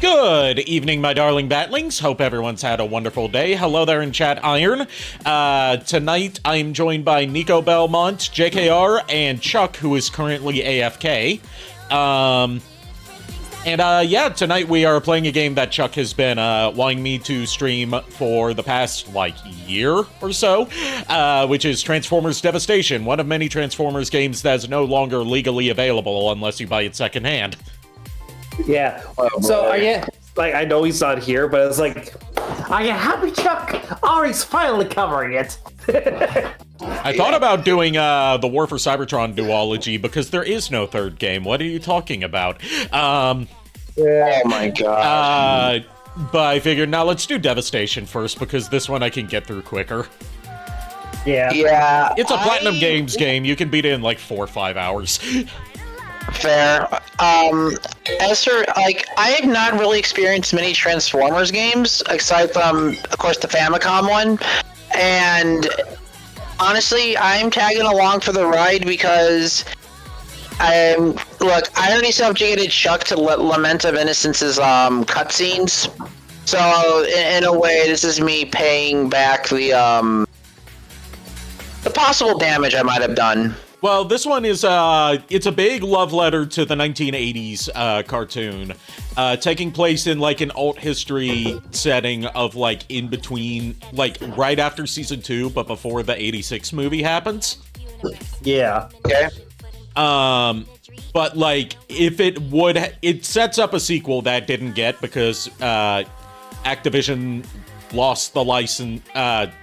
Good evening, my darling batlings. Hope everyone's had a wonderful day. Hello there in chat, Iron. Tonight, I'm joined by Niko Belmont, JKR, and Chuck, who is currently AFK. Yeah, tonight we are playing a game that Chuck has been wanting me to stream for the past, year or so, which is Transformers Devastation, one of many Transformers games that is no longer legally available unless you buy it secondhand. Yeah. So I know he's not here, but it's like, are you happy, Chuck? Ari's finally covering it. I thought about doing the War for Cybertron duology because there is no third game. What are you talking about? Oh my god. But I figured, now let's do Devastation first because this one I can get through quicker. Yeah. It's a Platinum Games game. You can beat it in like 4 or 5 hours. Fair. As for, I have not really experienced many Transformers games, aside from, of course, the Famicom one. And honestly, I'm tagging along for the ride because I already subjugated Chuck to Lament of Innocence's cutscenes. So, in a way, this is me paying back the possible damage I might have done. Well, this one is, it's a big love letter to the 1980s cartoon, taking place in, an alt history setting of, in between, right after Season 2, but before the 86 movie happens. Yeah. Okay. But, if it sets up a sequel that didn't get because, Activision lost the license,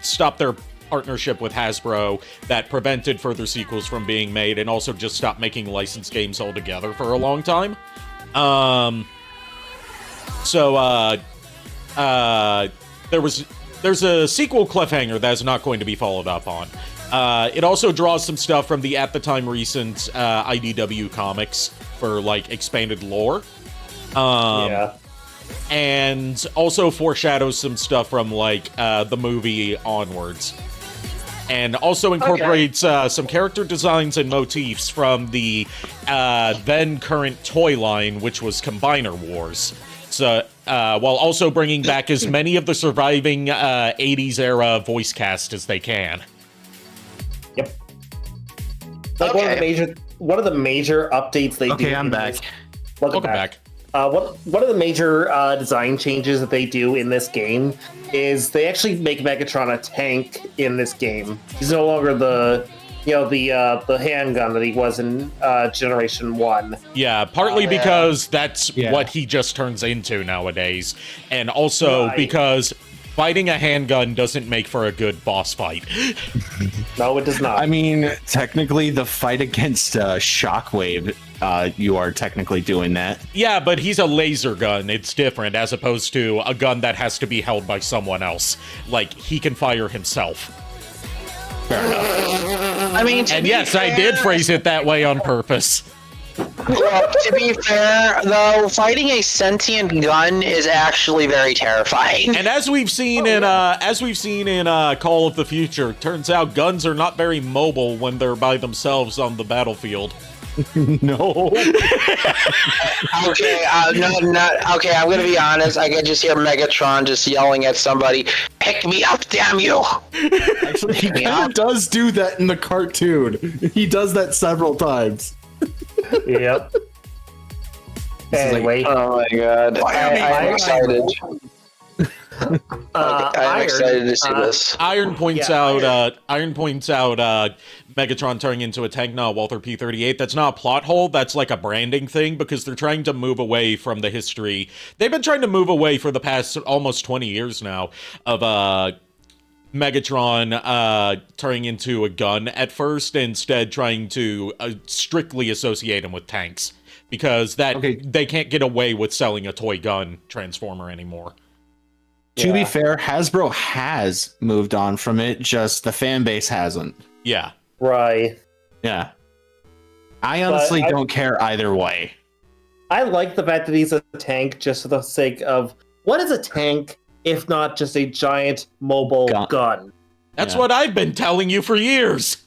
stopped their partnership with Hasbro that prevented further sequels from being made, and also just stopped making licensed games altogether for a long time. There's a sequel cliffhanger that is not going to be followed up on. It also draws some stuff from the at the time recent IDW comics for expanded lore. Yeah. And also foreshadows some stuff from the movie onwards. And also incorporates some character designs and motifs from the then current toy line, which was Combiner Wars. So, while also bringing back as many of the surviving 80s era voice cast as they can. Yep. One of the major updates they do. Okay, I'm back. Welcome back. One of the major design changes that they do in this game is they actually make Megatron a tank in this game. He's no longer the handgun that he was in Generation 1. Yeah, partly because that's what he just turns into nowadays, and also because fighting a handgun doesn't make for a good boss fight. No, it does not. I mean, technically, the fight against Shockwave, you are technically doing that. Yeah, but he's a laser gun. It's different, as opposed to a gun that has to be held by someone else. He can fire himself. Fair enough. I mean, and yes, I did phrase it that way on purpose. Well, to be fair, though, fighting a sentient gun is actually very terrifying. And as we've seen in Call of the Future, turns out guns are not very mobile when they're by themselves on the battlefield. No. Okay, okay, I'm gonna be honest. I can just hear Megatron just yelling at somebody, "Pick me up, damn you!" Actually, he kind of does do that in the cartoon. He does that several times. Yep. Anyway. Oh my god. I'm excited. I'm excited to see this. Iron points out Megatron turning into a tank, not Walther P-38. That's not a plot hole. That's a branding thing because they're trying to move away from the history. They've been trying to move away for the past almost 20 years now of Megatron turning into a gun at first, instead trying to strictly associate him with tanks because they can't get away with selling a toy gun Transformer anymore. To be fair, Hasbro has moved on from it, just the fan base hasn't. Yeah. Right. Yeah. I honestly don't care either way. I like the fact that he's a tank just for the sake of, what is a tank if not just a giant mobile gun? That's what I've been telling you for years.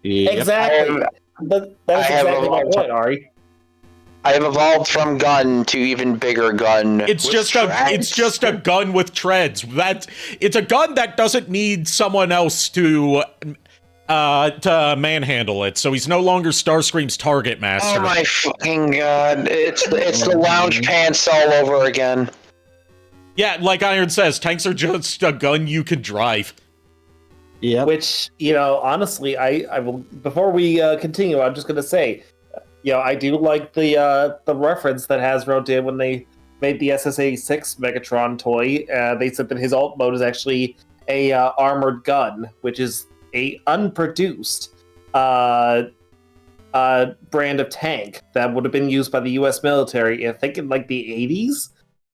Yep. Exactly. But that's exactly my point, Ari. I have evolved from gun to even bigger gun. It's with just treads. a gun with treads. It's a gun that doesn't need someone else to manhandle it. So he's no longer Starscream's target master. Oh my fucking god! It's the lounge pants all over again. Yeah, like Iron says, tanks are just a gun you can drive. Yeah. Which, honestly, I will. Before we continue, I'm just gonna say, I do like the reference that Hasbro did when they made the SSA-6 Megatron toy. They said that his alt mode is actually a armored gun, which is a unproduced brand of tank that would have been used by the U.S. military, I think in like the 80s,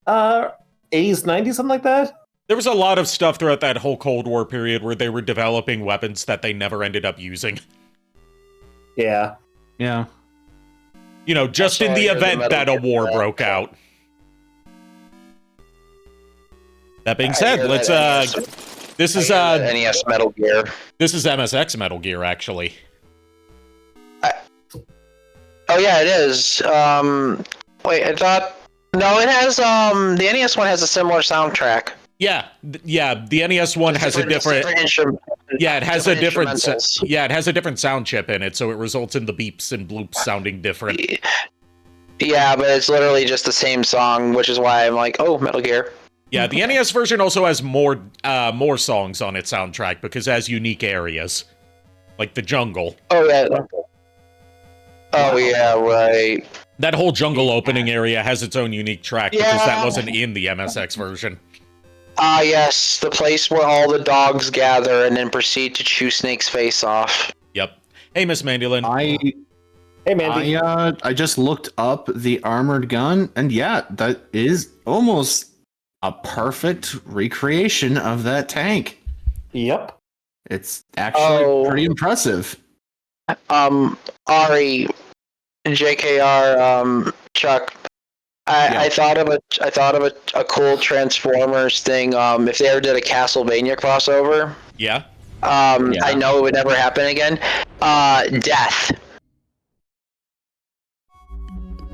90s, something like that. There was a lot of stuff throughout that whole Cold War period where they were developing weapons that they never ended up using. Yeah. Yeah. Just in the event that a war broke out. That being said, let's this is NES Metal Gear. This is MSX Metal Gear, actually. Oh yeah, it is. Wait, I thought no, it has the NES one has a similar soundtrack. Yeah, the NES one has a different. Yeah, it has a different. Yeah, it has a different sound chip in it, so it results in the beeps and bloops sounding different. Yeah, but it's literally just the same song, which is why I'm like, oh, Metal Gear. Yeah, the NES version also has more songs on its soundtrack because it has unique areas, like the jungle. Oh yeah. Oh yeah, right. That whole jungle opening area has its own unique track because that wasn't in the MSX version. Ah, yes, the place where all the dogs gather and then proceed to chew Snake's face off. Yep. Hey, Miss Mandolin. Hey, Mandy. I just looked up the armored gun, and yeah, that is almost a perfect recreation of that tank. Yep. It's actually pretty impressive. Ari, JKR, Chuck. I thought of a cool Transformers thing. If they ever did a Castlevania crossover. Yeah. I know it would never happen again. Death.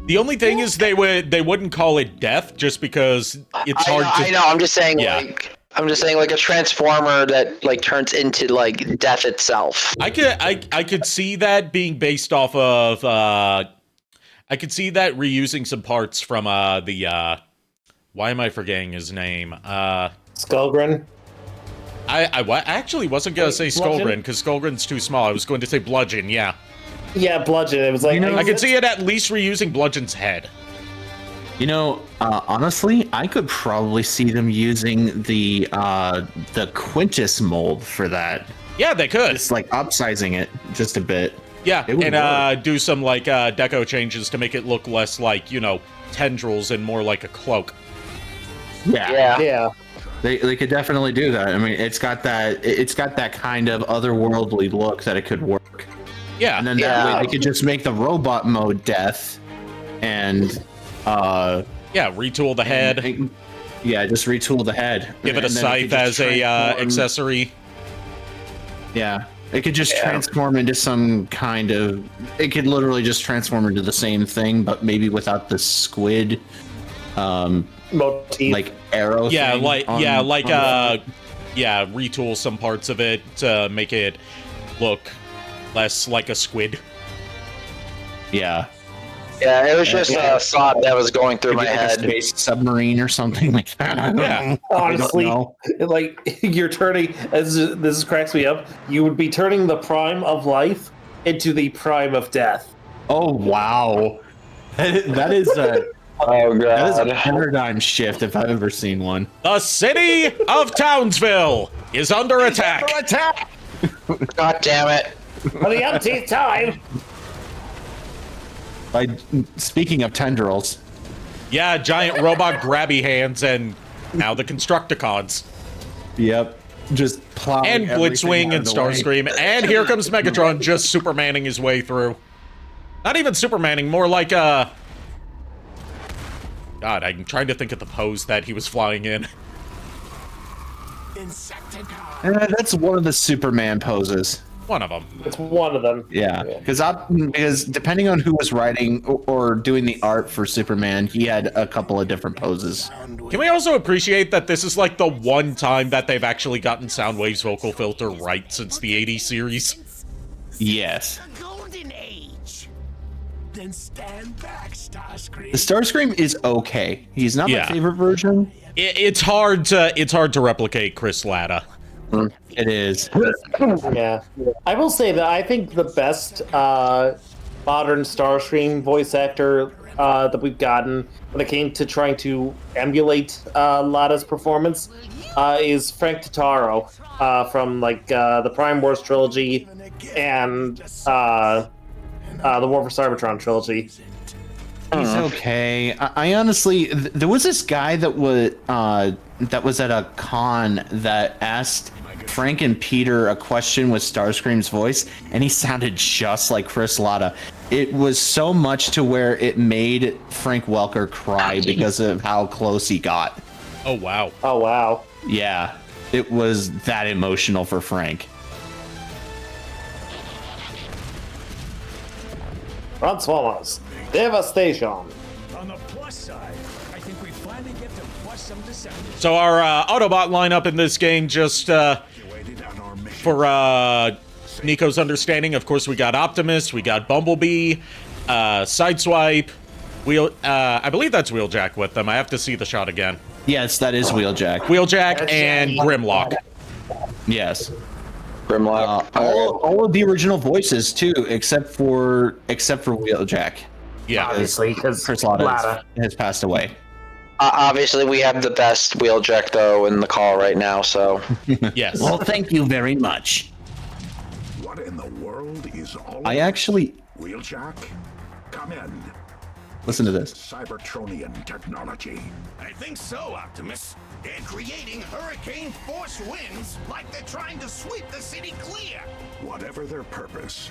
The only thing is they wouldn't call it death just because it's hard to. I know. I'm just saying like a Transformer that like turns into like death itself. I could see that being based off of. I could see that reusing some parts from the. Why am I forgetting his name? Skullgrin. I actually wasn't gonna say Skullgrin because Skullgrin's too small. I was going to say Bludgeon. Yeah. Yeah, Bludgeon. It was like I could see it at least reusing Bludgeon's head. Honestly, I could probably see them using the Quintus mold for that. Yeah, they could. Just like upsizing it just a bit. Yeah, and do some like deco changes to make it look less like tendrils and more like a cloak. Yeah. They could definitely do that. I mean, it's got that kind of otherworldly look that it could work. Yeah, and then that way they could just make the robot mode death, and retool the head. Just retool the head. Give it a scythe as a accessory. Yeah, it could just transform into some kind of. It could literally just transform into the same thing, but maybe without the squid. Motif. Like arrow. Retool some parts of it to make it look less like a squid. Yeah, it was just a thought that was going through my head. A space submarine or something like that. Yeah, honestly, like you're turning. This cracks me up. You would be turning the prime of life into the prime of death. Oh wow, that is a. Oh god, that is a paradigm shift if I've ever seen one. The city of Townsville is under attack. God damn it! For the umpteenth time. Speaking of tendrils. Yeah, giant robot grabby hands and now the Constructicons. Yep. Just plowing and Blitzwing and Starscream. And here comes Megatron just Supermaning his way through. Not even Supermaning, more like God, I'm trying to think of the pose that he was flying in. That's one of the Superman poses. One of them. It's one of them. Yeah, because depending on who was writing or doing the art for Superman, he had a couple of different poses. Can we also appreciate that this is like the one time that they've actually gotten Soundwave's vocal filter right since the 80s series? Yes. The golden age. Then stand back, Starscream. The Starscream is okay. He's not Yeah. my favorite version. It's hard to replicate Chris Latta. It is. Yeah. I will say that I think the best modern Starscream voice actor that we've gotten when it came to trying to emulate Lada's performance is Frank Totaro from like the Prime Wars trilogy and the War for Cybertron trilogy. He's okay. I honestly, there was this guy that was at a con that asked Frank and Peter a question with Starscream's voice, and he sounded just like Chris Latta. It was so much to where it made Frank Welker cry because of how close he got. Oh, wow. Oh, wow. Yeah, it was that emotional for Frank. Transformers. Devastation. On the plus side, I think we finally get to plus some Decepticons. So our Autobot lineup in this game, just for Niko's understanding, of course, we got Optimus, we got Bumblebee, Sideswipe, I believe that's Wheeljack with them. I have to see the shot again. Yes, that is Wheeljack. Wheeljack and Grimlock. Yes. Grimlock. All of the original voices too, except for Wheeljack. Yeah. Obviously, because Chris Latta has passed away. Obviously, we have the best Wheeljack though in the call right now. So Yes. Well, thank you very much. What in the world is all I actually Wheeljack? Come in. listen to this. Cybertronian technology. I think so, Optimus. They're creating hurricane force winds like they're trying to sweep the city clear. Whatever their purpose,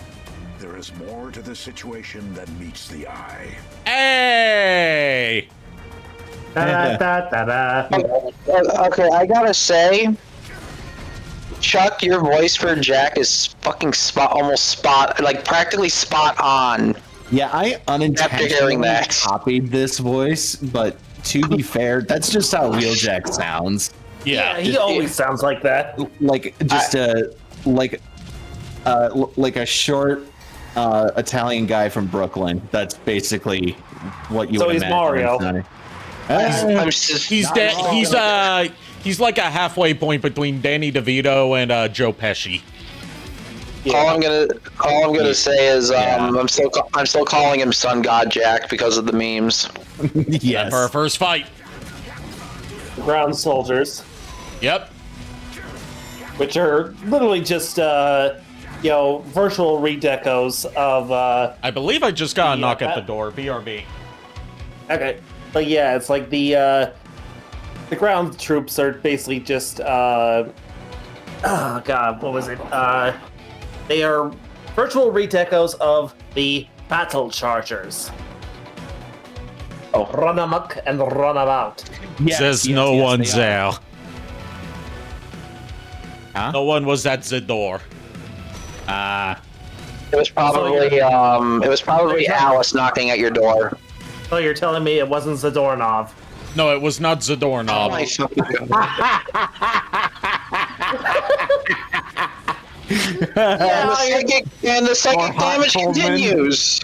there is more to the situation than meets the eye. Hey! Da-da-da-da-da. okay, I gotta say, Chuck, your voice for Jack is fucking practically spot on. Yeah, I hearing unintentionally that. copied this voice, but to be fair, that's just how Wheeljack sounds. Yeah. He always sounds like that. Like just like a short Italian guy from Brooklyn. That's basically what you So would he's imagine. Mario. him I'm just, He's like a halfway point between Danny DeVito and Joe Pesci. all I'm gonna say is I'm still calling him Sun God Jack because of the memes. sounding. Yes. For our first fight. Ground soldiers, Yep. which are literally just virtual redecos of I believe I just got a Yeah, knock at the door. BRB. okay. But yeah, it's like the ground troops are basically just oh god, what was it? They are virtual redecos of the battle chargers. Oh, run amok and run about. Yes, Says yes, no yes, one's they are. there. Huh? No one was at the door. It was probably Alice knocking at your door. So you're telling me it wasn't Zadornov? No, it was not the Oh doorknob. my fucking and the psychic damage continues.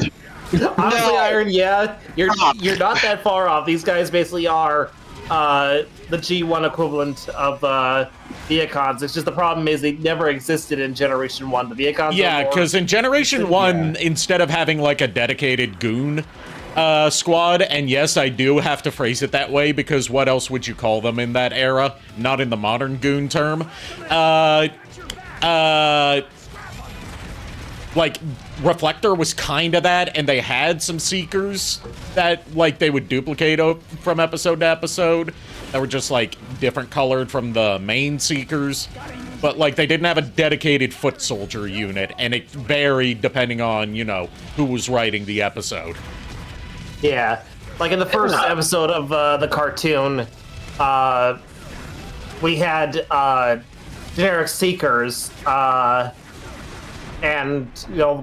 Honestly, Iron, yeah, you're not that far off. These guys basically are the G1 equivalent of Deacons. It's just the problem is they never existed in Generation 1. The Deacons Yeah, are more- because in Generation 1, instead of having like a dedicated goon squad, and yes, I do have to phrase it that way because what else would you call them in that era? Not in the modern goon term. Like, Reflector was kind of that, and they had some Seekers that, like, they would duplicate from episode to episode that were just, like, different colored from the main Seekers. But, like, they didn't have a dedicated foot soldier unit, and it varied depending on, you know, who was writing the episode. Yeah, like in the first episode of the cartoon, we had generic Seekers and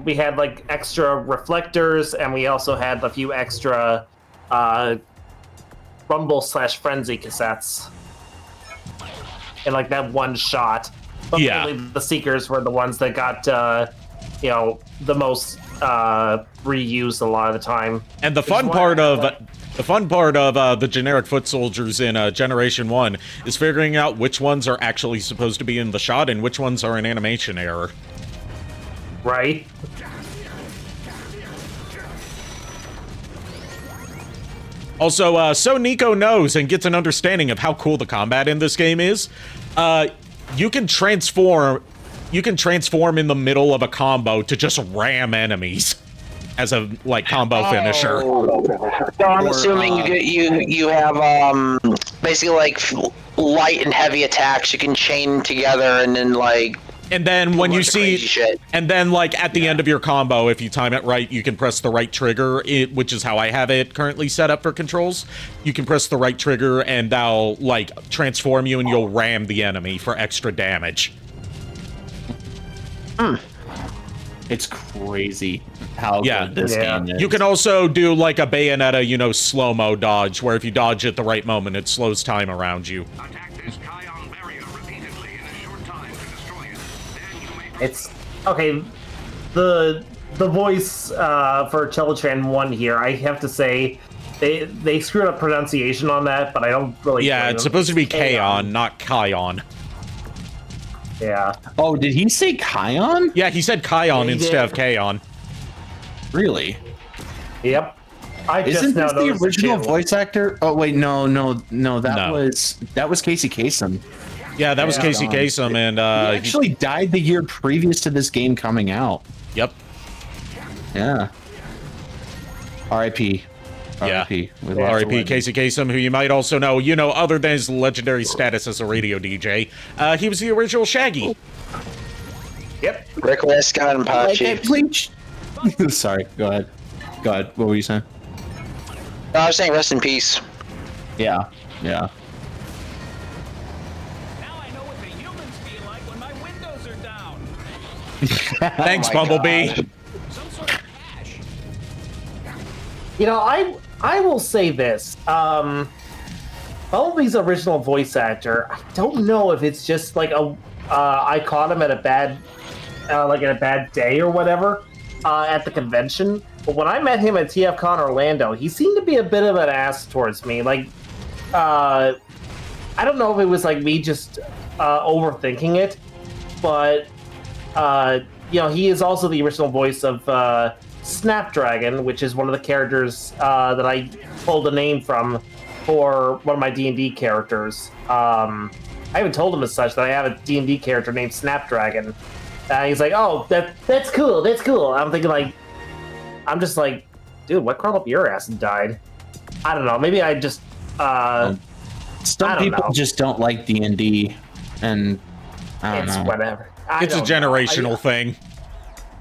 we had like extra reflectors, and we also had a few extra Rumble/Frenzy cassettes in like that one shot. But Yeah. really the Seekers were the ones that got the most reused a lot of the time. And the fun part of the generic foot soldiers in Generation 1 is figuring out which ones are actually supposed to be in the shot and which ones are an animation error. Right? Also, so Niko knows and gets an understanding of how cool the combat in this game is, you can transform in the middle of a combo to just ram enemies as a combo finisher. So I'm assuming you have basically like light and heavy attacks you can chain together, and then and then when you see shit. and then at the end of your combo, if you time it right, you can press the right trigger, which is how I have it currently set up for controls. You can press the right trigger and that'll transform you and you'll ram the enemy for extra damage. It's crazy how good this game is. You can also do a Bayonetta, slow-mo dodge, where if you dodge at the right moment, it slows time around you. Attack this Kion barrier repeatedly in a short time to destroy it. Then you may... It's okay. The voice for Teletran 1 here, I have to say, they screwed up pronunciation on that, but I don't really. Yeah, it's supposed to be Kaon, not Kion. Yeah. Oh, did he say Kion? Yeah, he said Kion he instead did. of Kaon. Really? Yep. I Isn't just now this the noticed original too. voice actor? Oh wait, no. That No. was Casey Kasem. Yeah, that was Casey Kasem, and He actually died the year previous to this game coming out. yep. Yeah. R.I.P. Yeah. R.I.P. We lost a R.I.P. legend. Casey Kasem, who you might also know, other than his legendary status as a radio DJ, he was the original Shaggy. Yep. Rick Westcott and Pachi. Bleach. Sorry, go ahead. What were you saying? No, I was saying rest in peace. Yeah. Now I know what the humans feel like when my windows are down. Thanks, Bumblebee. Some sort of cash. I will say this. Bumblebee's original voice actor, I don't know if it's just I caught him at a bad day or whatever at the convention. But when I met him at TFCon Orlando, he seemed to be a bit of an ass towards me. I don't know if it was me just overthinking it, but he is also the original voice of Snapdragon, which is one of the characters that I pulled a name from for one of my D&D characters. I even told him as such that I have a D&D character named Snapdragon. And he's like, "Oh, that's cool. That's cool." I'm thinking I'm just dude, what crawled up your ass and died? I don't know. Maybe I just I Some don't people know. just don't like D&D, and I don't it's know. whatever. It's a generational thing.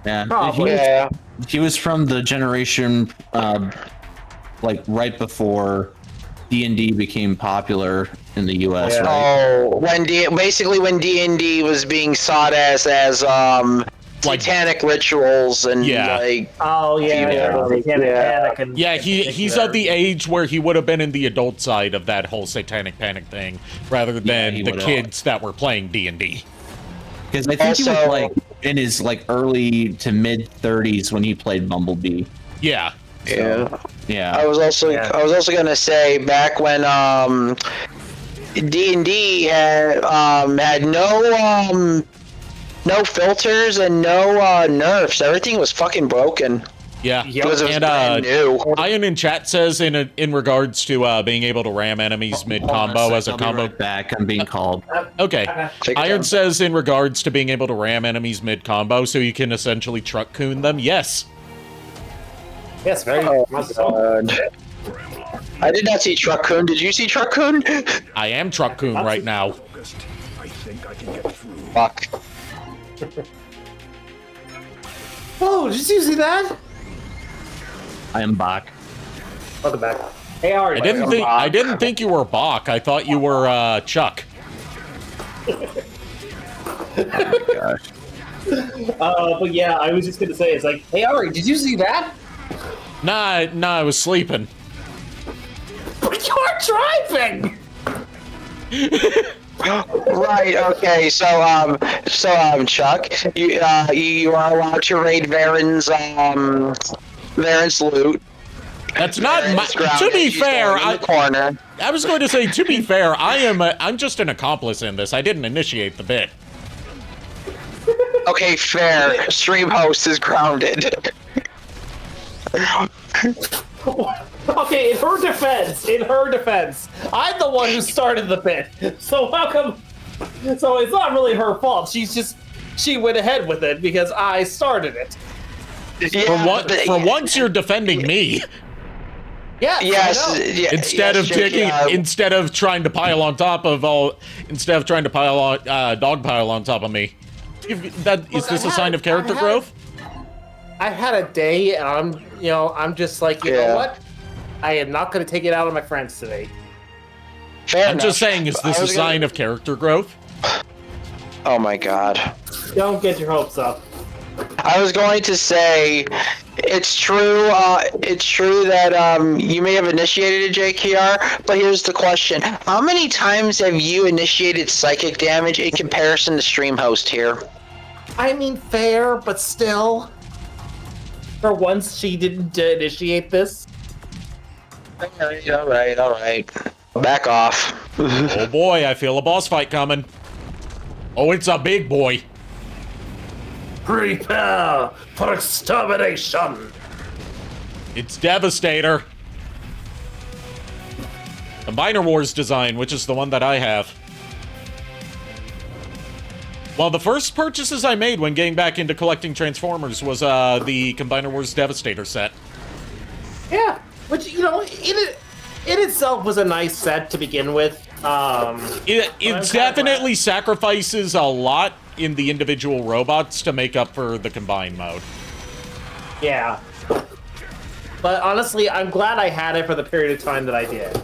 Yeah. Probably. Yeah. He was from the generation right before D&D became popular in the US, Yeah. right? Oh, when D&D was being sought as satanic rituals and Yeah. Oh yeah, Yeah, he's of the age where he would have been in the adult side of that whole satanic panic thing, rather than he the would've. kids that were playing D&D. Because I think he Also- was in his early to mid 30s when he played Bumblebee. Yeah. Yeah. Yeah. I was also gonna say back when D&D had no filters and no nerfs. Everything was fucking broken. Yeah. Because it was And brand new. Iron in chat says in regards to being able to ram enemies mid combo as a I'll be combo. right back. I'm being called. Okay. Take your Iron time. says in regards to being able to ram enemies mid combo so you can essentially truck coon them. Yes. Yes, very Oh, much so. God. I did not see Truck-kun. Did you see Truck-kun? I am truck coon right now. Focused. I think I can get through. Fuck. Oh, did you see that? I am back. Welcome back. Hey, how are you? I didn't think you were Bach. I thought you were Chuck. Oh my gosh. But yeah, I was just gonna say, it's like, hey Ari, did you see that? Nah, I was sleeping. But you're driving. Right. Okay. So Chuck, you are allowed to raid Varen's loot. That's not my. Grounded. To be She's fair, going in the corner. I was going to say, to be fair, I'm just an accomplice in this. I didn't initiate the bit. Okay, fair. Stream host is grounded. Okay, in her defense, I'm the one who started the bit. So how come? So it's not really her fault. She went ahead with it because I started it. Yeah, For once, you're defending me. Yeah. Yes. I know. Yeah, Instead yes, of taking, JK, instead of trying to pile on top of dogpile on top of me. Is this a sign of character growth? I had a day, and I'm just like, you know what? I am not going to take it out on my friends today. Fair I'm enough. just saying, is this a sign of character growth? Oh my god. Don't get your hopes up. I was going to say, it's true. It's true that you may have initiated a JKR, but here's the question: how many times have you initiated psychic damage in comparison to stream host here? I mean, fair, but still. For once, she didn't initiate this. All right. Back off. Oh boy, I feel a boss fight coming. Oh, it's a big boy. Prepare for extermination. It's Devastator. Combiner Wars design, which is the one that I have. Well, the first purchases I made when getting back into collecting Transformers was the Combiner Wars Devastator set. Yeah, which, in itself was a nice set to begin with. It definitely sacrifices a lot in the individual robots to make up for the combined mode. Yeah. But honestly, I'm glad I had it for the period of time that I did.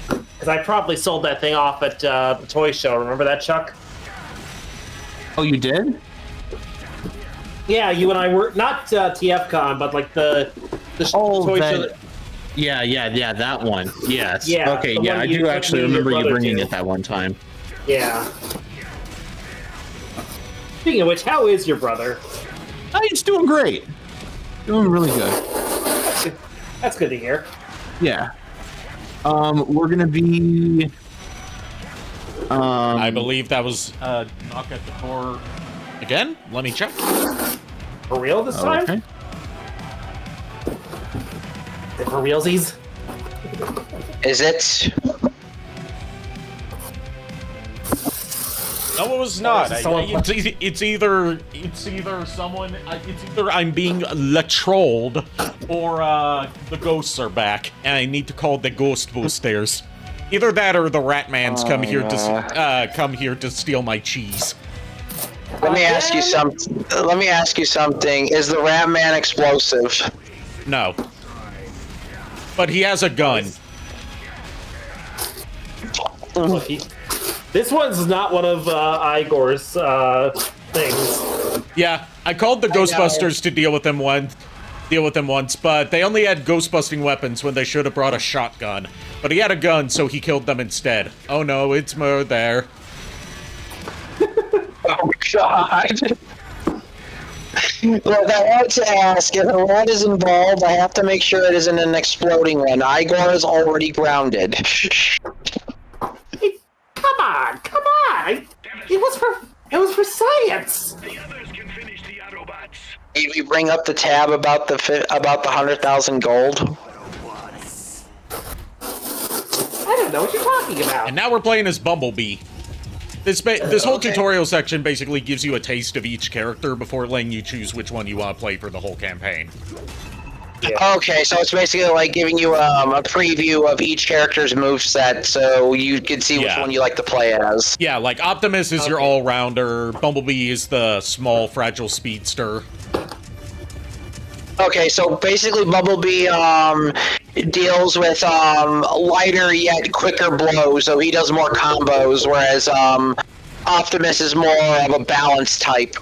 Because I probably sold that thing off at the toy show. Remember that, Chuck? Oh, you did? Yeah, you and I were not TFCon, but like the toy show. That, yeah, that one. Yes. Yeah, Okay. the Yeah, one I you do took actually me and your remember you brother bringing to. it that one time. Yeah. Speaking of which, how is your brother? Oh, he's doing great. Doing really good. That's good to hear. Yeah. We're gonna be. I believe that was knock at the door again. Let me check. For real this time? Okay. Is it for realsies? Is it? No, it was not. It's someone- It's either I'm being trolled, or the ghosts are back, and I need to call the ghost boosters. Either that, or the Ratmans come here to steal my cheese. Let me ask you something. Is the Rat Man explosive? No, but he has a gun. This one's not one of Igor's things. Yeah, I called the Ghostbusters to deal with them once, but they only had ghost-busting weapons when they should have brought a shotgun. But he had a gun, so he killed them instead. Oh no, it's Mo there. Oh god. Look, I had to ask, if a rat is involved, I have to make sure it isn't an exploding one. Igor is already grounded. Come on! It was for science. The others can finish the Autobots. Did we bring up the tab about the 100,000 gold? I don't know what you're talking about. And now we're playing as Bumblebee. This whole tutorial section basically gives you a taste of each character before letting you choose which one you want to play for the whole campaign. Yeah. Okay, so it's basically like giving you a preview of each character's moveset, so you can see which one you like to play as. Yeah, like Optimus is your all-rounder, Bumblebee is the small, fragile speedster. Okay, so basically Bumblebee deals with lighter yet quicker blows, so he does more combos, whereas Optimus is more of a balanced type.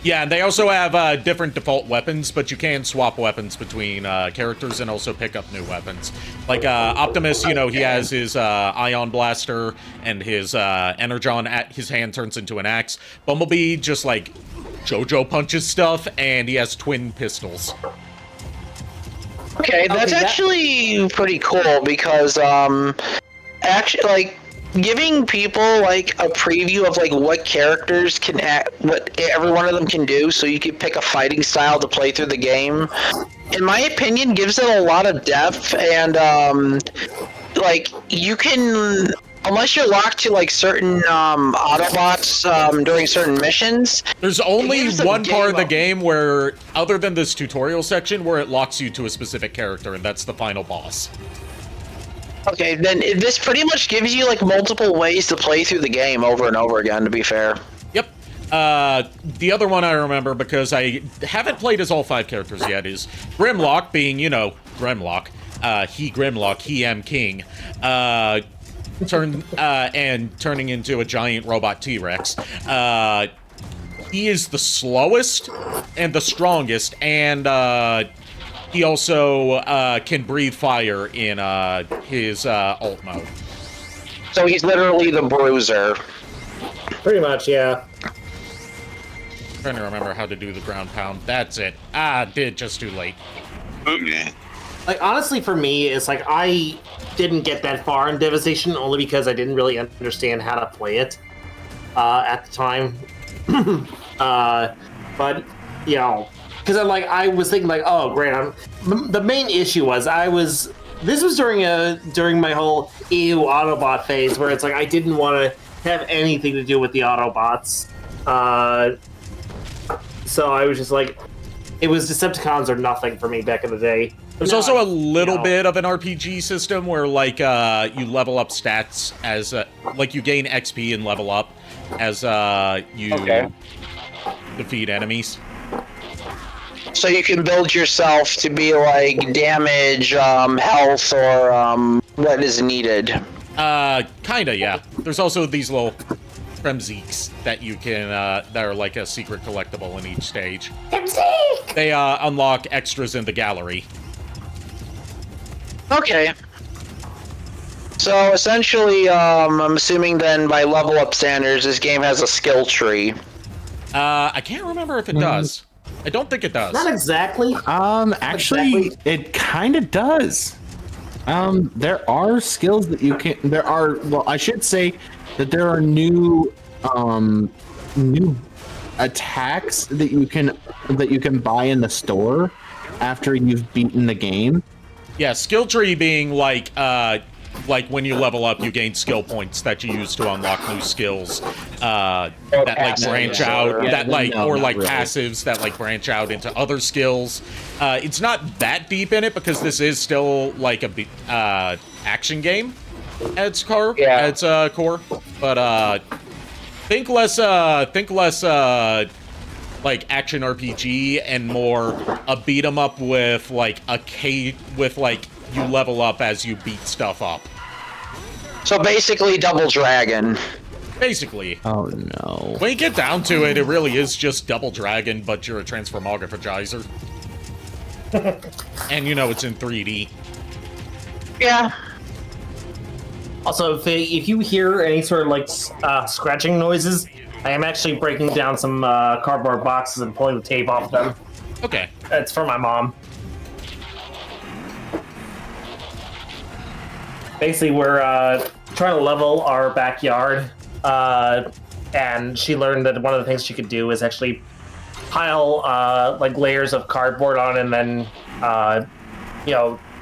Yeah, and they also have different default weapons, but you can swap weapons between characters and also pick up new weapons. Like Optimus, you know, he has his Ion Blaster and his Energon. His hand turns into an axe. Bumblebee just like JoJo punches stuff, and he has twin pistols. Okay, that's actually pretty cool because actually like giving people like a preview of like what characters can what every one of them can do, so you can pick a fighting style to play through the game, in my opinion gives it a lot of depth. And like you can, unless you're locked to like certain Autobots during certain missions, there's only one part of the game where, other than this tutorial section, where it locks you to a specific character, and that's the final boss. Okay, then this pretty much gives you like multiple ways to play through the game over and over again, to be fair. Yep. The other one I remember, because I haven't played as all 5 characters yet, is Grimlock, being, you know, Grimlock. Grimlock, he am king. Turning into a giant robot T-Rex. He is the slowest and the strongest, and he also can breathe fire in his alt mode. So he's literally the bruiser. Pretty much, yeah. Trying to remember how to do the ground pound. That's it. Did just too late. Okay. Like, honestly, for me, it's like I didn't get that far in Devastation only because I didn't really understand how to play it at the time. But, you know, because I was thinking like, oh great, the main issue was this was during my whole EU Autobot phase, where it's like I didn't want to have anything to do with the Autobots. So I was just like, it was Decepticons or nothing for me back in the day. There's also a little bit of an RPG system where like you level up stats as like you gain XP and level up as you defeat enemies. So you can build yourself to be like damage, health, or what is needed. Kinda, yeah. There's also these little Kremzeeks that you can, that are like a secret collectible in each stage. Kremzeek! They unlock extras in the gallery. Okay. So essentially, I'm assuming then by level up standards, this game has a skill tree. I can't remember if it does. I don't think it does. Not exactly. Actually, it kind of does. There are skills that you can. Well, I should say that there are new attacks that you can buy in the store after you've beaten the game. Yeah, skill tree being like when you level up, you gain skill points that you use to unlock new skills that like branch out, that like or like passives that like branch out into other skills. It's not that deep in it because this is still like a action game at its core. But think less like action RPG and more a beat 'em up with like you level up as you beat stuff up. So basically Double Dragon. Basically. Oh no. When you get down to it, it really is just Double Dragon, but you're a transformographizer. And you know it's in 3D. Yeah. Also, if you hear any sort of like scratching noises, I am actually breaking down some cardboard boxes and pulling the tape off them. Okay. It's for my mom. Basically, we're trying to level our backyard, and she learned that one of the things she could do is actually pile like layers of cardboard on, and then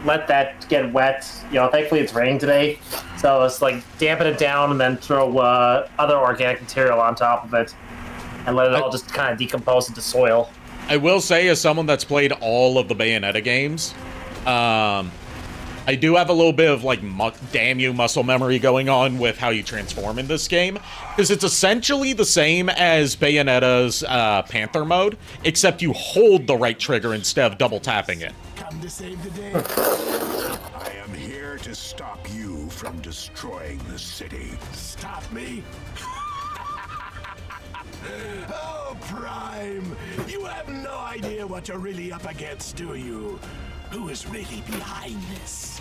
let that get wet. Thankfully it's raining today, so it's like dampen it down and then throw other organic material on top of it, and let it all just kind of decompose into soil. I will say, as someone that's played all of the Bayonetta games, I do have a little bit of, like, damn you muscle memory going on with how you transform in this game, because it's essentially the same as Bayonetta's Panther mode, except you hold the right trigger instead of double tapping it. Come to save the day. I am here to stop you from destroying the city. Stop me? Oh, Prime, you have no idea what you're really up against, do you? Who is really behind this?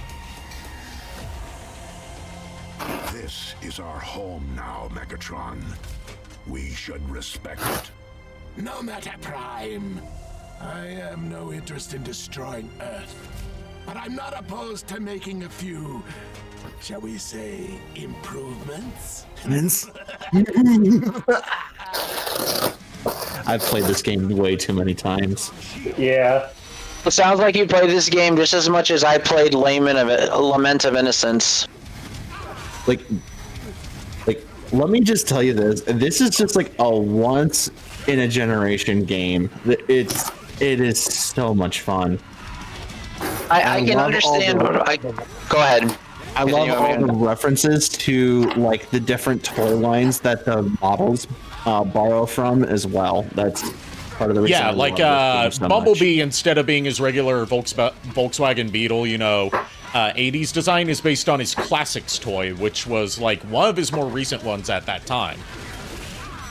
This is our home now, Megatron. We should respect it. No matter, Prime. I have no interest in destroying Earth. But I'm not opposed to making a few, shall we say, improvements? I've played this game way too many times. Yeah. It sounds like you played this game just as much as I played Lament of Innocence. Like, let me just tell you this. This is just like a once in a generation game. It is so much fun. I can understand. Go ahead. I love all the references to like the different toy lines that the models borrow from as well. That's part of the reason. Yeah, I like love this game so Bumblebee, much. instead of being his regular Volkswagen Beetle, 80s design is based on his Classics toy, which was like one of his more recent ones at that time.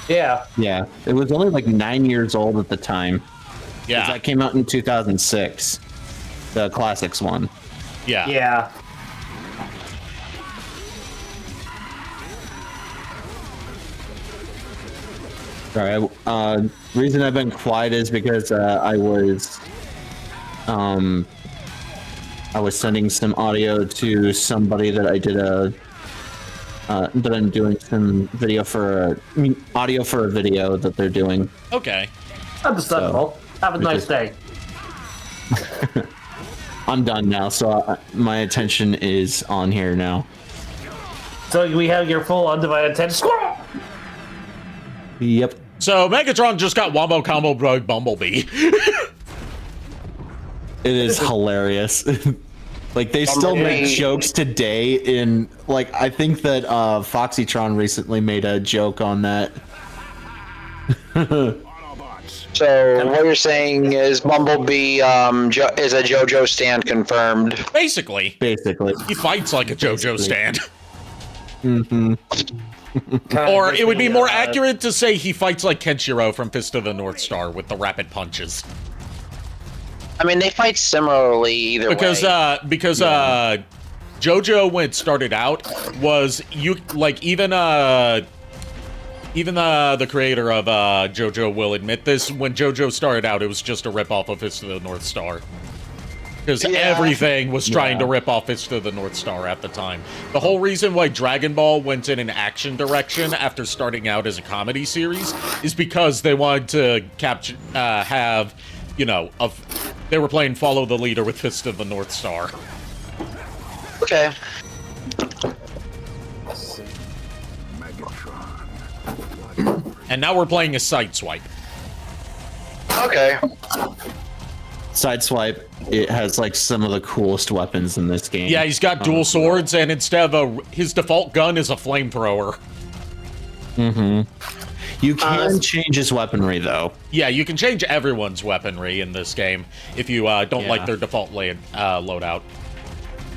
Yeah. Yeah, it was only like 9 years old at the time. Yeah. That came out in 2006. The Classics one. Yeah. Yeah. Sorry, reason I've been quiet is because I was sending some audio to somebody that I did that I'm doing some video for, audio for a video that they're doing. Okay. Understandable. Have a nice day. I'm done now, so my attention is on here now. So we have your full undivided attention. Squirrel! Yep. So Megatron just got Wombo Combo Bro Bumblebee. It is hilarious. Like, they still make jokes today in, like, I think that Foxytron recently made a joke on that. So what you're saying is Bumblebee is a JoJo stand confirmed. Basically. He fights like a JoJo stand. Or it would be more accurate to say he fights like Kenshiro from Fist of the North Star with the rapid punches. I mean, they fight similarly either because, way. Because JoJo, when it started out, was even the creator of JoJo will admit this. When JoJo started out, it was just a ripoff of Fist of the North Star. Because everything was trying to rip off Fist of the North Star at the time. The whole reason why Dragon Ball went in an action direction after starting out as a comedy series is because they wanted to they were playing Follow the Leader with Fist of the North Star. Okay. And now we're playing a Sideswipe. Okay. Sideswipe, it has like some of the coolest weapons in this game. Yeah, he's got dual swords, and instead of his default gun is a flamethrower. You can change his weaponry, though. Yeah, you can change everyone's weaponry in this game if you don't like their default loadout.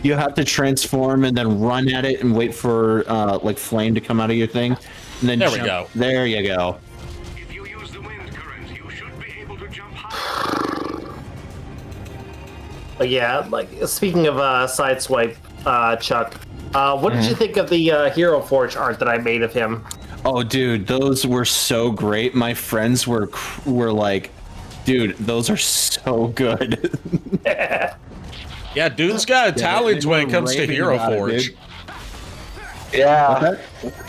You have to transform and then run at it and wait for like flame to come out of your thing. And then there we go. There you go. If you use the wind current, you should be able to jump high. But yeah, like speaking of Sideswipe, Chuck, what did you think of the Hero Forge art that I made of him? Oh, dude, those were so great. My friends were like, dude, those are so good. Yeah, dude's got a talent when it comes to Hero Forge. Yeah.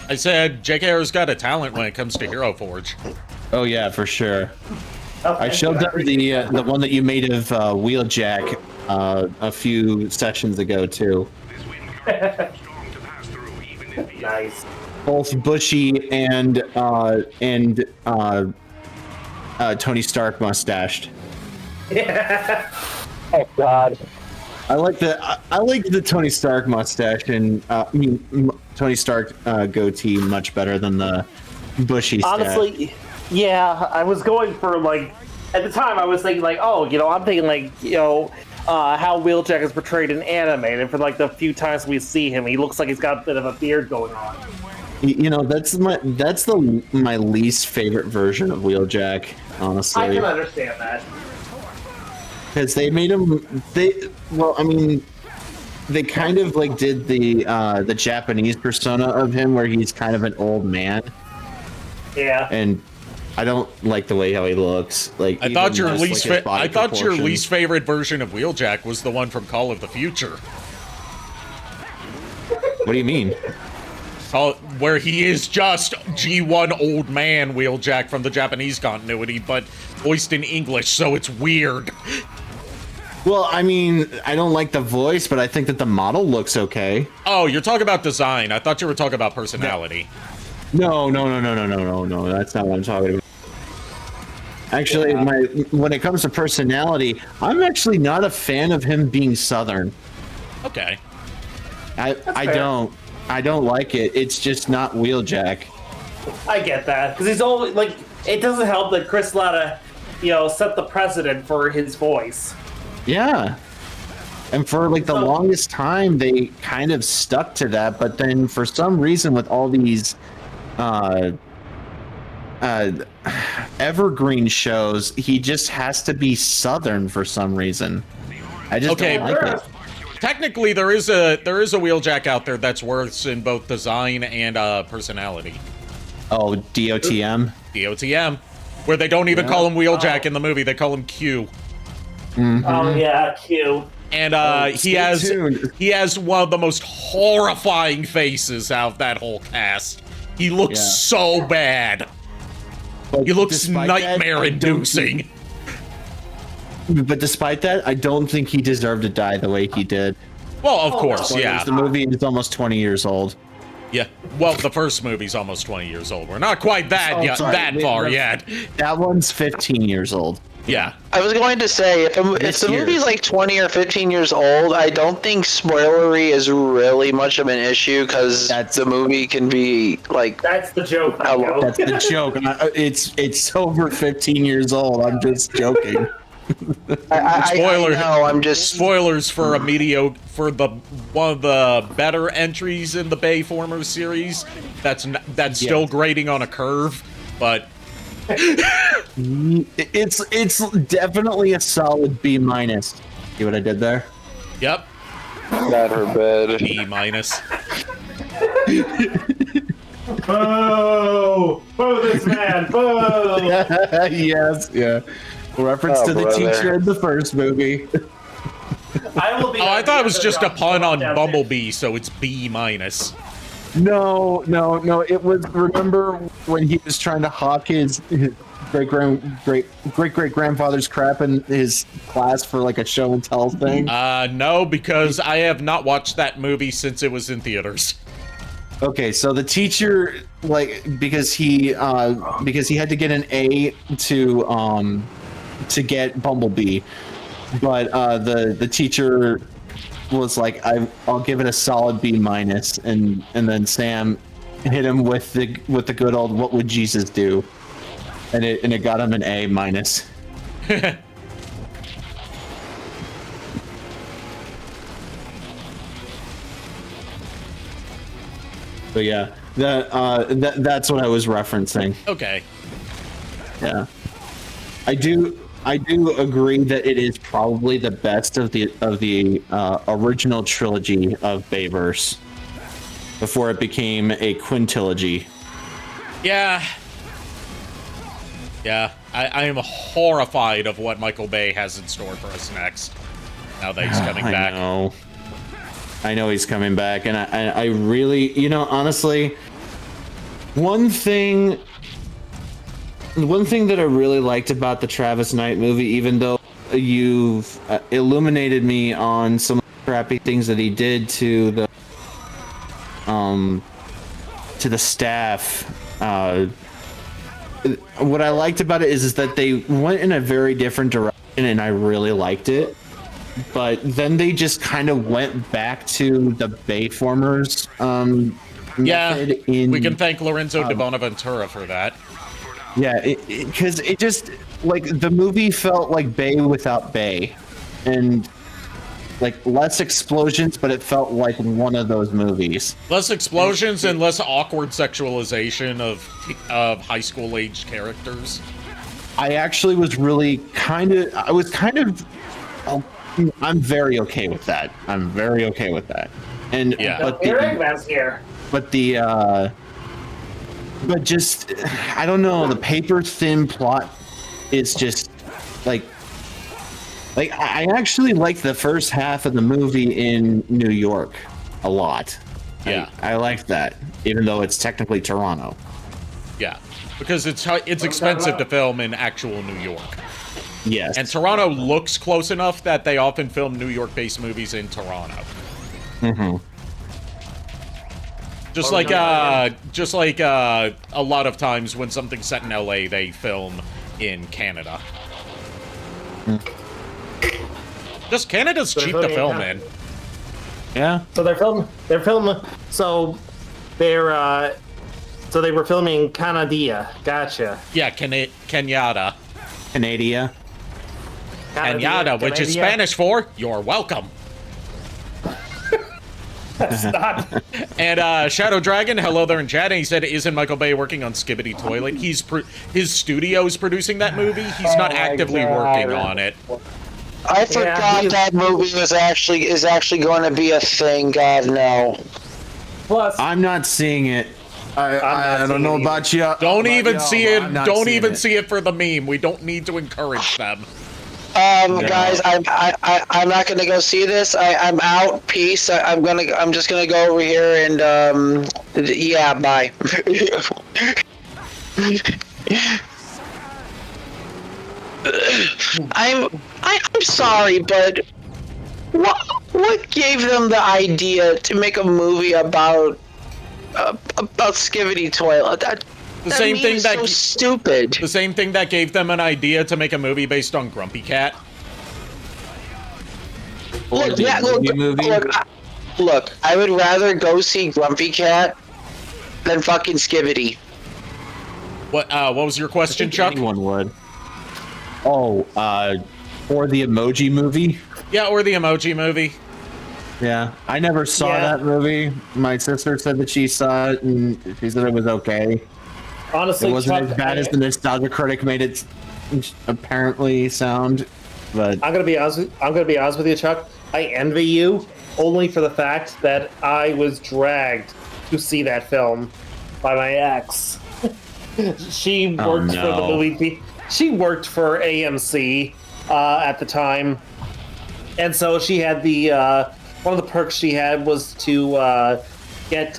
I said JKR's got a talent when it comes to Hero Forge. Oh yeah, for sure. Okay. I showed them the one that you made of Wheeljack a few sessions ago too. Nice. Both Bushy and Tony Stark mustached. Oh God. I like the Tony Stark mustache and Tony Stark goatee much better than the Bushy stash. Honestly, yeah, I was going for like at the time I was thinking like, oh, I'm thinking like, how Wheeljack is portrayed in anime, and for like the few times we see him, he looks like he's got a bit of a beard going on. You know, that's my least favorite version of Wheeljack, honestly. I can understand that. Because they made him, they kind of like did the Japanese persona of him where he's kind of an old man. Yeah. And I don't like the way how he looks. Like I thought your your least favorite version of Wheeljack was the one from Call of the Future. What do you mean? Where he is just G1 old man Wheeljack from the Japanese continuity, but voiced in English, so it's weird. Well, I mean, I don't like the voice, but I think that the model looks okay. Oh, you're talking about design. I thought you were talking about personality. No. That's not what I'm talking about. Actually, when it comes to personality, I'm actually not a fan of him being Southern. Okay. I don't like it. It's just not Wheeljack. I get that because he's always like. It doesn't help that Chris Latta, set the precedent for his voice. Yeah. And for like the longest time, they kind of stuck to that. But then for some reason, with all these evergreen shows, he just has to be Southern for some reason. I just don't like it. Technically, there is a Wheeljack out there that's worse in both design and personality. Oh, DOTM? DOTM. Where they don't even call him Wheeljack in the movie, they call him Q. Mm-hmm. Oh yeah, Q. And he has one of the most horrifying faces out of that whole cast. He looks so bad. But he looks nightmare-inducing. But despite that, I don't think he deserved to die the way he did. Well, of course, yeah. The movie is almost 20 years old. Yeah. Well, the first movie's almost 20 years old. We're not quite that far yet. That one's 15 years old. Yeah. I was going to say, if the movie's like 20 or 15 years old, I don't think spoilery is really much of an issue because the movie can be like... That's the joke. That's the joke. It's over 15 years old. I'm just joking. Spoiler. I'm just spoilers for one of the better entries in the Bayformers series. That's still grading on a curve, but it's definitely a solid B-. See what I did there? Yep. Not her bed. B-. Boo! Boo this man! Boo! Yes, yeah. Reference to the teacher in the first movie. I thought it was just a pun on Bumblebee, so it's B-. No. It was. Remember when he was trying to hawk his great great grandfather's crap in his class for like a show and tell thing? No, because I have not watched that movie since it was in theaters. Okay, so the teacher, because he had to get an A to get Bumblebee, but the teacher was like, I'll give it a solid B-, and then Sam hit him with the good old "What would Jesus do?" and it got him an A-. But yeah, that's what I was referencing. Okay. Yeah, I do agree that it is probably the best of the original trilogy of Bayverse before it became a quintilogy. Yeah. I am horrified of what Michael Bay has in store for us next. Now that he's coming back. I know he's coming back, and I really, honestly, one thing that I really liked about the Travis Knight movie, even though you've illuminated me on some crappy things that he did to the staff, what I liked about it is that they went in a very different direction, and I really liked it. But then they just kind of went back to the Bayformers. We can thank Lorenzo de Bonaventura for that. Yeah, because it just, the movie felt like Bay without Bay. And like less explosions, but it felt like one of those movies. Less explosions and less awkward sexualization of high school aged characters. I actually was really I'm very okay with that. I'm very okay with that. And Yeah. but just I don't know, the paper thin plot is just like I actually like the first half of the movie in New York a lot. Yeah. I like that, even though it's technically Toronto. Yeah, because it's expensive to film in actual New York. Yes. And Toronto looks close enough that they often film New York-based movies in Toronto. Mm-hmm. Just like a lot of times when something's set in LA, they film in Canada. Just Canada's cheap to film in. Yeah. So they were filming Canada. Gotcha. Yeah, Kenyatta. Canada. Kenyatta, which is Spanish for "you're welcome." That's not. And Shadow Dragon, hello there in chat, and he said, "Isn't Michael Bay working on Skibbity Toilet? His studio's producing that movie. He's not actively working on it." I forgot that movie is actually going to be a thing. God no. Plus, I'm not seeing it. I don't know about you. Don't even see it. Don't even see it for the meme. We don't need to encourage them. Guys, I'm not gonna go see this. I'm out. Peace. I'm just gonna go over here and yeah, bye. I'm sorry, but what gave them the idea to make a movie about Skibbity Toilet? That same thing is that so stupid. The same thing that gave them an idea to make a movie based on Grumpy Cat. Look, I would rather go see Grumpy Cat than fucking Skibbity. What was your question, Chuck? Anyone would. Oh, or the Emoji Movie. Yeah, or the Emoji Movie. Yeah, I never saw that movie. My sister said that she saw it and she said it was okay. Honestly, it wasn't Chuck, as bad as the Nostalgia Critic made it apparently sound. But I'm gonna be honest with you, Chuck. I envy you only for the fact that I was dragged to see that film by my ex. She worked for the movie. She worked for AMC at the time, and so she had the one of the perks she had was to get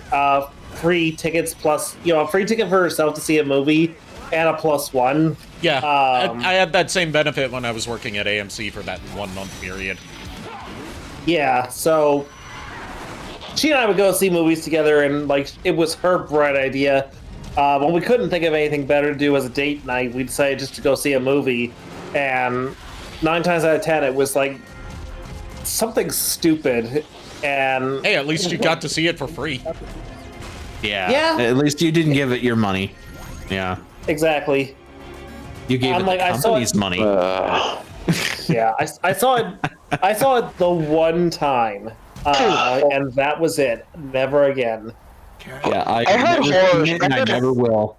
free tickets plus a free ticket for herself to see a movie and a +1. Yeah, I had that same benefit when I was working at AMC for that 1 month period. Yeah, so she and I would go see movies together, and it was her bright idea. When we couldn't think of anything better to do as a date night, we decided just to go see a movie, and 9 times out of 10 it was something stupid. And hey, at least you got to see it for free. Yeah. At least you didn't give it your money. Yeah. Exactly. You gave it the company's money. Yeah, I saw it. I saw it the one time, and that was it. Never again. Yeah, I heard horror. I never will.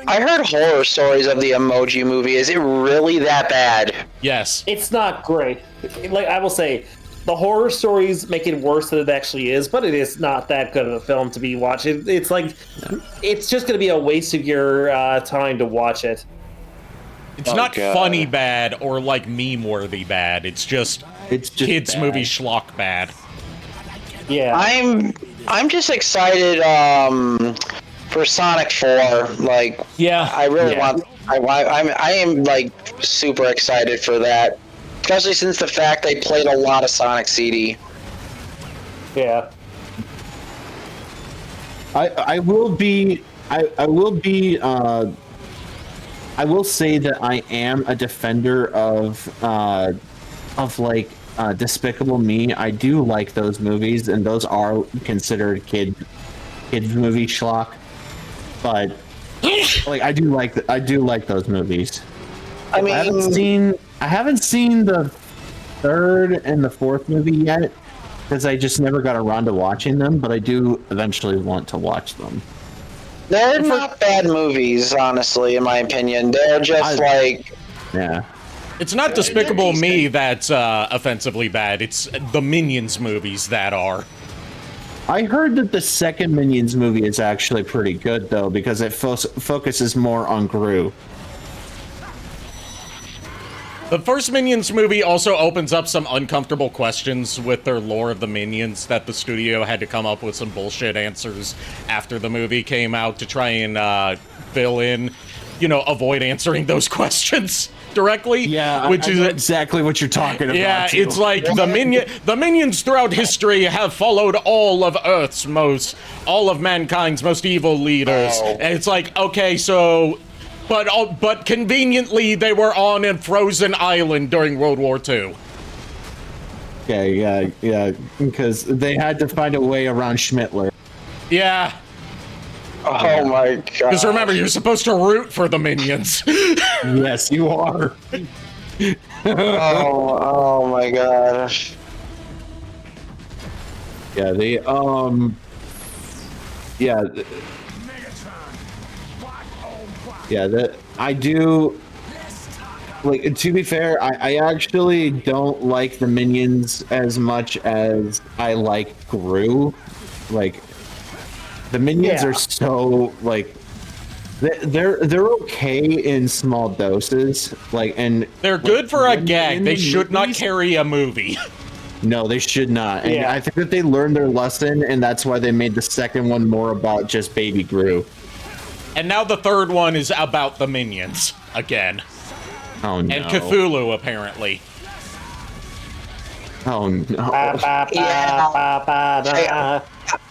I heard horror stories of the Emoji Movie. Is it really that bad? Yes. It's not great. I will say, the horror stories make it worse than it actually is, but it is not that good of a film to be watching. It's just going to be a waste of your time to watch it. It's not funny bad or meme-worthy bad. It's just kids bad. Movie schlock bad. Yeah. I'm just excited for Sonic 4. I really want. I am super excited for that, especially since the fact they played a lot of Sonic CD. Yeah. I will say that I am a defender of Despicable Me. I do like those movies, and those are considered kids movie schlock. But I do like those movies. I mean, I haven't seen the third and the fourth movie yet because I just never got around to watching them, but I do eventually want to watch them. They're not bad movies, honestly, in my opinion. They're just Yeah. It's not Despicable Me that's offensively bad. It's the Minions movies that are. I heard that the second Minions movie is actually pretty good, though, because it focuses more on Gru. The first Minions movie also opens up some uncomfortable questions with their lore of the Minions that the studio had to come up with some bullshit answers after the movie came out to try and fill in, avoid answering those questions directly. Yeah, which is know exactly what you're talking about. Yeah, too. it's like the minions throughout history have followed all of mankind's most evil leaders. Oh. And it's like, okay, so, but conveniently they were on a frozen island during World War II. Okay, yeah, because they had to find a way around Schmittler. Yeah. Oh my god. Because remember, you're supposed to root for the minions. Yes, you are. oh my gosh. Yeah, I do. Like, to be fair, I actually don't like the Minions as much as I like Gru. Like, the Minions are so, like, they're okay in small doses. Like, and they're good for a gag. They should not carry a movie. No, they should not. And I think that they learned their lesson, and that's why they made the second one more about just Baby Gru. And now the third one is about the Minions again. Oh no. And Cthulhu, apparently. Oh no.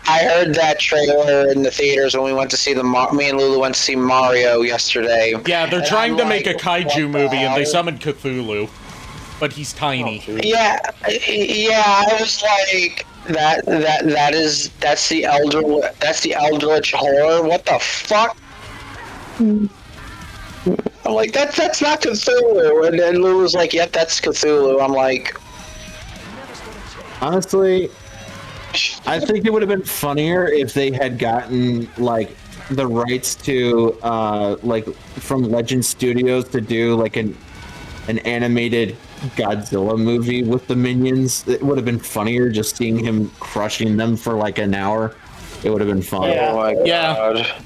I heard that trailer in the theaters when we went to see me and Lulu went to see Mario yesterday. Yeah, they're trying to make a kaiju movie, and they hell? summoned Cthulhu, but he's tiny. Yeah, I was like, that's the Eldritch horror. What the fuck? I'm like, that's not Cthulhu, and then Lulu was like, yep, that's Cthulhu. I'm like, honestly, I think it would have been funnier if they had gotten like the rights to like from Legend Studios to do like an animated Godzilla movie with the Minions. It would have been funnier just seeing him crushing them for like an hour. It would have been fun. oh my god. Yeah.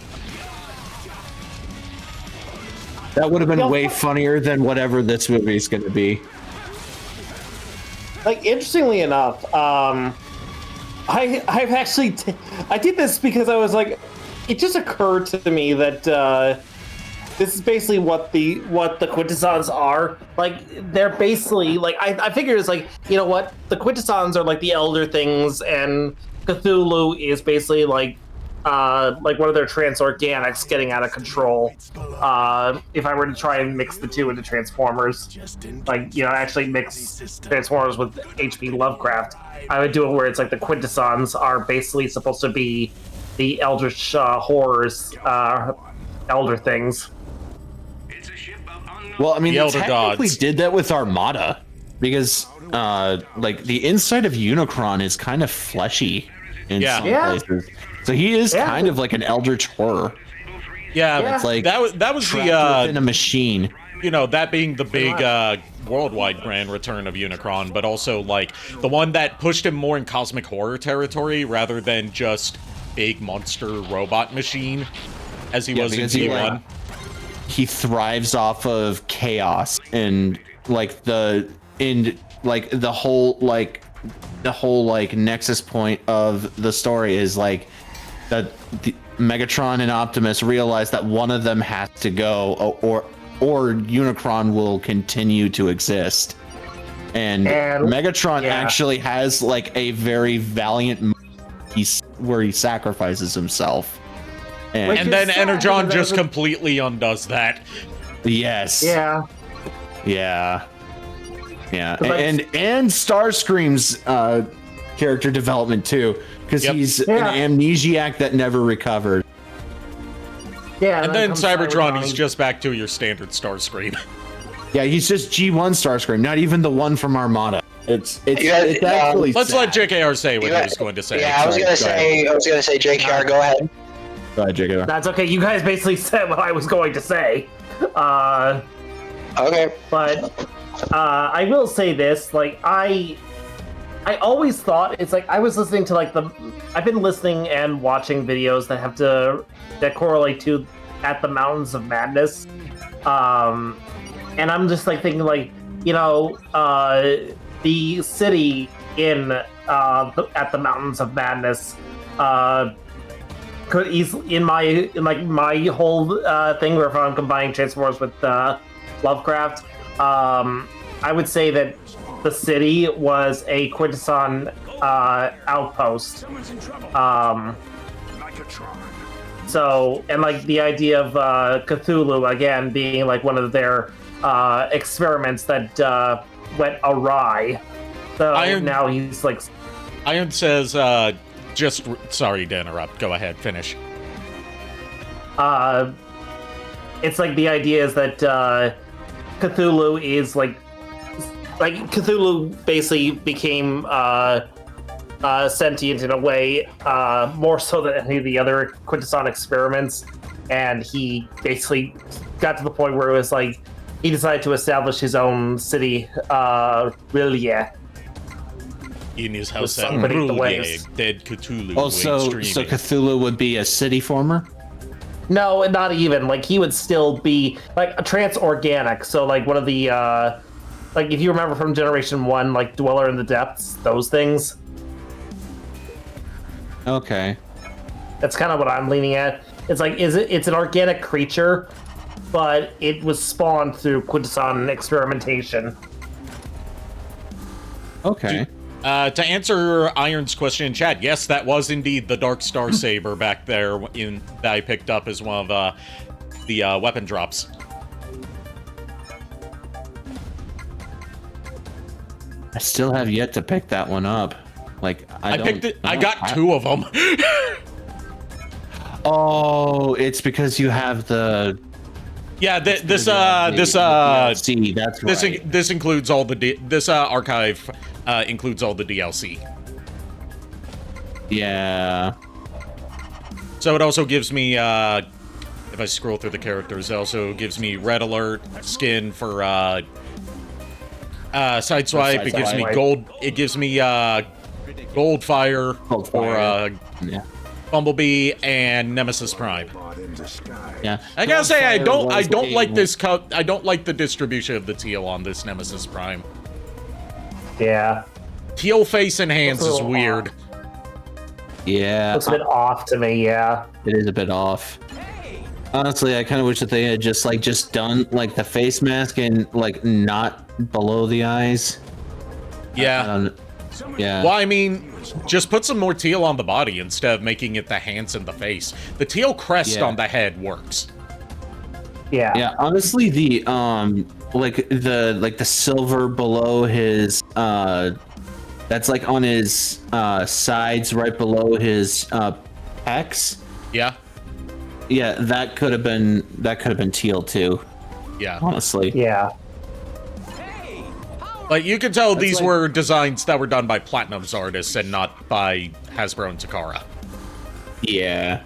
That would have been way funnier than whatever this movie is going to be. Like, interestingly enough, I've actually I did this because I was like, it just occurred to me that this is basically what the Quintessons are. Like, they're basically like, I figured it's like, you know what, the Quintessons are like the elder things, and Cthulhu is basically like one of their transorganics getting out of control. If I were to try and mix the two into Transformers, like, actually mix Transformers with H.P. Lovecraft, I would do it where it's like the Quintessons are basically supposed to be the Eldritch horrors, elder things. Well, I mean, The they Elder technically Gods. did that with Armada, because like the inside of Unicron is kind of fleshy in some places. So he is kind of like an Eldritch horror. Yeah, It's like that was trapped within a machine. That being the big worldwide grand return of Unicron, but also like the one that pushed him more in cosmic horror territory rather than just big monster robot machine as he was in T1. He thrives off of chaos and like the whole nexus point of the story is like that Megatron and Optimus realize that one of them has to go, or Unicron will continue to exist. And Megatron actually has like a very valiant where he sacrifices himself. And then Energon just completely undoes that. Yes. Yeah. Yeah. Yeah. And Starscream's character development too, because he's an amnesiac that never recovered. Yeah. And then Cybertron, he's just back to your standard Starscream. Yeah, he's just G1 Starscream, not even the one from Armada. It's actually. Let's let sad. JKR say what he was going to say. Yeah, I was gonna say, JKR, go ahead. Go ahead, JKR. That's okay. You guys basically said what I was going to say. Okay. But I will say this: like I always thought it's like I was listening to I've been listening and watching videos that correlate to At the Mountains of Madness, and I'm just like thinking the city in At the Mountains of Madness could easily in my whole thing where if I'm combining Transformers with Lovecraft, I would say that the city was a Quintesson outpost. So, and the idea of Cthulhu again being one of their experiments that went awry. So now he's Iron says, sorry to interrupt. Go ahead, finish. It's the idea is that Cthulhu is Cthulhu basically became sentient in a way more so than any of the other Quintesson experiments, and he basically got to the point where it was he decided to establish his own city, Rillier. In his house at Beneath the Rillier, waves. dead Cthulhu. So Cthulhu would be a city former? No, not even. He would still be a trans-organic. So one of the if you remember from Generation 1, Dweller in the Depths, those things. Okay. That's kind of what I'm leaning at. It's it's an organic creature, but it was spawned through Quintesson experimentation. Okay. To answer Iron's question in chat, yes, that was indeed the Dark Star Saber back there that I picked up as one of the weapon drops. I still have yet to pick that one up. I picked it. I got two of them. Oh, it's because you have the. Yeah, this DLC, that's right. This includes all this archive includes all the DLC. Yeah. So it also gives me if I scroll through the characters, it also gives me Red Alert skin for Sideswipe. It gives me gold. It gives me Goldfire for Bumblebee and Nemesis Prime. Yeah. I gotta say, I don't like this. I don't like the distribution of the teal on this Nemesis Prime. Yeah. Teal face and hands is weird. Yeah. Looks a bit off to me. Yeah. It is a bit off. Honestly, I kind of wish that they had just done the face mask and not below the eyes. Yeah. Yeah. Well, I mean, just put some more teal on the body instead of making it the hands and the face. The teal crest on the head works. Yeah. Yeah. Honestly, the the silver below his that's on his sides right below his pecs. Yeah. Yeah, that could have been teal too. Yeah. Honestly. Yeah. Like, you can tell these were designs that were done by Platinum's artists and not by Hasbro and Takara. Yeah.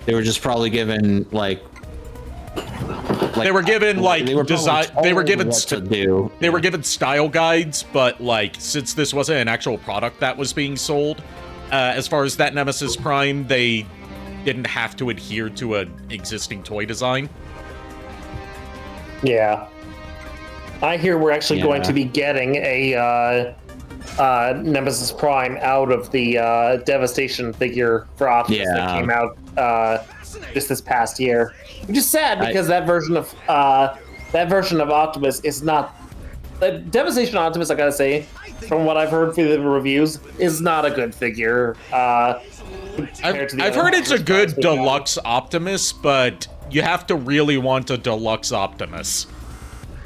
They were just probably given, they were given, design... They were given... They were given style guides, but, since this wasn't an actual product that was being sold, as far as that Nemesis Prime, they didn't have to adhere to an existing toy design. Yeah. I hear we're actually going to be getting a Nemesis Prime out of the Devastation figure for Optimus that came out just this past year. Which is sad because that version of Optimus is not. The Devastation Optimus, I gotta say, from what I've heard through the reviews, is not a good figure. I've heard it's a good deluxe Optimus, but you have to really want a deluxe Optimus.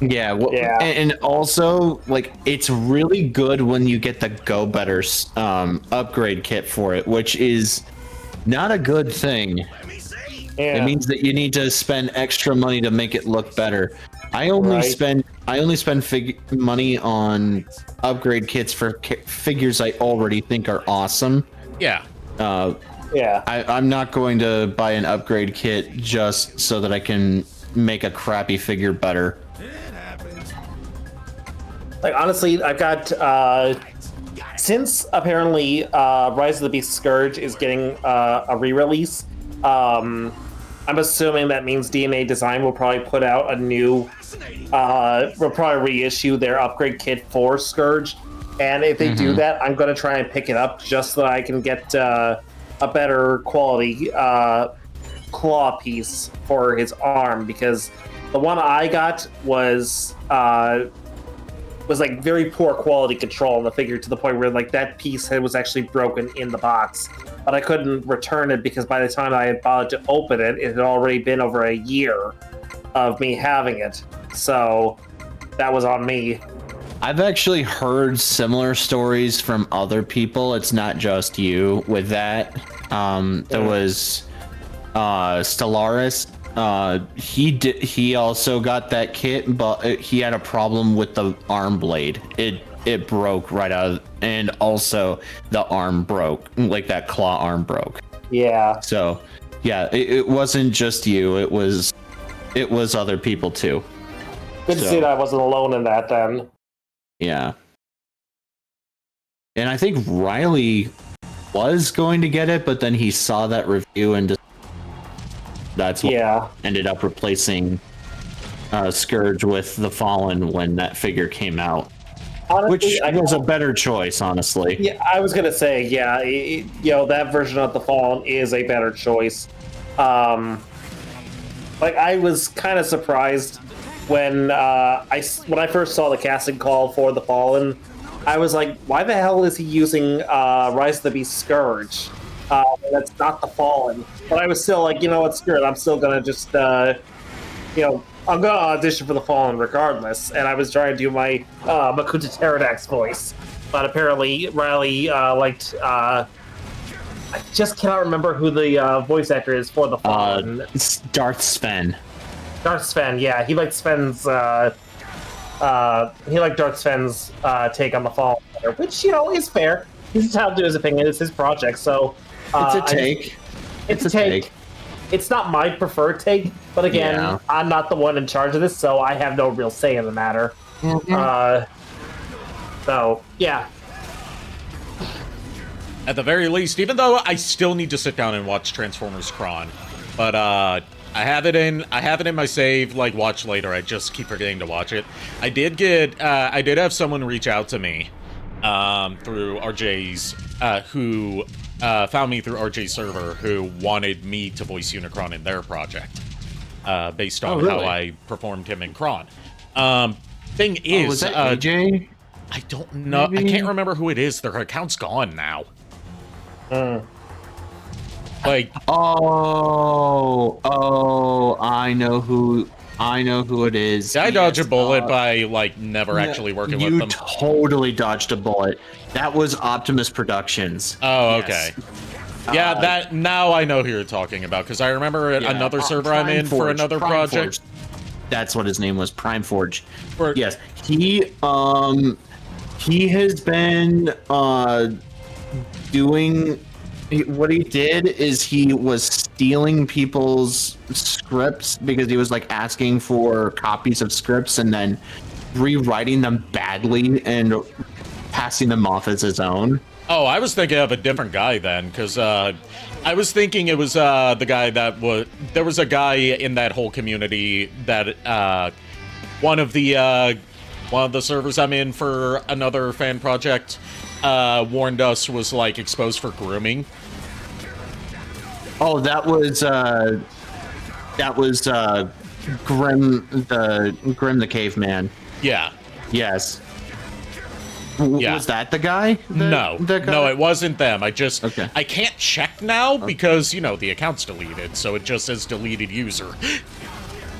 Yeah, well, and also, it's really good when you get the Go Better upgrade kit for it, which is not a good thing. Yeah. It means that you need to spend extra money to make it look better. I only Right. spend money on upgrade kits for figures I already think are awesome. Yeah. Yeah. I'm not going to buy an upgrade kit just so that I can make a crappy figure better. Like, honestly, I've got, since apparently Rise of the Beast Scourge is getting a re-release, I'm assuming that means DNA Design will probably put out a new, will probably reissue their upgrade kit for Scourge. And if they do that, I'm going to try and pick it up just so that I can get a better quality claw piece for his arm, because the one I got was like very poor quality control on the figure, to the point where like that piece was actually broken in the box, but I couldn't return it because by the time I had bothered to open it, it had already been over a year of me having it. So that was on me. I've actually heard similar stories from other people. It's not just you with that. There was Stellaris. He also got that kit, but he had a problem with the arm blade. It broke right out of, and also the arm broke, like that claw arm broke. Yeah. So yeah, it wasn't just you. It was other people too. Good to see that I wasn't alone in that then. Yeah. And I think Riley was going to get it, but then he saw that review and that's what ended up replacing Scourge with the Fallen when that figure came out. Honestly, which was a better choice, honestly. Yeah, I was gonna say, that version of the Fallen is a better choice. Like, I was kind of surprised when I first saw the casting call for the Fallen. I was like, why the hell is he using Rise of the Beast Scourge? That's not the Fallen. But I was still like, you know what, screw it. I'm still gonna just, I'm gonna audition for the Fallen regardless. And I was trying to do my Makuta Pterodax voice, but apparently Riley liked. I just cannot remember who the voice actor is for the Fallen. It's Darth Sven. Darth Sven, yeah, he liked Sven's. He liked Darth Sven's take on the Fallen, which is fair. He's entitled to his opinion. It's his project, so it's a take. It's a take. It's not my preferred take, but again, I'm not the one in charge of this, so I have no real say in the matter. So yeah. At the very least, even though I still need to sit down and watch Transformers Kron, but I have it in my save, like, watch later. I just keep forgetting to watch it. I did have someone reach out to me through RJ's, who found me through RJ's server, who wanted me to voice Unicron in their project, based on how I performed him in Kron. Thing is, was that AJ? I don't know. Maybe? I can't remember who it is. Their account's gone now. Like, I know who it is. Did I dodge a bullet by like never actually working with them? You totally dodged a bullet. That was Optimus Productions. Oh, okay. Yeah, that now I know who you're talking about, because I remember another server I'm in for another project. That's what his name was, Prime Forge. Yes, he has been doing. What he did is he was stealing people's scripts because he was like asking for copies of scripts and then rewriting them badly and passing them off as his own. Oh, I was thinking of a different guy then, because I was thinking it was the guy that was. There was a guy in that whole community that one of the servers I'm in for another fan project warned us was like exposed for grooming. Oh, that was Grim the Caveman. Yeah. Yes. Was that the guy? No, it wasn't them. I can't check now because the account's deleted, so it just says deleted user.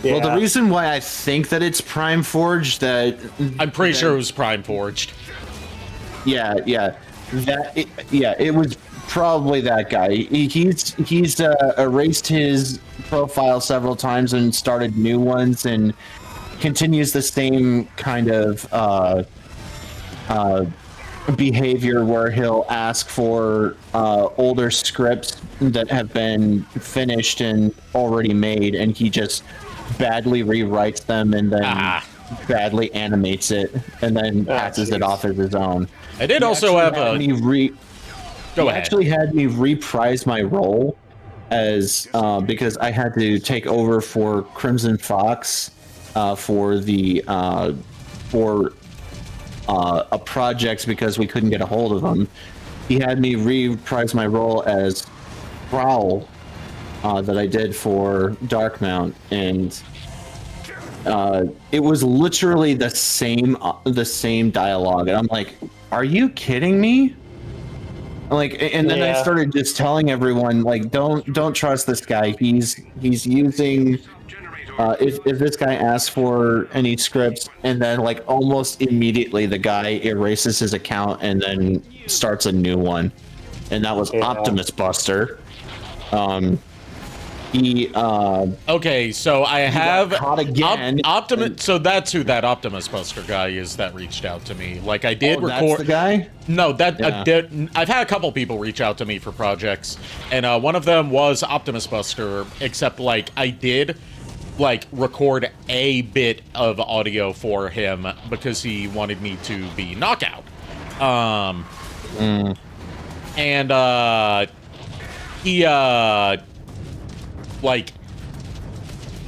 Well, the reason why I think that it's Prime Forge I'm pretty sure it was Prime Forged. It was probably that guy. He's erased his profile several times and started new ones, and continues the same kind of behavior where he'll ask for older scripts that have been finished and already made, and he just badly rewrites them and then badly animates it and then passes it off as his own. I did also have a... Go ahead. Actually had me reprise my role as because I had to take over for Crimson Fox for a project because we couldn't get a hold of him. He had me reprise my role as Prowl that I did for Darkmount, and it was literally the same dialogue, and I'm like, are you kidding me? Like, and then I started just telling everyone, like, don't trust this guy. He's using if this guy asks for any scripts, and then like almost immediately the guy erases his account and then starts a new one, and that was Optimus Buster. Okay, so I have caught again. Optimus. So that's who that Optimus Buster guy is that reached out to me. Like I did record. That's the guy? No, I've had a couple people reach out to me for projects, and one of them was Optimus Buster. Except like I did like record a bit of audio for him because he wanted me to be Knockout. And he like,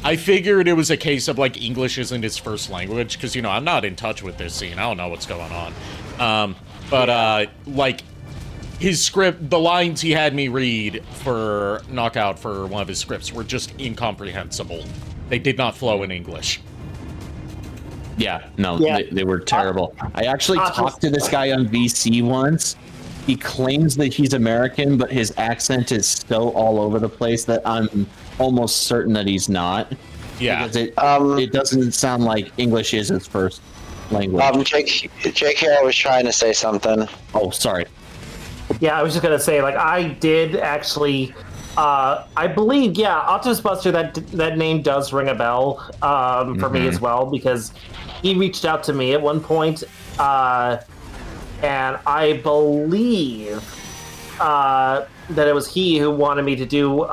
I figured it was a case of like English isn't his first language, because, you know, I'm not in touch with this scene. I don't know what's going on. Like, his script, the lines he had me read for Knockout for one of his scripts were just incomprehensible. They did not flow in English. Yeah, no, they were terrible. I actually talked to this guy on VC once. He claims that he's American, but his accent is so all over the place that I'm almost certain that he's not. Yeah. Because it doesn't sound like English is his first language. Jake here was trying to say something. Oh, sorry. Yeah, I was just gonna say, like, I did actually, I believe, Optimus Buster, that name does ring a bell for me as well, because he reached out to me at one point, and I believe that it was he who wanted me to do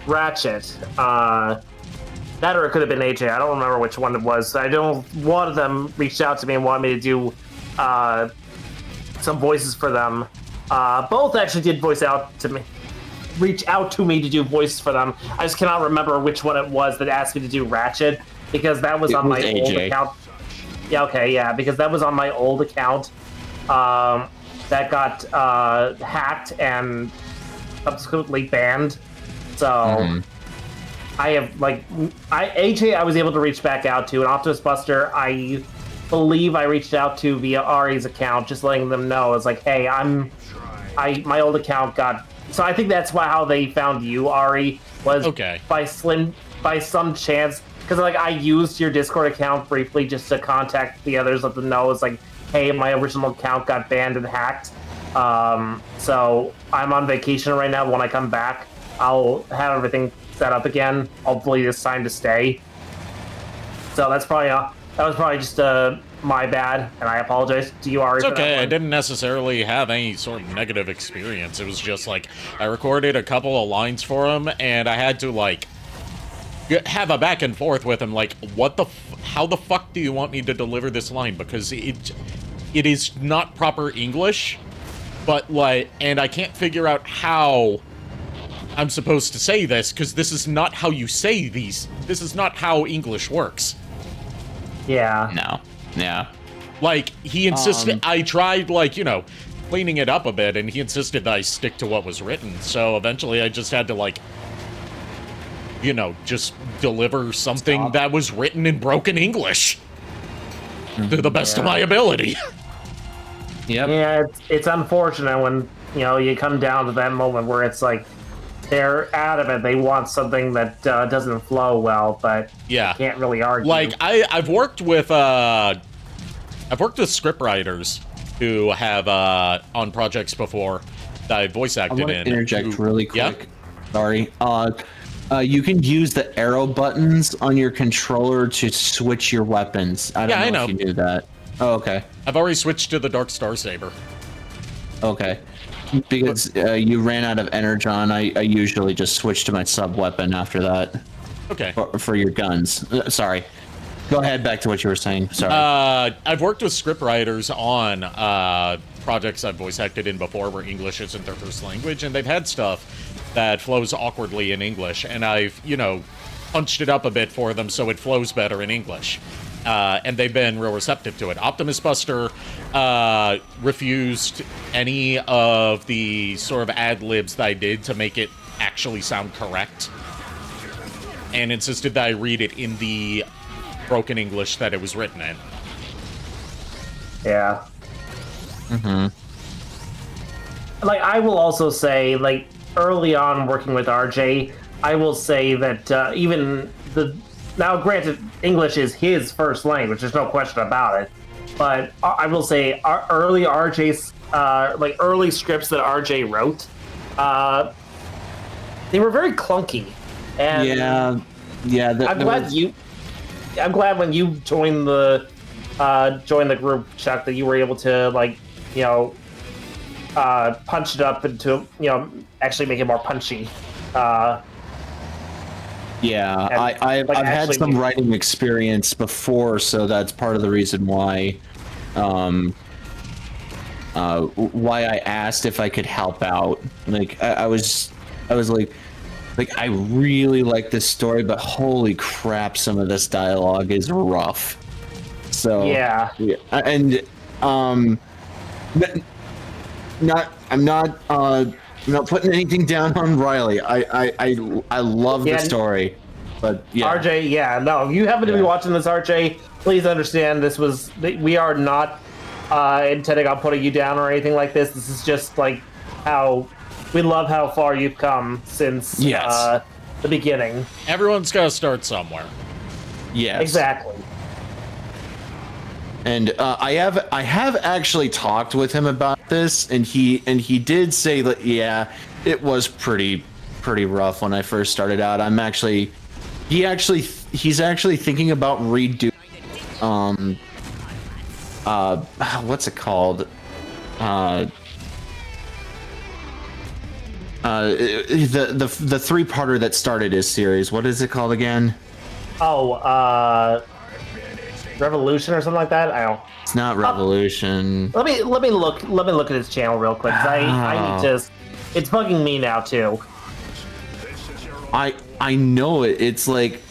Ratchet. That or it could have been AJ. I don't remember which one it was. One of them reached out to me and wanted me to do some voices for them. Both actually did reach out to me to do voices for them. I just cannot remember which one it was that asked me to do Ratchet, because that was on my old account. Yeah, okay, yeah, because that was on my old account. That got hacked and subsequently banned. So I have AJ I was able to reach back out to, and Optimus Buster I believe I reached out to via Ari's account, just letting them know. It's like, hey, my old account got. So I think that's how they found you, Ari, was by some chance, because like I used your Discord account briefly just to contact the others, let them know it's like, hey, my original account got banned and hacked. So I'm on vacation right now. When I come back, I'll have everything set up again. Hopefully this time to stay. So that was probably just my bad, and I apologize to you, Ari. It's okay. I didn't necessarily have any sort of negative experience. It was just like I recorded a couple of lines for him, and I had to like have a back and forth with him, like, how the fuck do you want me to deliver this line? Because it is not proper English, but like, and I can't figure out how I'm supposed to say this, because this is not how you say these. This is not how English works. Yeah. No. Yeah. Like, he insisted, I tried, like, you know, cleaning it up a bit, and he insisted that I stick to what was written, so eventually I just had to, like, you know, just deliver something that was written in broken English to the best of my ability. Yep. Yeah, it's unfortunate when, you know, you come down to that moment where it's like they're adamant they want something that doesn't flow well, but you can't really argue. Like, I've worked with scriptwriters who have on projects before that I voice acted in. I want to interject really quick. Yeah? Sorry. You can use the arrow buttons on your controller to switch your weapons. I don't know if you knew that. Oh, okay. I've already switched to the Dark Star Saber. Okay. Because you ran out of energon, I usually just switch to my sub weapon after that. Okay. For your guns. Sorry. Go ahead, back to what you were saying. Sorry. I've worked with scriptwriters on projects I've voice acted in before where English isn't their first language, and they've had stuff that flows awkwardly in English, and I've, punched it up a bit for them so it flows better in English. And they've been real receptive to it. Optimus Buster refused any of the sort of ad-libs that I did to make it actually sound correct, and insisted that I read it in the broken English that it was written in. Yeah. Like, I will also say, like, early on working with RJ, I will say that now granted, English is his first language, there's no question about it, but I will say our early RJ's, early scripts that RJ wrote, they were very clunky. And I'm glad when you joined the group, Chuck, that you were able to punch it up into actually make it more punchy. I've had some writing experience before, so that's part of the reason why I asked if I could help out. Like I was like I really like this story, but holy crap, some of this dialogue is rough. So and I'm not putting anything down on Riley. I love the story, but yeah. RJ, no, you happen to be watching this, RJ. Please understand, we are not intending on putting you down or anything like this. This is just like how we love how far you've come since the beginning. Everyone's got to start somewhere. Yes, exactly. And I have actually talked with him about this, and he did say that it was pretty rough when I first started out. He's actually thinking about redoing what's it called? The three-parter that started his series. What is it called again? Revolution or something like that. I don't. It's not Revolution. Let me look at his channel real quick. It's bugging me now too. I know it. It's like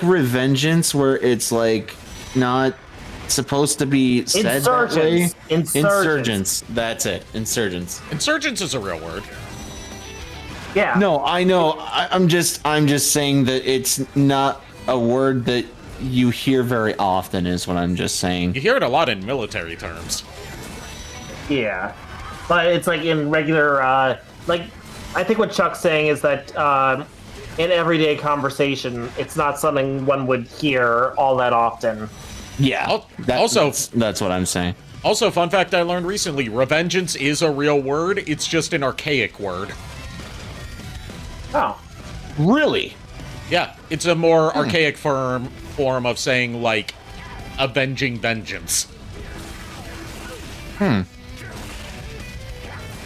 Revengeance, where it's like not supposed to be said that way. Insurgents. That's it. Insurgents. Insurgents is a real word. Yeah. No, I know. I'm just saying that it's not a word that you hear very often, is what I'm just saying. You hear it a lot in military terms. Yeah, but it's like in regular, I think what Chuck's saying is that in everyday conversation, it's not something one would hear all that often. Yeah. That's what I'm saying. Also, fun fact I learned recently: revengeance is a real word. It's just an archaic word. Oh. Really? Yeah, it's a more archaic form of saying, like, avenging vengeance.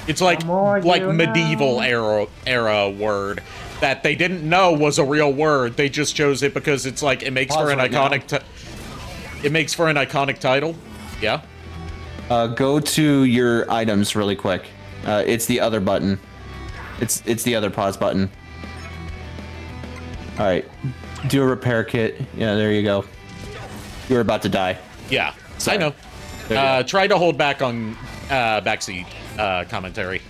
It's like medieval era word that they didn't know was a real word. They just chose it because it's like it makes for an iconic title. Yeah. Go to your items really quick. It's the other button. It's the other pause button. All right, do a repair kit. Yeah, there you go. You're about to die. Yeah, sorry. I know. Try to hold back on backseat commentary.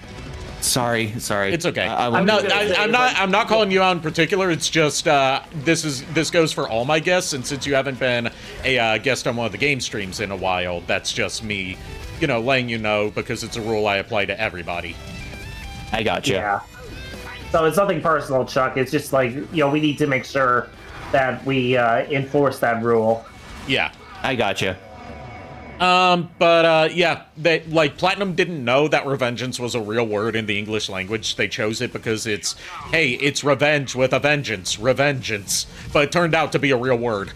Sorry. It's okay. I'm not calling you out in particular. It's just this goes for all my guests, and since you haven't been a guest on one of the game streams in a while, that's just me, letting you know because it's a rule I apply to everybody. I got you. Yeah. So it's nothing personal, Chuck. It's just like, we need to make sure that we enforce that rule. Yeah. I got you. Yeah, Platinum didn't know that revengeance was a real word in the English language. They chose it because it's revenge with a vengeance, revengeance. But it turned out to be a real word.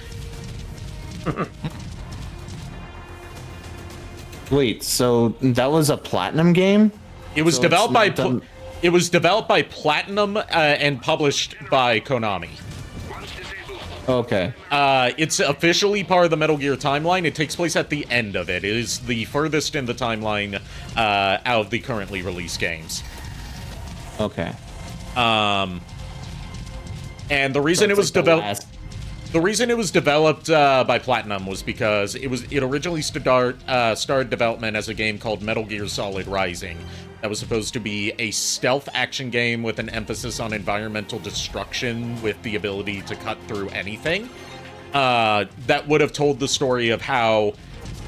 Wait, so that was a Platinum game? It was developed by Platinum and published by Konami. Okay. It's officially part of the Metal Gear timeline. It takes place at the end of it. It is the furthest in the timeline out of the currently released games. Okay. And the reason it was developed. The reason it was developed by Platinum was because it originally started development as a game called Metal Gear Solid Rising. That was supposed to be a stealth action game with an emphasis on environmental destruction with the ability to cut through anything. That would have told the story of how,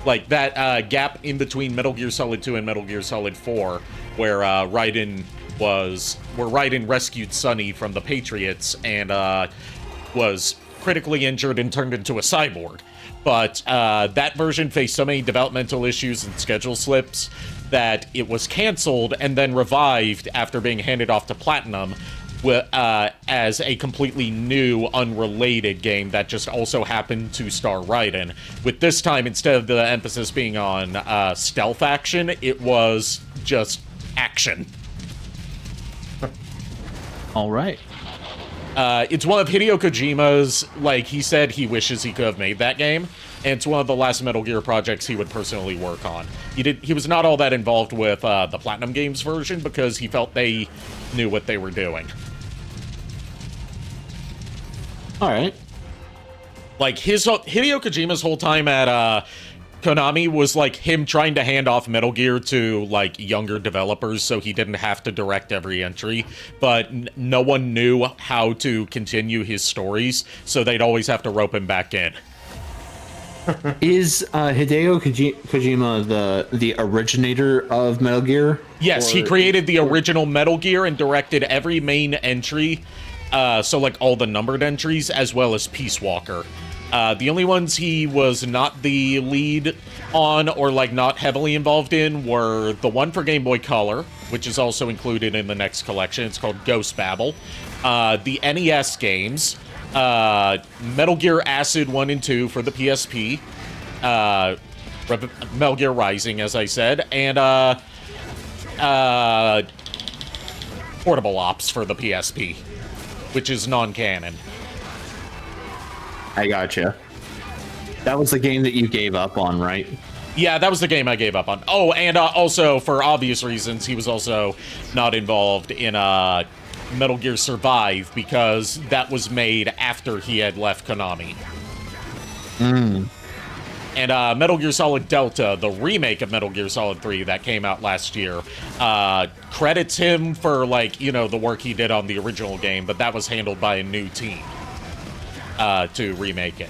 that gap in between Metal Gear Solid 2 and Metal Gear Solid 4, where Raiden rescued Sonny from the Patriots and was critically injured and turned into a cyborg. But that version faced so many developmental issues and schedule slips that it was canceled and then revived after being handed off to Platinum as a completely new, unrelated game that just also happened to star Raiden. With this time, instead of the emphasis being on stealth action, it was just action. All right. It's one of Hideo Kojima's, he said he wishes he could have made that game, and it's one of the last Metal Gear projects he would personally work on. He was not all that involved with the Platinum Games version because he felt they knew what they were doing. All right. Hideo Kojima's whole time at Konami was him trying to hand off Metal Gear to younger developers so he didn't have to direct every entry, but no one knew how to continue his stories, so they'd always have to rope him back in. Is Hideo Kojima the originator of Metal Gear? Yes, he created the original Metal Gear and directed every main entry, so all the numbered entries, as well as Peace Walker. The only ones he was not the lead on or not heavily involved in were the one for Game Boy Color, which is also included in the next collection. It's called Ghost Babel. The NES games, Metal Gear Acid 1 and 2 for the PSP, Metal Gear Rising, as I said, and Portable Ops for the PSP, which is non-canon. I gotcha. That was the game that you gave up on, right? Yeah, that was the game I gave up on. Oh, and also, for obvious reasons, he was also not involved in Metal Gear Survive because that was made after he had left Konami. And Metal Gear Solid Delta, the remake of Metal Gear Solid 3 that came out last year, credits him for, the work he did on the original game, but that was handled by a new team to remake it.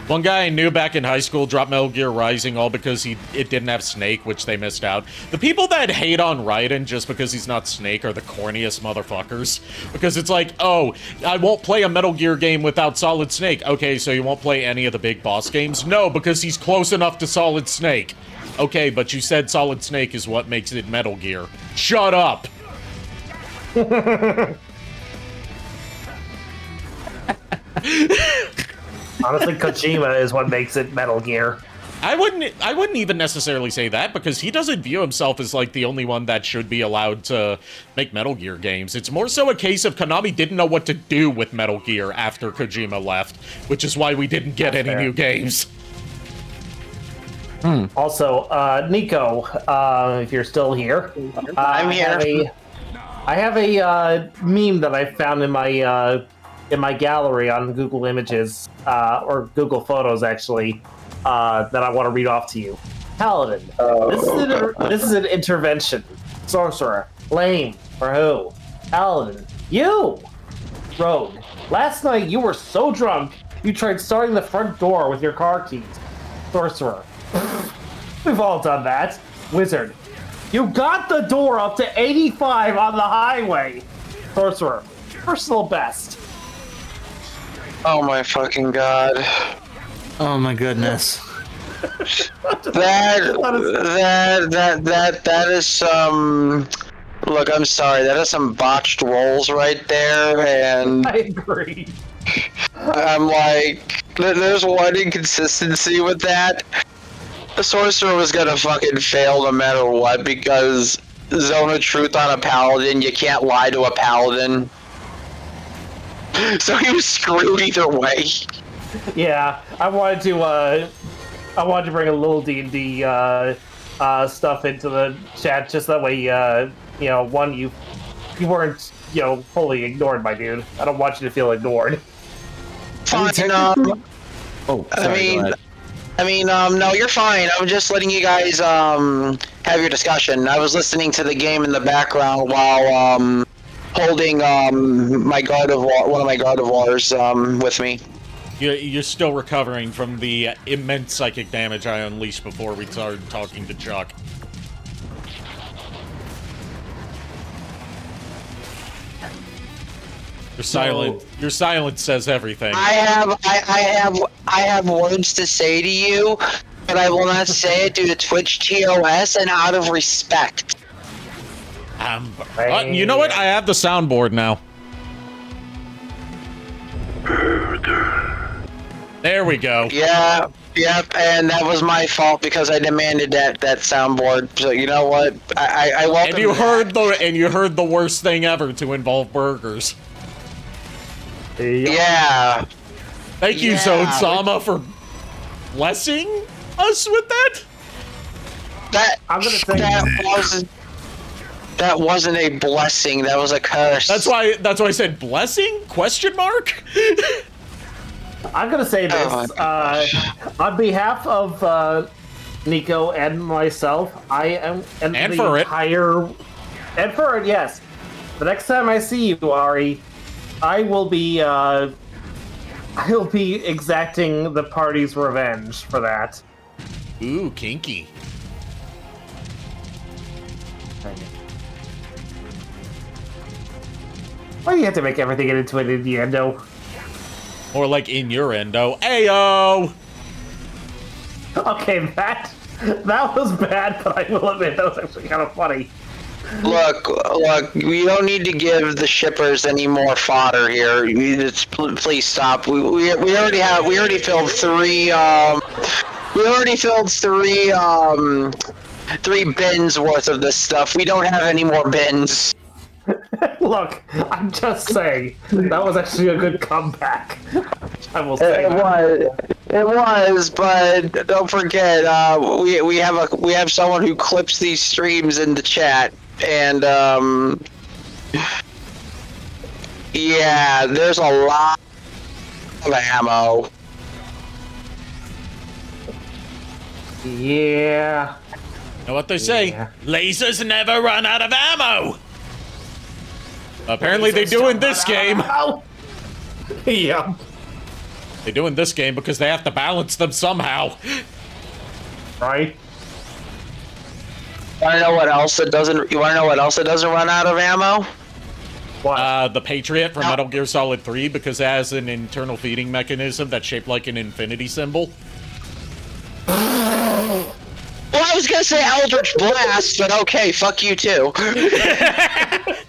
One guy I knew back in high school dropped Metal Gear Rising all because it didn't have Snake, which they missed out. The people that hate on Raiden just because he's not Snake are the corniest motherfuckers. Because it's oh, I won't play a Metal Gear game without Solid Snake. Okay, so you won't play any of the big boss games? No, because he's close enough to Solid Snake. Okay, but you said Solid Snake is what makes it Metal Gear. Shut up! Honestly, Kojima is what makes it Metal Gear. I wouldn't even necessarily say that because he doesn't view himself as the only one that should be allowed to make Metal Gear games. It's more so a case of Konami didn't know what to do with Metal Gear after Kojima left, which is why we didn't get any new games. Also, Niko, if you're still here, I'm here. I have a meme that I found in my gallery on Google Images, or Google Photos, actually, that I want to read off to you. Paladin, this is an intervention. Sorcerer, lame, for who? Paladin, you! Rogue, last night you were so drunk, you tried starting the front door with your car keys. Sorcerer, we've all done that. Wizard, you got the door up to 85 on the highway. Sorcerer, personal best. Oh my fucking god. Oh my goodness. That is some. Look, I'm sorry. That is some botched rolls right there, and I agree. I'm like, there's one inconsistency with that. The sorcerer was gonna fucking fail no matter what because zone of truth on a paladin, you can't lie to a paladin. So he was screwed either way. Yeah, I wanted to bring a little D&D stuff into the chat just that way. One, you weren't fully ignored, my dude. I don't want you to feel ignored. Fine. Oh, sorry, No, you're fine. I'm just letting you guys have your discussion. I was listening to the game in the background while holding my Gardevoir, one of my Gardevoirs with me. You're still recovering from the immense psychic damage I unleashed before we started talking to Chuck. Your silence says everything. I have words to say to you, but I will not say it due to Twitch TOS and out of respect. You know what? I have the soundboard now. There we go. Yeah, yep, and that was my fault because I demanded that soundboard. So you know what? I welcome. And you heard the worst thing ever to involve burgers. Yeah. Thank you, Zone Sama, for blessing us with that. I'm gonna say that wasn't a blessing. That was a curse. That's why I said blessing? Question mark. I'm gonna say this on behalf of Niko and myself. I am and for it, yes. The next time I see you, Ari, I will be exacting the party's revenge for that. Ooh, kinky. Why do you have to make everything into an innuendo? Or like in your endo. Ayo! Okay, that was bad, but I will admit that was actually kind of funny. Look, we don't need to give the shippers any more fodder here. Please stop. We already filled three bins worth of this stuff. We don't have any more bins. Look, I'm just saying that was actually a good comeback. I will say it was, but don't forget, we have someone who clips these streams in the chat, and yeah, there's a lot of ammo. Yeah. You know what they say? Yeah. Lasers never run out of ammo. Apparently they do in this game. Yeah. They do in this game because they have to balance them somehow. Right? You wanna know what else it doesn't run out of ammo? What? The Patriot from Metal Gear Solid 3 because it has an internal feeding mechanism that's shaped like an infinity symbol. Well, I was gonna say Eldritch Blast, but okay, fuck you too.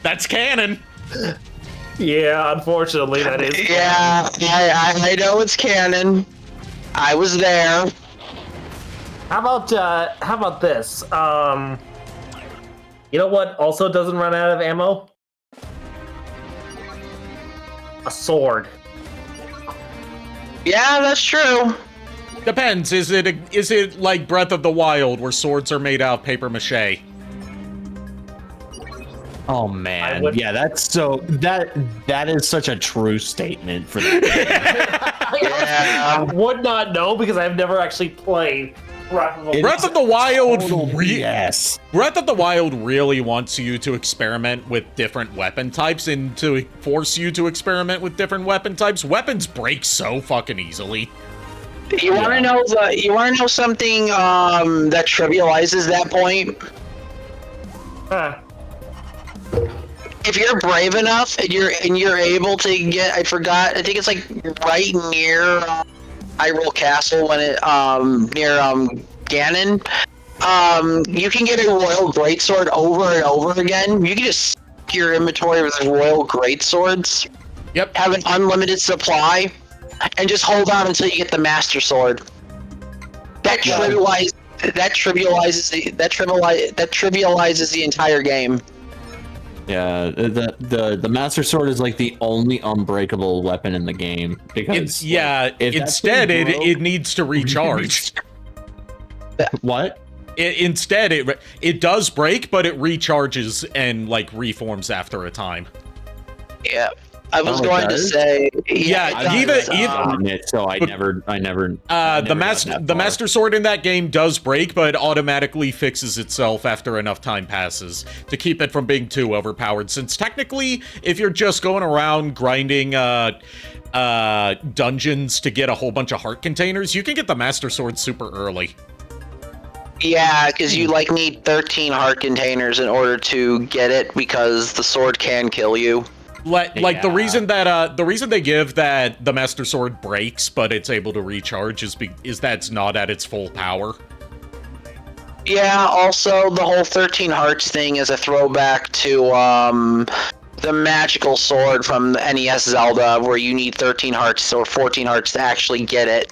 That's canon. Yeah, unfortunately that is. Yeah, I know it's canon. I was there. How about this? You know what also doesn't run out of ammo? A sword. Yeah, that's true. Depends. Is it like Breath of the Wild where swords are made out of paper mache? Oh man, yeah, that is such a true statement for that. I would not know because I've never actually played Breath of the Wild. Yes. Breath of the Wild really wants you to experiment with different weapon types and to force you to experiment with different weapon types. Weapons break so fucking easily. You want to know something that trivializes that point? if you're brave enough and you're able to get, I think it's like right near Hyrule Castle when it near Ganon. You can get a Royal Greatsword over and over again. You can just stick your inventory with Royal Greatswords. Yep. Have an unlimited supply, and just hold on until you get the Master Sword. That trivializes the entire game. Yeah, the Master Sword is like the only unbreakable weapon in the game because instead it needs to recharge. What? Instead it does break, but it recharges and like reforms after a time. Yeah. I was going to say, so I never. The Master Sword in that game does break, but it automatically fixes itself after enough time passes to keep it from being too overpowered. Since technically, if you're just going around grinding dungeons to get a whole bunch of heart containers, you can get the Master Sword super early. Yeah, because you like need 13 heart containers in order to get it, because the sword can kill you. The reason they give that the Master Sword breaks but it's able to recharge is that it's not at its full power. Yeah, also the whole 13 hearts thing is a throwback to the magical sword from the NES Zelda, where you need 13 hearts or 14 hearts to actually get it.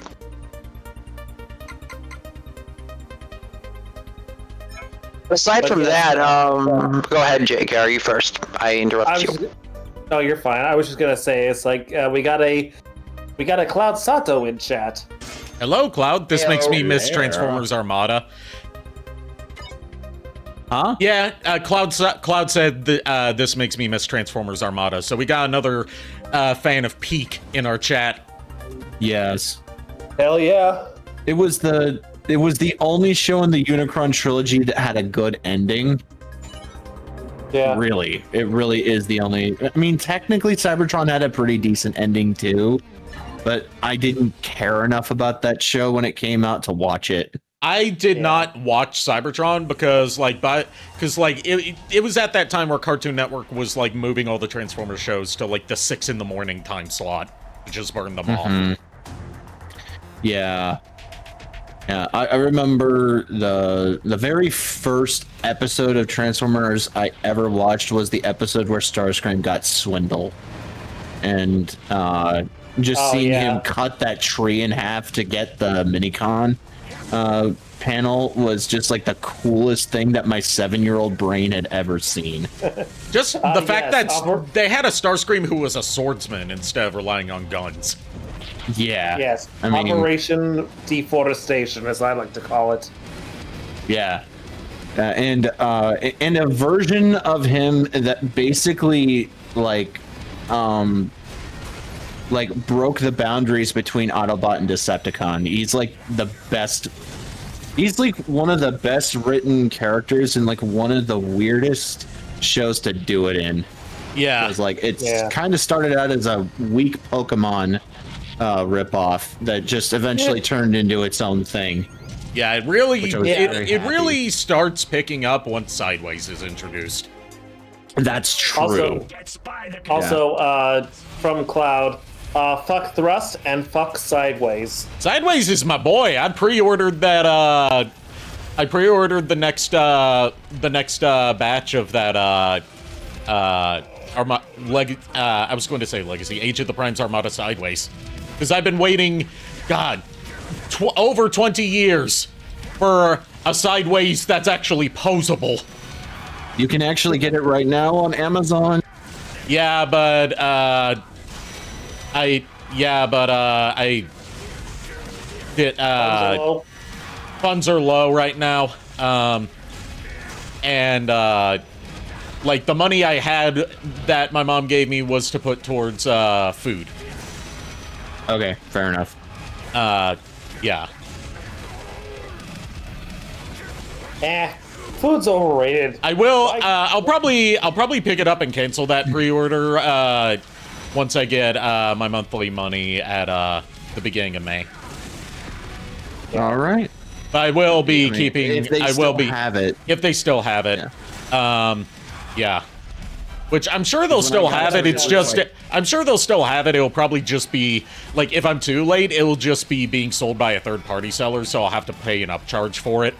Aside from that, go ahead, JK, you first. I interrupted you. No, you're fine. I was just gonna say, it's like we got a Cloud Sato in chat. Hello, Cloud. This makes me miss Transformers Armada. Huh? Yeah, Cloud said this makes me miss Transformers Armada. So we got another fan of Peak in our chat. Yes. Hell yeah. It was the only show in the Unicron trilogy that had a good ending. Yeah. Really, it really is the only. I mean, technically, Cybertron had a pretty decent ending too, but I didn't care enough about that show when it came out to watch it. I did not watch Cybertron because it was at that time where Cartoon Network was like moving all the Transformers shows to like the 6 a.m. time slot, just burn them off. Yeah. Yeah, I remember the very first episode of Transformers I ever watched was the episode where Starscream got Swindle. And seeing him cut that tree in half to get the Minicon panel was just like the coolest thing that my 7-year-old brain had ever seen. Just the fact that they had a Starscream who was a swordsman instead of relying on guns. Yeah. Yes. I mean, Operation Deforestation, as I like to call it. Yeah. And a version of him that basically like broke the boundaries between Autobot and Decepticon. He's like the best. He's like one of the best written characters and like one of the weirdest shows to do it in. Yeah. It's kind of started out as a weak Pokemon ripoff that just eventually turned into its own thing. Yeah, it really starts picking up once Sideways is introduced. That's true. Also, from Cloud, fuck Thrust and fuck Sideways. Sideways is my boy. I pre-ordered that. I pre-ordered the next batch of that. I was going to say Legacy, Age of the Primes Armada Sideways. Because I've been waiting, God, over 20 years for a Sideways that's actually posable. You can actually get it right now on Amazon. Yeah, but funds are low right now. And like the money I had that my mom gave me was to put towards food. Okay, fair enough. Yeah. Food's overrated. I will. I'll probably pick it up and cancel that pre-order once I get my monthly money at the beginning of May. All right. But I will be keeping. If they I will be have it if they still have it. Yeah. Yeah. Which I'm sure they'll still have it. It's just, I'm sure they'll still have it. It'll probably just be, like, if I'm too late, it'll just be being sold by a third-party seller, so I'll have to pay an upcharge for it.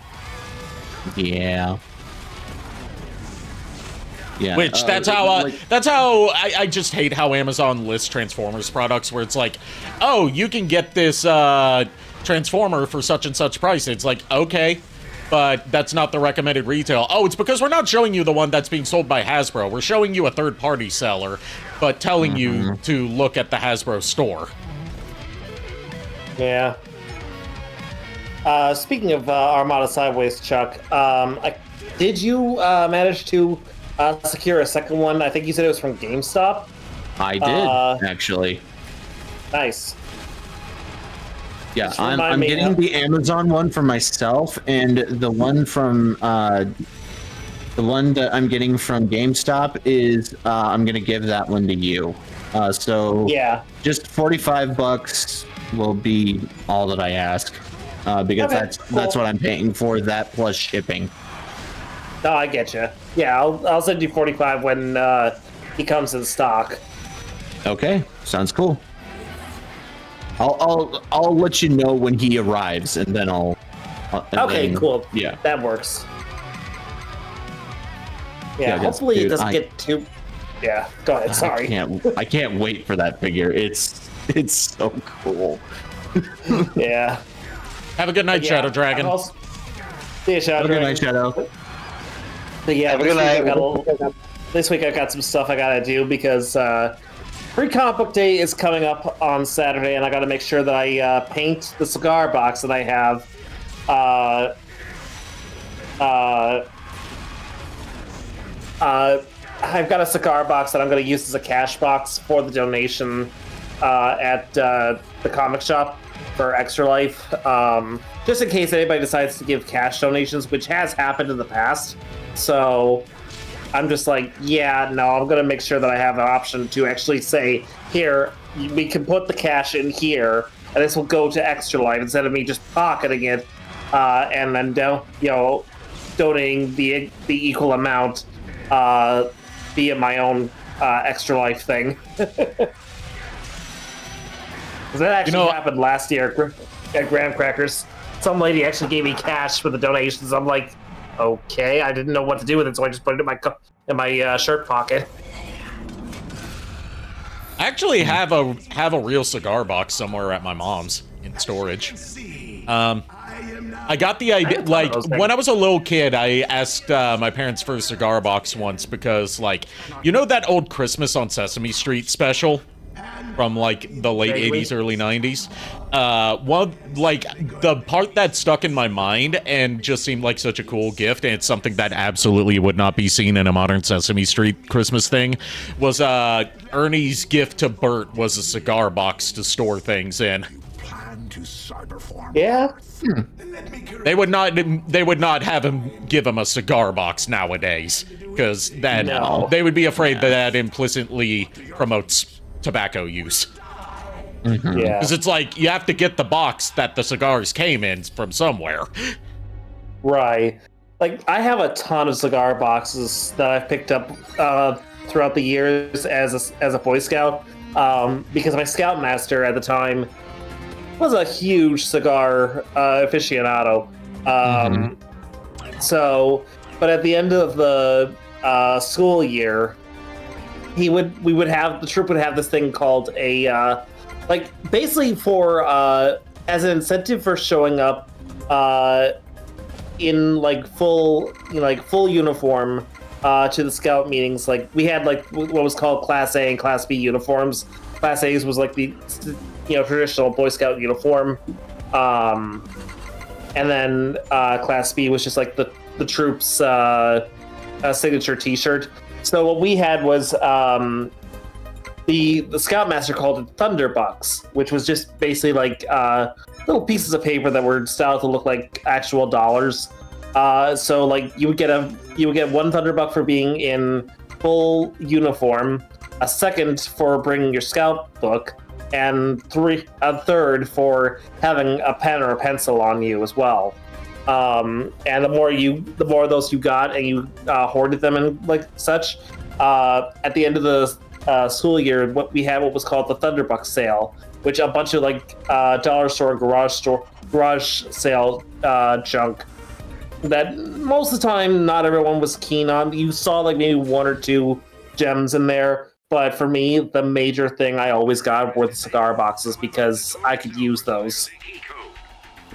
Yeah. Yeah. Which, that's how I just hate how Amazon lists Transformers products, where it's like, oh, you can get this Transformer for such and such price. It's like, okay, but that's not the recommended retail. Oh, it's because we're not showing you the one that's being sold by Hasbro. We're showing you a third-party seller, but telling you to look at the Hasbro store. Yeah. Speaking of Armada Sideways, Chuck, did you manage to secure a second one? I think you said it was from GameStop. I did, actually. Nice. Yeah, I'm getting the Amazon one for myself, and the one from the one that I'm getting from GameStop is I'm gonna give that one to you. So yeah, just $45 will be all that I ask, because that's what I'm paying for, that plus shipping. No, I get you. Yeah, I'll send you 45 when he comes in stock. Okay, sounds cool. I'll let you know when he arrives, and then cool. Yeah, that works. Yeah, hopefully it doesn't get too. Yeah, go ahead. Sorry. I can't wait for that figure. It's so cool. Yeah. Have a good night, Shadow Dragon. See you, Shadow Dragon. Have a good night, Shadow. But yeah, this week I got some stuff I gotta do because Free Comic Book Day is coming up on Saturday, and I gotta make sure that I paint the cigar box that I have. I've got a cigar box that I'm going to use as a cash box for the donation at the comic shop for Extra Life. Just in case anybody decides to give cash donations, which has happened in the past. So I'm just like, yeah, no, I'm going to make sure that I have an option to actually say, here, we can put the cash in here, and this will go to Extra Life instead of me just pocketing it and then donating the equal amount via my own Extra Life thing. That actually happened last year at Graham Crackers. Some lady actually gave me cash for the donations. I'm like, okay, I didn't know what to do with it, so I just put it in my shirt pocket. I actually have a real cigar box somewhere at my mom's in storage. I got the idea, like, when I was a little kid, I asked my parents for a cigar box once because, like, you know that old Christmas on Sesame Street special from, like, the late 80s, early 90s? The part that stuck in my mind and just seemed like such a cool gift, and it's something that absolutely would not be seen in a modern Sesame Street Christmas thing, was Ernie's gift to Bert was a cigar box to store things in. Yeah. They would not have him give him a cigar box nowadays, because they would be afraid that implicitly promotes tobacco use. Mm-hmm. Yeah. Because it's like, you have to get the box that the cigars came in from somewhere. Right. Like, I have a ton of cigar boxes that I've picked up throughout the years as a Boy Scout, because my Scoutmaster at the time was a huge cigar aficionado. So, but at the end of the school year, the troop would have this thing called a basically for as an incentive for showing up in full uniform to the scout meetings. Like, we had what was called Class A and Class B uniforms. Class A's was the traditional Boy Scout uniform, and then Class B was just the troop's signature T-shirt. So what we had was the Scoutmaster called it Thunderbucks, which was just basically little pieces of paper that were styled to look like actual dollars. So you would get one Thunderbuck for being in full uniform, a second for bringing your scout book, and a third for having a pen or a pencil on you as well. And the more of those you got and you hoarded them and such, at the end of the school year, what was called the Thunderbuck sale, which a bunch of like dollar store, garage sale junk that most of the time not everyone was keen on. You saw like maybe one or two gems in there, but for me, the major thing I always got were the cigar boxes because I could use those.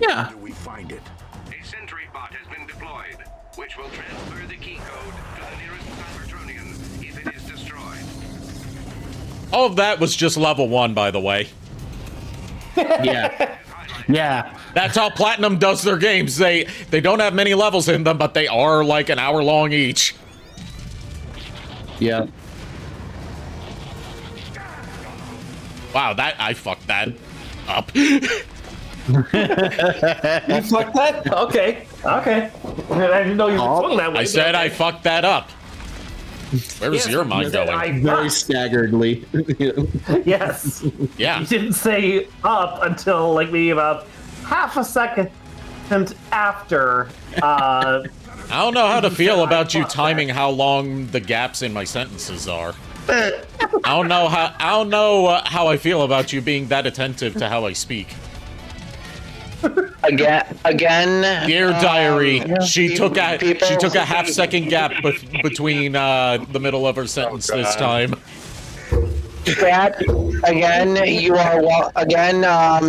Yeah. Where do we find it? A sentry bot has been deployed, which will transfer the key code to the nearest Cybertronian if it is destroyed. All of that was just level 1, by the way. Yeah. Yeah. That's how Platinum does their games. They don't have many levels in them, but they are like an hour long each. Yeah. Wow, I fucked that up. You fucked that? Okay. I didn't know you were swung that way. I said I fucked that up. Where was your mind going? Very staggeredly. Yes. Yeah. You didn't say up until like maybe about half a second after. I don't know how to feel about you timing how long the gaps in my sentences are. I don't know how I feel about you being that attentive to how I speak. Again. Dear diary, she took a people- half-second gap between the middle of her sentence this time. Chat, again, you are again.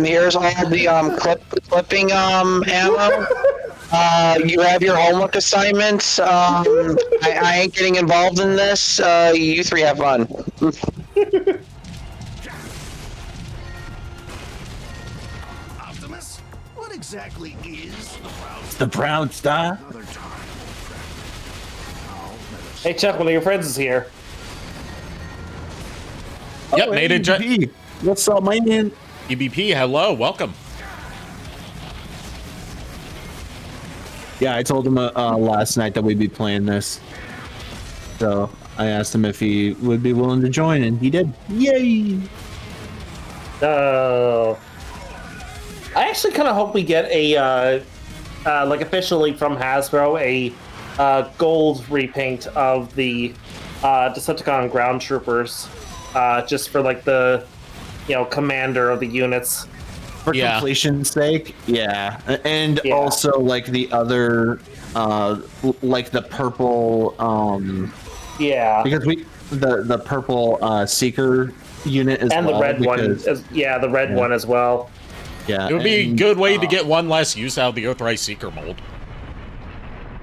Here's all the clipping ammo. You have your homework assignments. I ain't getting involved in this. You three have fun. Optimus? What exactly is The brown star. another time? Hey Chuck, one of your friends is here. Yep, made it. ABP. What's up, man? EBP, hello, welcome. Yeah, I told him last night that we'd be playing this. So I asked him if he would be willing to join, and he did. Yay! I actually kind of hope we get a, like officially from Hasbro, a gold repaint of the Decepticon ground troopers, just for like the, commander of the units. For completion's sake, yeah. And also like the other, like the purple, because the purple Seeker unit as and well. the red one, the red one as well. Yeah, It would be a good way to get one less use out of the Earthrise Seeker mold.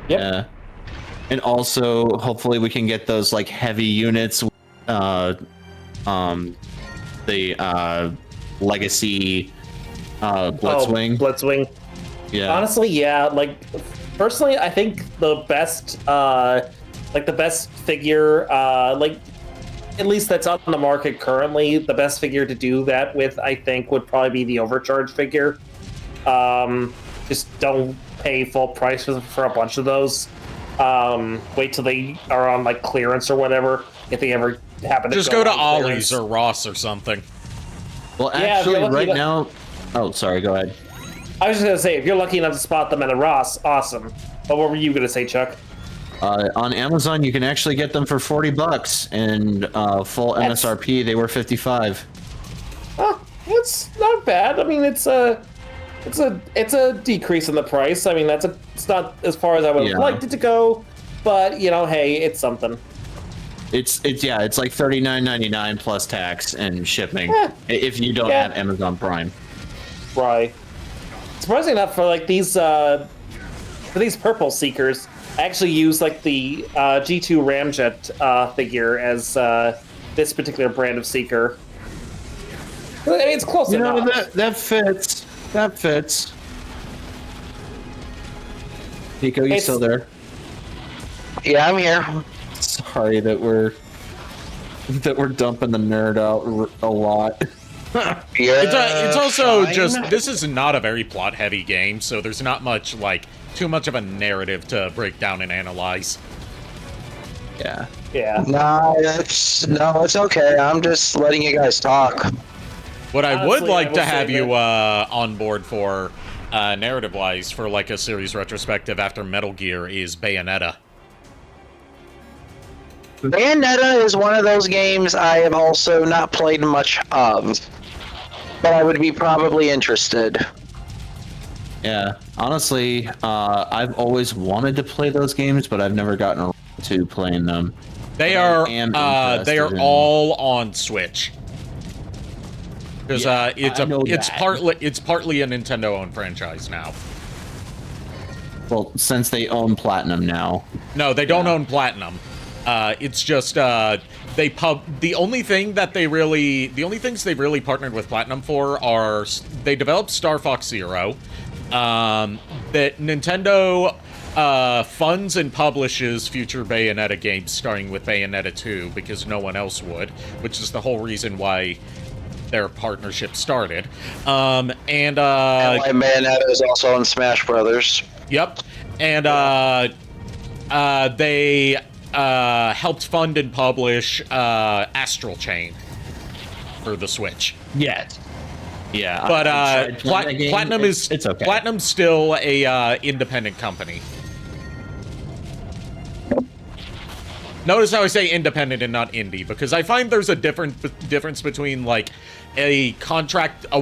Yeah. And also, hopefully we can get those like heavy units, the Legacy Blitzwing. Blitzwing. Yeah. Honestly, yeah. Like, personally, I think the best, the best figure, at least that's on the market currently, the best figure to do that with, I think, would probably be the Overcharge figure. Just don't pay full price for a bunch of those. Wait till they are on like clearance or whatever, if they ever happen to Just go to on Ollie's clearance. or Ross or something. Well, Yeah, if actually, you're lucky right to- now. Oh, sorry. Go ahead. I was just gonna say, if you're lucky enough to spot them at a Ross, awesome. But what were you gonna say, Chuck? On Amazon, you can actually get them for $40, and full MSRP they were $55. Oh, it's not bad. I mean, it's a decrease in the price. I mean, it's not as far as I would have liked it to go, but hey, it's something. It's like $39.99 plus tax and shipping if you don't Yeah. have Amazon Prime. Right. Surprisingly enough, for like these purple Seekers, I actually use like the G2 Ramjet figure as this particular brand of Seeker. I mean, it's close enough. That fits. That fits. Niko, you still there? Yeah, I'm here. Sorry that we're dumping the nerd out a lot. It's also just, this is not a very plot-heavy game, so there's not much, too much of a narrative to break down and analyze. Yeah. Yeah. No, it's okay. I'm just letting you guys talk. What I would Honestly, like I to will say have you on board for, narrative-wise, for a series retrospective after Metal Gear is Bayonetta. Bayonetta is one of those games I have also not played much of, but I would be probably interested. Yeah, honestly, I've always wanted to play those games, but I've never gotten around to playing them. They But are I am they are interested in- all on Switch. Because Yeah, I know it's that. partly a Nintendo-owned franchise now. Well, since they own Platinum now. No, they don't own Platinum. It's just the only things they really partnered with Platinum for are they developed Star Fox Zero. That Nintendo funds and publishes future Bayonetta games starting with Bayonetta 2 because no one else would, which is the whole reason why their partnership started. And why Bayonetta is also on Smash Brothers. Yep. And they helped fund and publish Astral Chain for the Switch. Yes. Yeah. But I tried playing that game. Platinum it's okay. Platinum's still a independent company. Notice how I say independent and not indie, because I find there's a difference between like a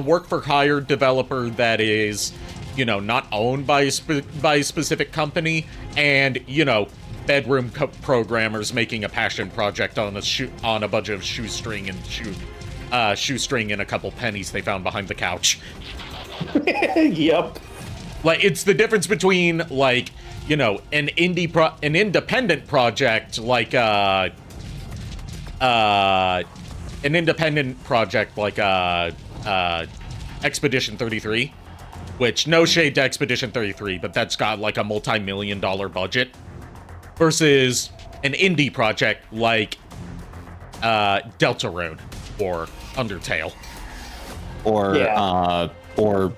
work for hire developer that is, you know, not owned by a specific company, and, you know, bedroom programmers making a passion project on a budget of shoestring and a couple pennies they found behind the couch. Yep. Like, it's the difference between, like, you know, an independent project like Expedition 33, which, no shade to Expedition 33, but that's got like a multi-million-dollar budget, versus an indie project like Deltarune or Undertale. Or Yeah. Or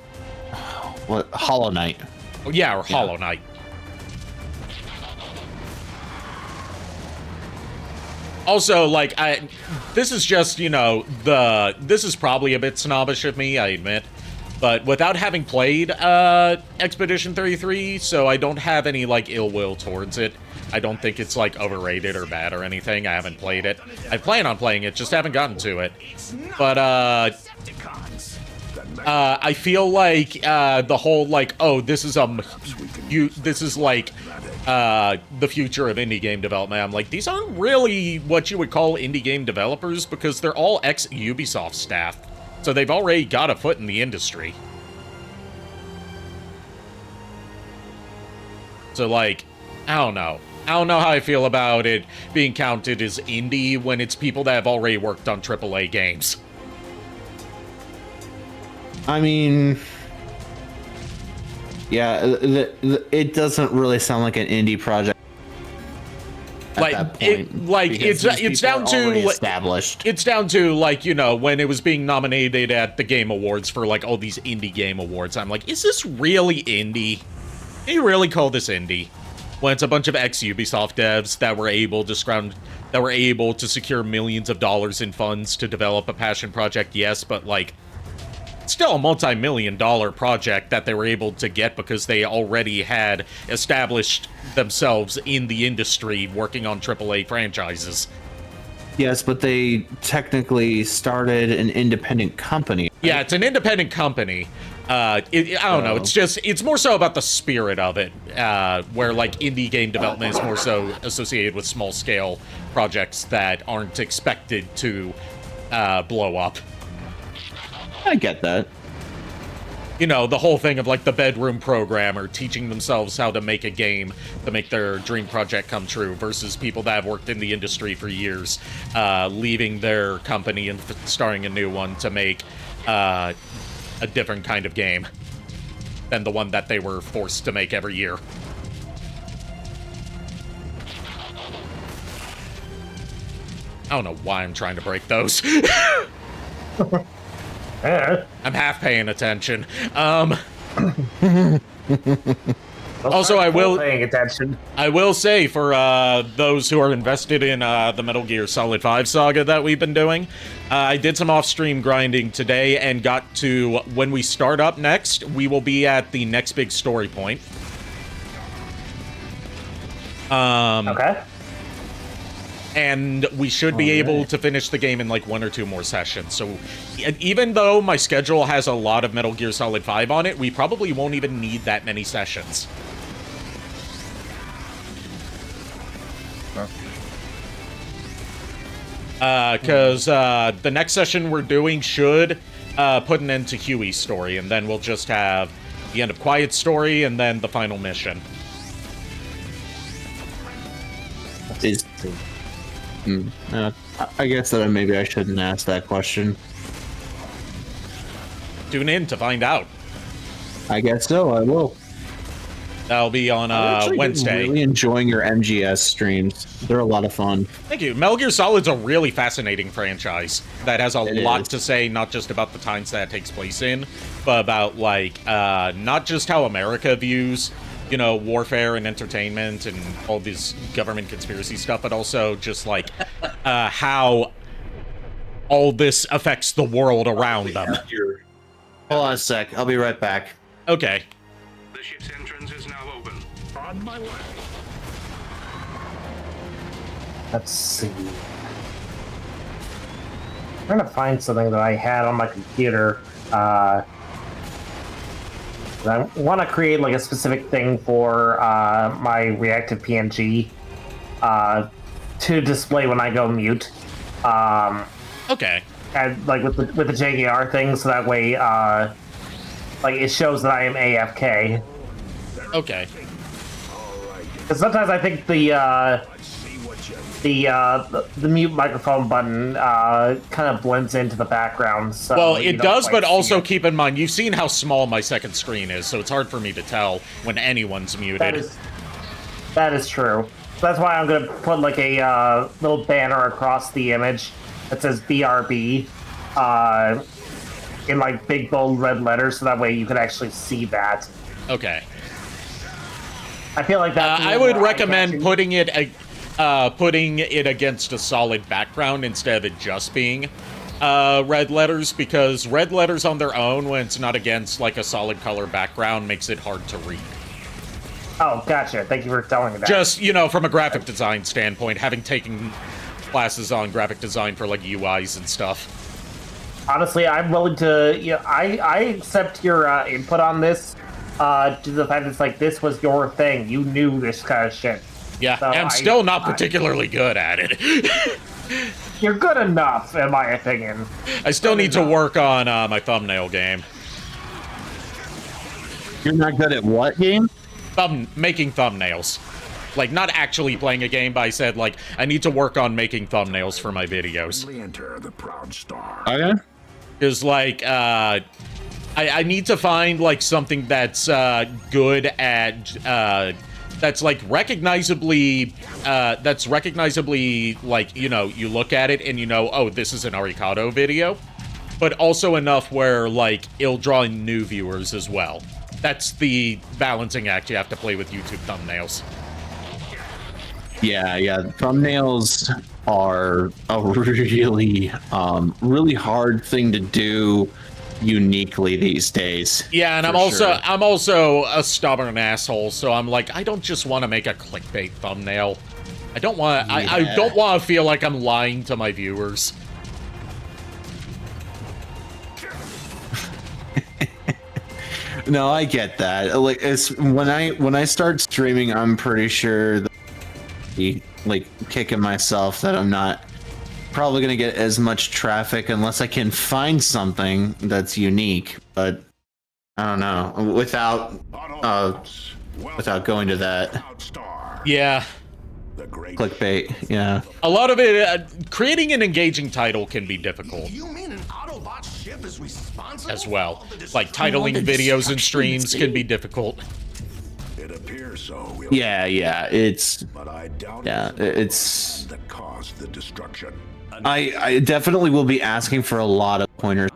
what? Hollow Knight. Oh, yeah, or Hollow Knight. Also, like, this is just, you know, this is probably a bit snobbish of me, I admit, but without having played Expedition 33, so I don't have any, like, ill will towards it. I don't think it's, like, overrated or bad or anything. I haven't played it. I plan on playing it, just haven't gotten to it. But, I feel like the whole, like, oh, this is like the future of indie game development. I'm like, these aren't really what you would call indie game developers, because they're all ex-Ubisoft staff, so they've already got a foot in the industry. So, like, I don't know how I feel about it being counted as indie when it's people that have already worked on AAA games. I mean, yeah, it doesn't really sound like an indie project. Like, it's down to established. It's down to, like, you know, when it was being nominated at the Game Awards for, like, all these indie game awards, I'm like, is this really indie? Can you really call this indie? When it's a bunch of ex-Ubisoft devs that were able to secure millions of dollars in funds to develop a passion project, yes, but, like, still a multi-million-dollar project that they were able to get because they already had established themselves in the industry working on AAA franchises. Yes, but they technically started an independent company. Right? Yeah, it's an independent company. I don't know. It's more so about the spirit of it, where, like, indie game development is more so associated with small-scale projects that aren't expected to blow up. I get that. You know, the whole thing of, like, the bedroom programmer teaching themselves how to make a game to make their dream project come true, versus people that have worked in the industry for years, leaving their company and starting a new one to make a different kind of game than the one that they were forced to make every year. I don't know why I'm trying to break those. I'm half paying attention. Also, I will paying attention. I will say, for those who are invested in the Metal Gear Solid 5 saga that we've been doing, I did some off-stream grinding today and got to, when we start up next, we will be at the next big story point. Okay. And we should be able to finish the game in like 1 or 2 more sessions. So even though my schedule has a lot of Metal Gear Solid 5 on it, we probably won't even need that many sessions. Because the next session we're doing should put an end to Huey's story, and then we'll just have the end of Quiet's story, and then the final mission. I guess that maybe I shouldn't ask that question. Tune in to find out. I guess so, I will. That'll be on Wednesday. I'm really enjoying your MGS streams. They're a lot of fun. Thank you. Metal Gear Solid's a really fascinating franchise that has a lot to say, not just about the times that it takes place in, but about, like, not just how America views, you know, warfare and entertainment and all this government conspiracy stuff, but also just, like, how all this affects the world around them. Hold on a sec. I'll be right back. Okay. The ship's entrance is now open. On my way. Let's see. I'm trying to find something that I had on my computer. I want to create like a specific thing for my reactive PNG to display when I go mute. Okay. And like with the JDR thing, so that way, like it shows that I am AFK. Okay. Because sometimes I think the mute microphone button kind of blends into the background. So well, it does, but also it. keep in mind, you've seen how small my second screen is, so it's hard for me to tell when anyone's muted. That is true. So that's why I'm going to put like a little banner across the image that says BRB in like big bold red letters, so that way you can actually see that. Okay. I feel like that. I would recommend putting it against a solid background instead of it just being red letters, because red letters on their own, when it's not against like a solid color background, makes it hard to read. Oh, gotcha. Thank you for telling me that. Just, you know, from a graphic design standpoint, having taken classes on graphic design for like UIs and stuff. Honestly, I'm willing to. I accept your input on this. To the fact that it's like this was your thing. You knew this kind of shit. Yeah, so I'm still not particularly good at it. You're good enough, in my opinion. I still need to work on my thumbnail game. You're not good at what game? Making thumbnails. Like, not actually playing a game, but I said, like, I need to work on making thumbnails for my videos. Enter the Proud Star. Okay. Is like, I need to find, like, something that's good at, that's, like, recognizably, like, you know, you look at it and you know, oh, this is an Arikado video, but also enough where, like, it'll draw in new viewers as well. That's the balancing act you have to play with YouTube thumbnails. Yeah. Thumbnails are a really, really hard thing to do uniquely these days. Yeah, and I'm also a stubborn asshole, so I'm like, I don't just want to make a clickbait thumbnail. I don't want to. I don't want to feel like I'm lying to my viewers. No, I get that. Like, it's when I start streaming, I'm pretty sure that like kicking myself that I'm not probably gonna get as much traffic unless I can find something that's unique. But I don't know, without going to that. Yeah. Clickbait. Yeah. A lot of it, creating an engaging title can be difficult. You mean an Autobot ship is responsible as well. for all the Like, titling videos and streams can be difficult. It appears so. Yeah. It's. But I doubt it's that caused the destruction. I definitely will be asking for a lot of pointers.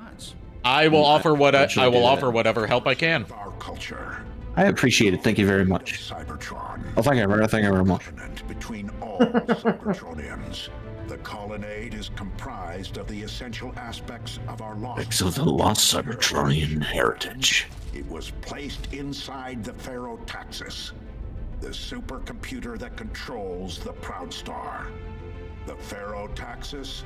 I will offer whatever help I can. Our culture. I appreciate it. Thank you very much. Cybertron. Oh, thank you very much. Between all Cybertronians, the colonnade is comprised of the essential aspects of our lost. So the lost Cybertronian heritage. It was placed inside the Pharaoh-Taxis, the supercomputer that controls the Proud Star. The Pharaoh-Taxis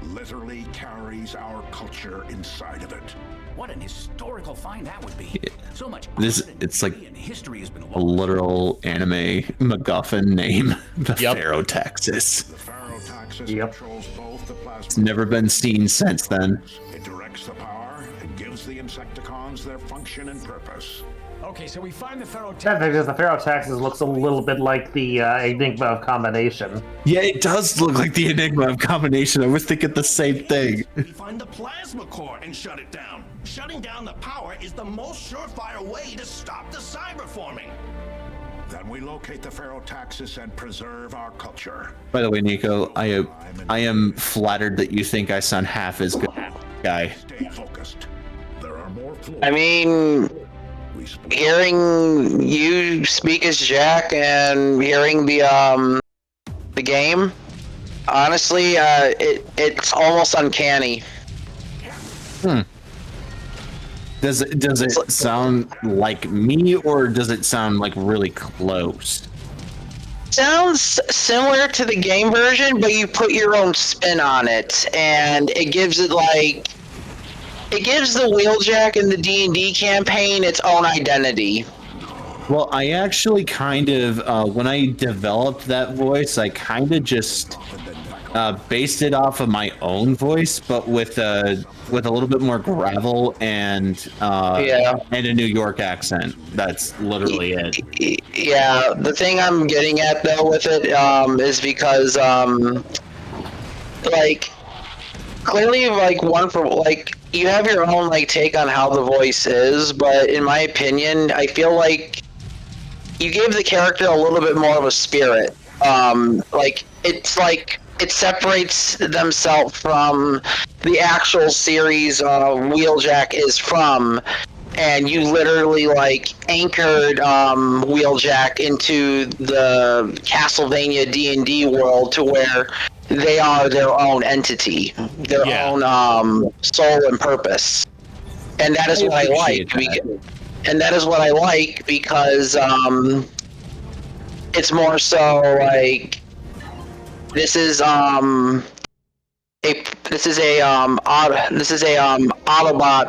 literally carries our culture inside of it. What an historical find that would be. So much It's like and history has been a literal anime MacGuffin name. The Yep. Pharaoh-Taxis. The Pharaoh-Taxis Yep. controls both the plasma. It's never been seen since then. It directs the power and gives the Insecticons their function and purpose. Okay, so we find the Pharaoh Yeah, because the Pharaoh-Taxis looks a little bit like the Enigma of Combination. Yeah, it does look like the Enigma of Combination. I was thinking the same thing. We find the plasma core and shut it down. Shutting down the power is the most surefire way to stop the cyber forming. Then we locate the Pharaoh-Taxis and preserve our culture. By the way, Niko, I am flattered that you think I sound half as good, guy. Stay focused. There are more floors. I mean, We split. hearing you speak as Jack and hearing the game, honestly, it's almost uncanny. Does it sound like me, or does it sound like really close? Sounds similar to the game version, but you put your own spin on it, and it gives it like it gives the Wheeljack in the D&D campaign its own identity. Well, I actually kind of, when I developed that voice, I kind of just based it off of my own voice, but with a little bit more gravel and and a New York accent. That's literally it. Yeah, the thing I'm getting at though with it is because like clearly like one for like you have your own like take on how the voice is, but in my opinion, I feel like you gave the character a little bit more of a spirit. Like it separates themselves from the actual series Wheeljack is from, and you literally like anchored Wheeljack into the Castlevania D&D world to where they are their own entity, their own soul and purpose, and that is what I like. And that is what I like because it's more so like this is Autobot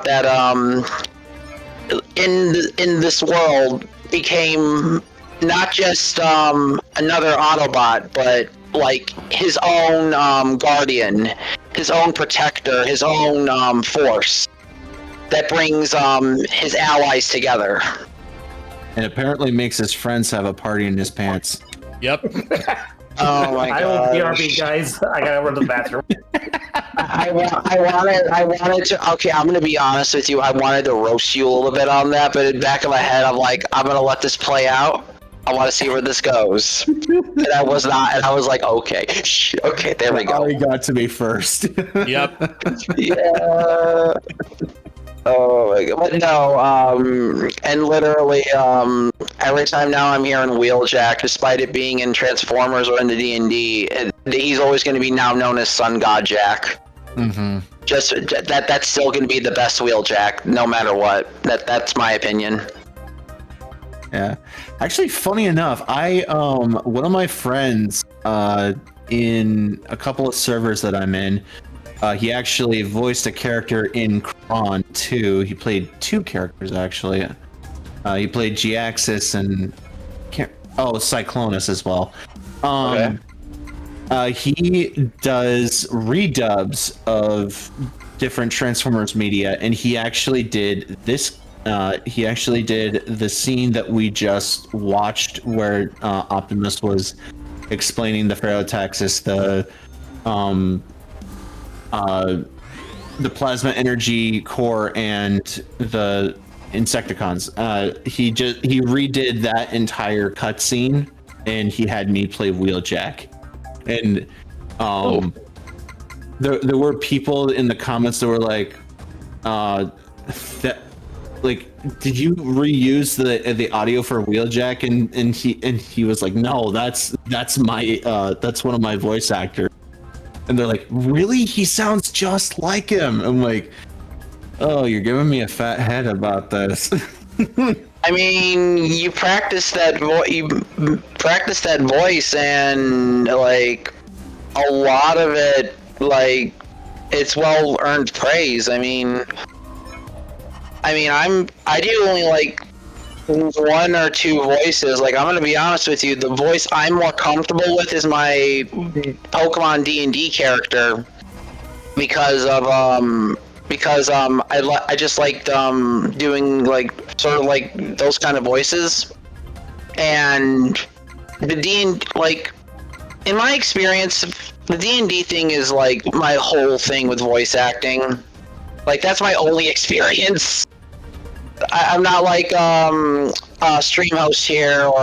that in this world became not just another Autobot, but like his own guardian, his own protector, his own force that brings his allies together. And apparently makes his friends have a party in his pants. Yep. Oh my I will god! BRB, guys. I gotta run to the bathroom. I wanted to. Okay, I'm gonna be honest with you. I wanted to roast you a little bit on that, but in the back of my head, I'm like, I'm gonna let this play out. I want to see where this goes. And I was not. And I was like, okay, okay, there we go. He got to me first. Yep. Yeah. Oh my god. But no, and literally, every time now I'm hearing Wheeljack, despite it being in Transformers or in the D&D, he's always going to be now known as Sun God Jack. Mm-hmm. Just that's still going to be the best Wheeljack, no matter what. That's my opinion. Yeah. Actually, funny enough, I one of my friends in a couple of servers that I'm in, he actually voiced a character in Kron 2. He played two characters actually. He played G-Axis and Cyclonus as well. He does redubs of different Transformers media, and he actually did this. He actually did the scene that we just watched, where Optimus was explaining the Pharaoh-Taxis, the plasma energy core, and the Insecticons. He redid that entire cutscene, and he had me play Wheeljack. And there were people in the comments that were like, did you reuse the audio for Wheeljack? And he was like, no, that's one of my voice actors. And they're like, really? He sounds just like him. I'm like, oh, you're giving me a fat head about this. I mean, you practice that voice, and like, a lot of it, like, it's well earned praise. I mean, I do only like one or two voices. Like, I'm gonna be honest with you, the voice I'm more comfortable with is my Pokemon D&D character because I just liked doing like sort of like those kind of voices. And the D&D, like, in my experience, the D&D thing is like my whole thing with voice acting. Like, that's my only experience. I'm not like stream host here or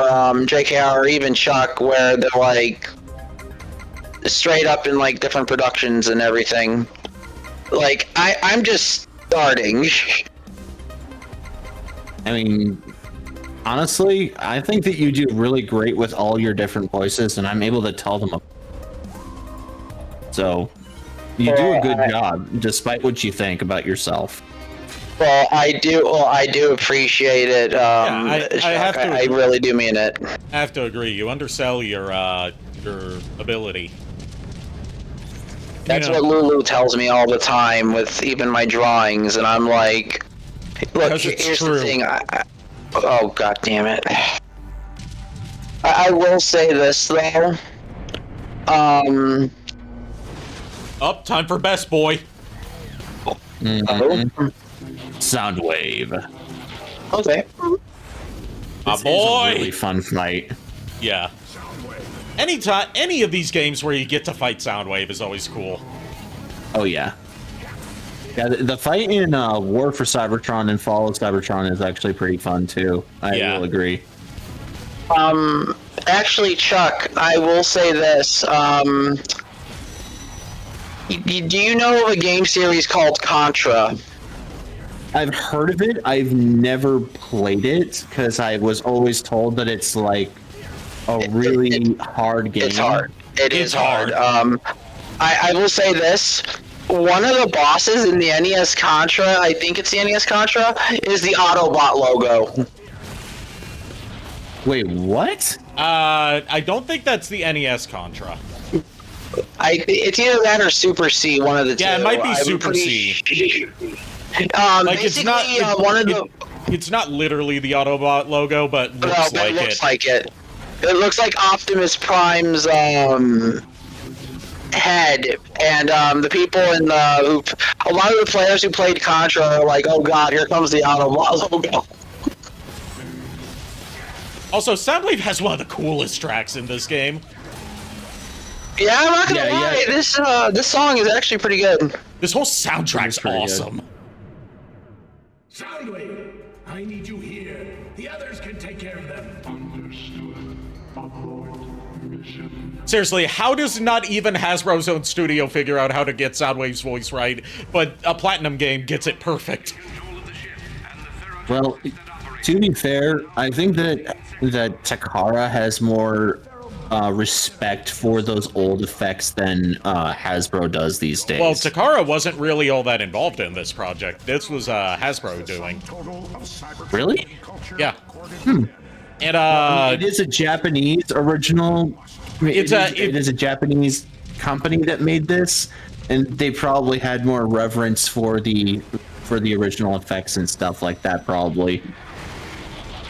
JKR or even Chuck, where they're like straight up in like different productions and everything. Like, I'm just starting. I mean, honestly, I think that you do really great with all your different voices, and I'm able to tell them. So, you do a good job, despite what you think about yourself. Well, I do appreciate it. I really do mean it. I have to agree. You undersell your ability. That's what Lulu tells me all the time with even my drawings, and I'm like, look, here's the thing. Oh, god damn it. I will say this though. Time for best boy. Soundwave. Okay. My boy. Is a really fun fight. Yeah. Any of these games where you get to fight Soundwave is always cool. Oh yeah. Yeah, the fight in War for Cybertron and Fall of Cybertron is actually pretty fun too. I will agree. Actually, Chuck, I will say this. Do you know of a game series called Contra? I've heard of it. I've never played it because I was always told that it's like a really hard game. It's hard. It is hard. I will say this. One of the bosses in the NES Contra, I think it's the NES Contra, is the Autobot logo. Wait, what? I don't think that's the NES Contra. It's either that or Super C, one of the two. Yeah, it might be Super C. Like, it's not literally the Autobot logo, but looks like it. Looks like it. It looks like Optimus Prime's head, and the people a lot of the players who played Contra are like, oh god, here comes the Autobot logo. Also, Soundwave has one of the coolest tracks in this game. Yeah, I'm not gonna lie. Yeah. This song is actually pretty good. This whole soundtrack's awesome. Good. Soundwave, I need you here. The others can take care of them. Understood. Abort mission. Seriously, how does not even Hasbro's own studio figure out how to get Soundwave's voice right, but a Platinum game gets it perfect? Well, to be fair, I think that Takara has more respect for those old effects than Hasbro does these days. Well, Takara wasn't really all that involved in this project. This was Hasbro doing. Really? Yeah. And it is a Japanese original. It is a Japanese company that made this, and they probably had more reverence for the original effects and stuff like that. Probably.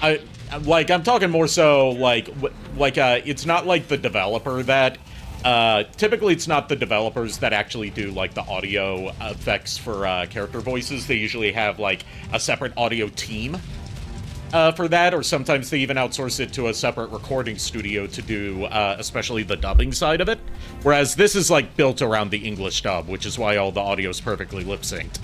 I'm talking more so it's not like the developer that typically it's not the developers that actually do like the audio effects for character voices. They usually have like a separate audio team for that, or sometimes they even outsource it to a separate recording studio to do especially the dubbing side of it. Whereas this is like built around the English dub, which is why all the audio is perfectly lip synced.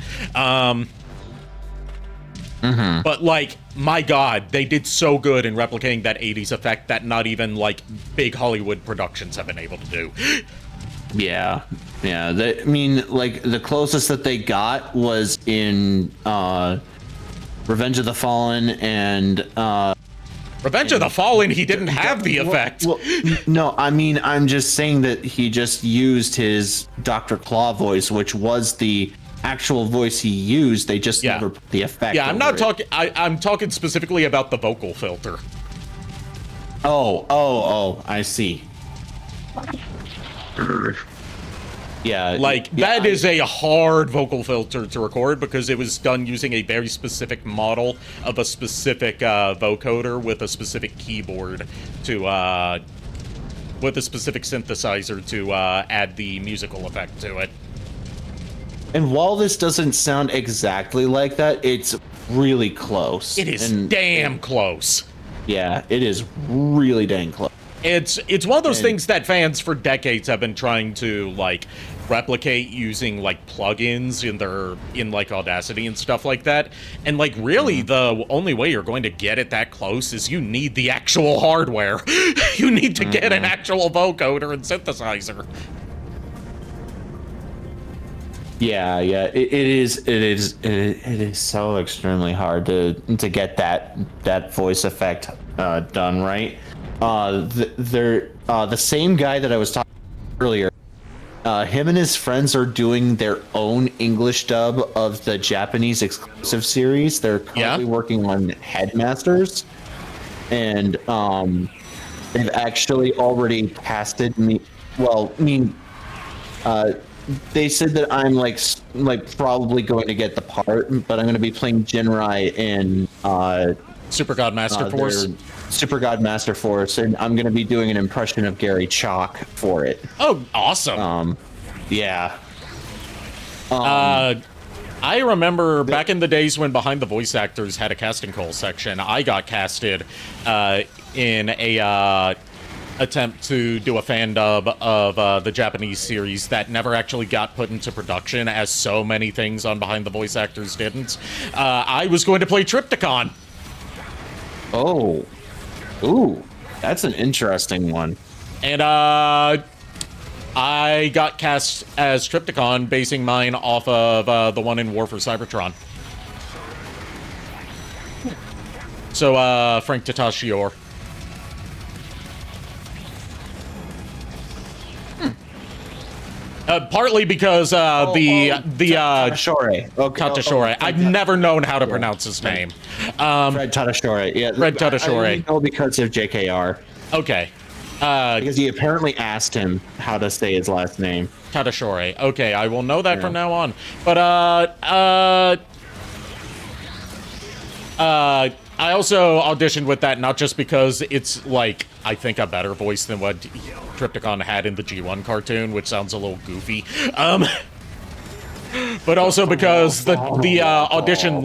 But, like, my god, they did so good in replicating that 80s effect that not even, like, big Hollywood productions have been able to do. Yeah. I mean, like, the closest that they got was in Revenge of the Fallen and... Revenge of the Fallen, he didn't have the effect. Well, no, I mean, I'm just saying that he just used his Dr. Claw voice, which was the actual voice he used. They just never put the effect. Yeah, I'm not talking. I'm talking specifically about the vocal filter. Oh, I see. Yeah, Like, yeah, that is a hard vocal filter to record because it was done using a very specific model of a specific vocoder with a specific keyboard to, with a specific synthesizer to add the musical effect to it. And while this doesn't sound exactly like that, it's really close. It is damn close. Yeah, it is really dang close. It's one of those things that fans for decades have been trying to, like, replicate using, like, plugins in like Audacity and stuff like that. And, like, really the only way you're going to get it that close is you need the actual hardware. You need to get an actual vocoder and synthesizer. Yeah, it is so extremely hard to get that voice effect done right. The same guy that I was talking about earlier, him and his friends are doing their own English dub of the Japanese exclusive series. They're currently working on Headmasters, and they've actually already casted me. Well, I mean, they said that I'm like probably going to get the part, but I'm going to be playing Jinrai in Super God Master Force. Super God Master Force, and I'm going to be doing an impression of Gary Chalk for it. Oh, awesome. Yeah. I remember back in the days when Behind the Voice Actors had a casting call section, I got casted in a attempt to do a fan dub of the Japanese series that never actually got put into production, as so many things on Behind the Voice Actors didn't. I was going to play Triptychon. Oh. Ooh, that's an interesting one. And I got cast as Triptychon, basing mine off of the one in War for Cybertron. So, Frank Tatasciore. Partly because Tadashore. Okay. Katashore. I've never known how to pronounce his name. Fred Tadashore. Yeah, Fred Tadashore. I know because of JKR. Okay. Because he apparently asked him how to say his last name. Tadashore. Okay, I will know that from now on. But I also auditioned with that not just because it's, like, I think a better voice than what Triptychon had in the G1 cartoon, which sounds a little goofy. But also because the audition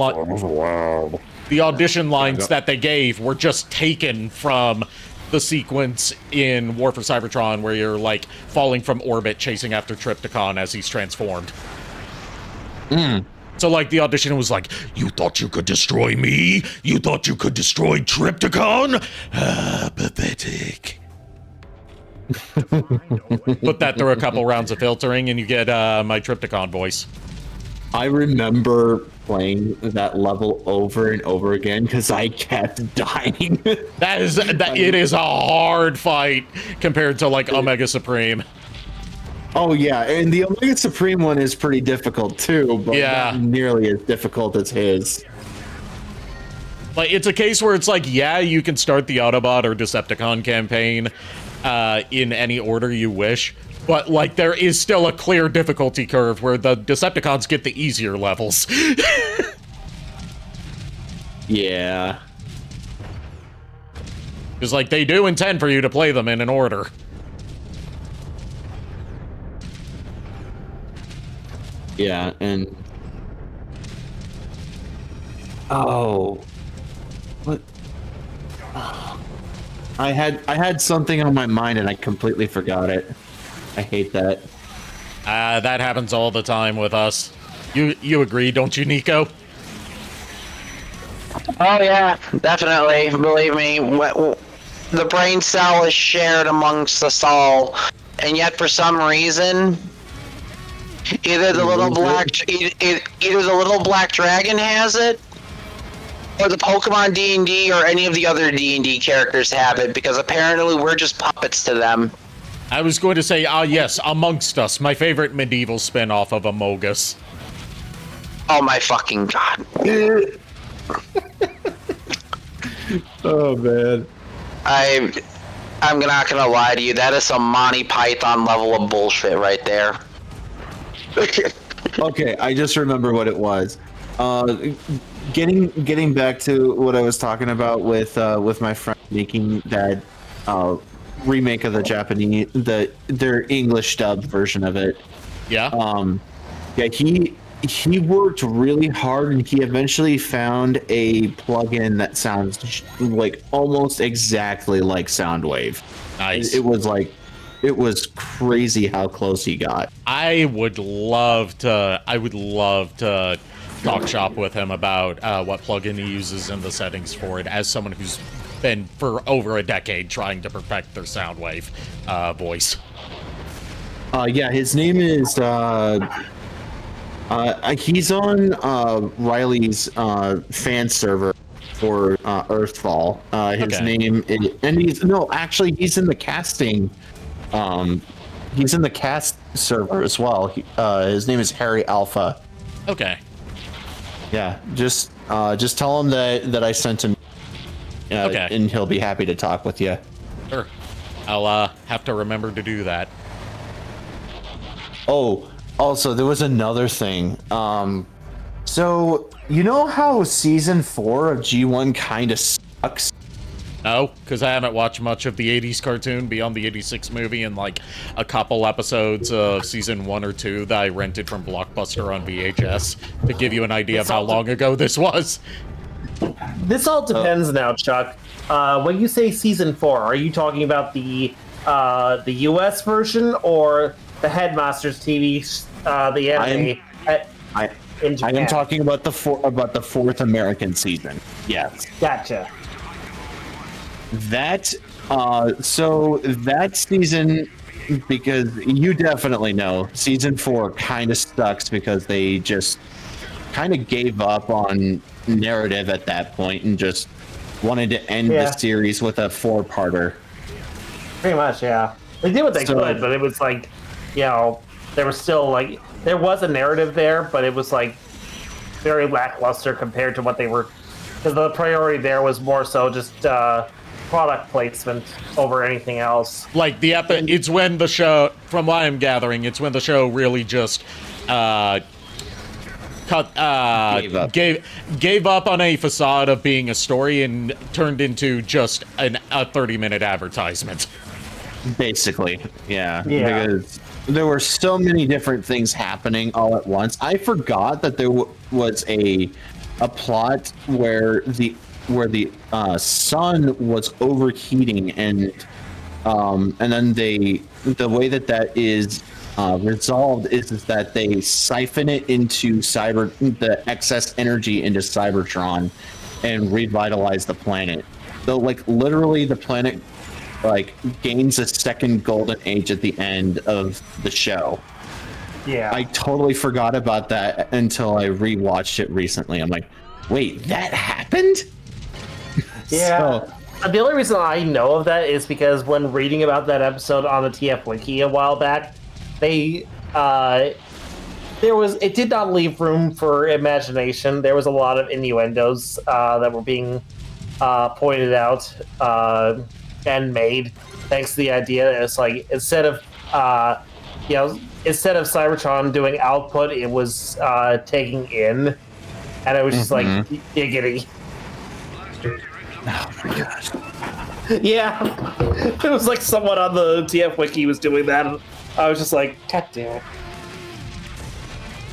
lines that they gave were just taken from the sequence in War for Cybertron where you're, like, falling from orbit chasing after Triptychon as he's transformed. So, like, the audition was like, "You thought you could destroy me? You thought you could destroy Triptychon? Ah, pathetic." Put that through a couple rounds of filtering and you get my Triptychon voice. I remember playing that level over and over again because I kept dying. It is a hard fight compared to, like, Omega Supreme. Oh yeah, and the Omega Supreme one is pretty difficult too, but not nearly as difficult as his. Like, it's a case where it's like, yeah, you can start the Autobot or Decepticon campaign in any order you wish, but, like, there is still a clear difficulty curve where the Decepticons get the easier levels. Yeah. Because, like, they do intend for you to play them in an order. Yeah, and what? I had something on my mind and I completely forgot it. I hate that. That happens all the time with us. You agree, don't you, Niko? Oh yeah, definitely. Believe me, the brain cell is shared amongst us all, and yet for some reason, either the little black dragon has it, or the Pokemon D&D or any of the other D&D characters have it, because apparently we're just puppets to them. I was going to say, yes, Amongst Us, my favorite medieval spin-off of Amogus. Oh my fucking god. Oh man. I'm not gonna lie to you. That is some Monty Python level of bullshit right there. Okay, I just remember what it was. Getting back to what I was talking about with my friend making that remake of the Japanese, their English dubbed version of it. Yeah. Yeah, he worked really hard, and he eventually found a plugin that sounds like almost exactly like Soundwave. Nice. It was crazy how close he got. I would love to talk shop with him about what plugin he uses in the settings for it, as someone who's been for over a decade trying to perfect their Soundwave voice. Yeah, his name is he's on Riley's fan server for Earthfall. His Okay. name is, and he's in the casting. He's in the cast server as well. His name is Harry Alpha. Okay. Yeah, just tell him that I sent him. Okay. And he'll be happy to talk with you. Sure. I'll have to remember to do that. Oh, also there was another thing. So you know how season 4 of G1 kind of sucks? No, because I haven't watched much of the 80s cartoon beyond the 86 movie and like a couple episodes of season 1 or 2 that I rented from Blockbuster on VHS to give you an idea of how long ago this was. This all depends now, Chuck. When you say season 4, are you talking about the US version or the Headmasters TV, the anime in Japan? I am talking about the fourth American season. Yes. Gotcha. That so that season, because you definitely know season 4 kind of sucks because they just kind of gave up on narrative at that point and just wanted to end the series with a 4-parter. Pretty much, yeah. They did what they could, but it was like, there was still like there was a narrative there, but it was like very lackluster compared to what they were, because the priority there was more so just product placement over anything else. Like it's when the show, from what I'm gathering, it's when the show really just gave up on a facade of being a story and turned into just a 30-minute advertisement. Basically, yeah. Because there were so many different things happening all at once. I forgot that there was a plot where the sun was overheating, and then the way that is resolved is that they siphon it into the excess energy into Cybertron and revitalize the planet. So like literally the planet like gains a second golden age at the end of the show. Yeah. I totally forgot about that until I rewatched it recently. I'm like, wait, that happened? Yeah. The only reason I know of that is because when reading about that episode on the TF Wiki a while back, it did not leave room for imagination. There was a lot of innuendos that were being pointed out and made, thanks to the idea that it's like instead of Cybertron doing output, it was taking in, and it was just like giggity. Oh my gosh. Yeah, it was like someone on the TF Wiki was doing that, and I was just like, God damn it.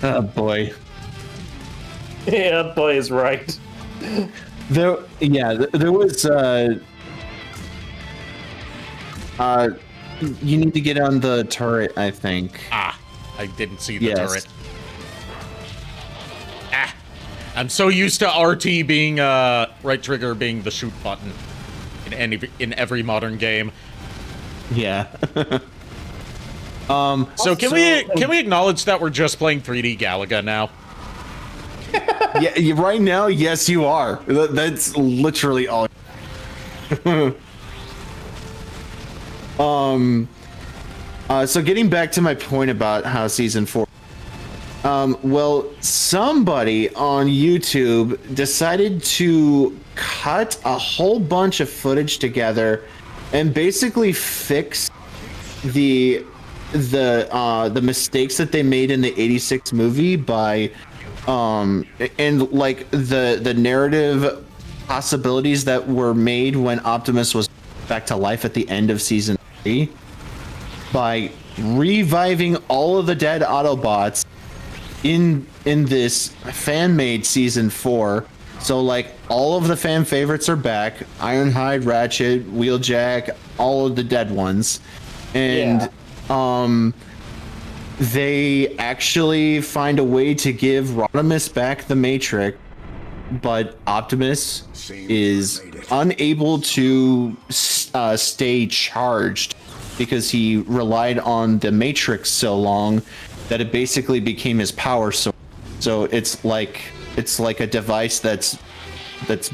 Oh boy. Yeah, boy is right. There was you need to get on the turret, I think. I didn't see the turret. I'm so used to RT being right trigger being the shoot button in every modern game. Yeah. So can we acknowledge that we're just playing 3D Galaga now? Yeah, right now, yes, you are. That's literally all. So getting back to my point about how season 4. Well, somebody on YouTube decided to cut a whole bunch of footage together and basically fix the mistakes that they made in the 86 movie by and like the narrative possibilities that were made when Optimus was back to life at the end of season 3 by reviving all of the dead Autobots in this fan-made season 4. So like all of the fan favorites are back: Ironhide, Ratchet, Wheeljack, all of the dead ones. And they actually find a way to give Rodimus back the Matrix, but Optimus is unable to stay charged because he relied on the Matrix so long that it basically became his power source. So it's like a device that's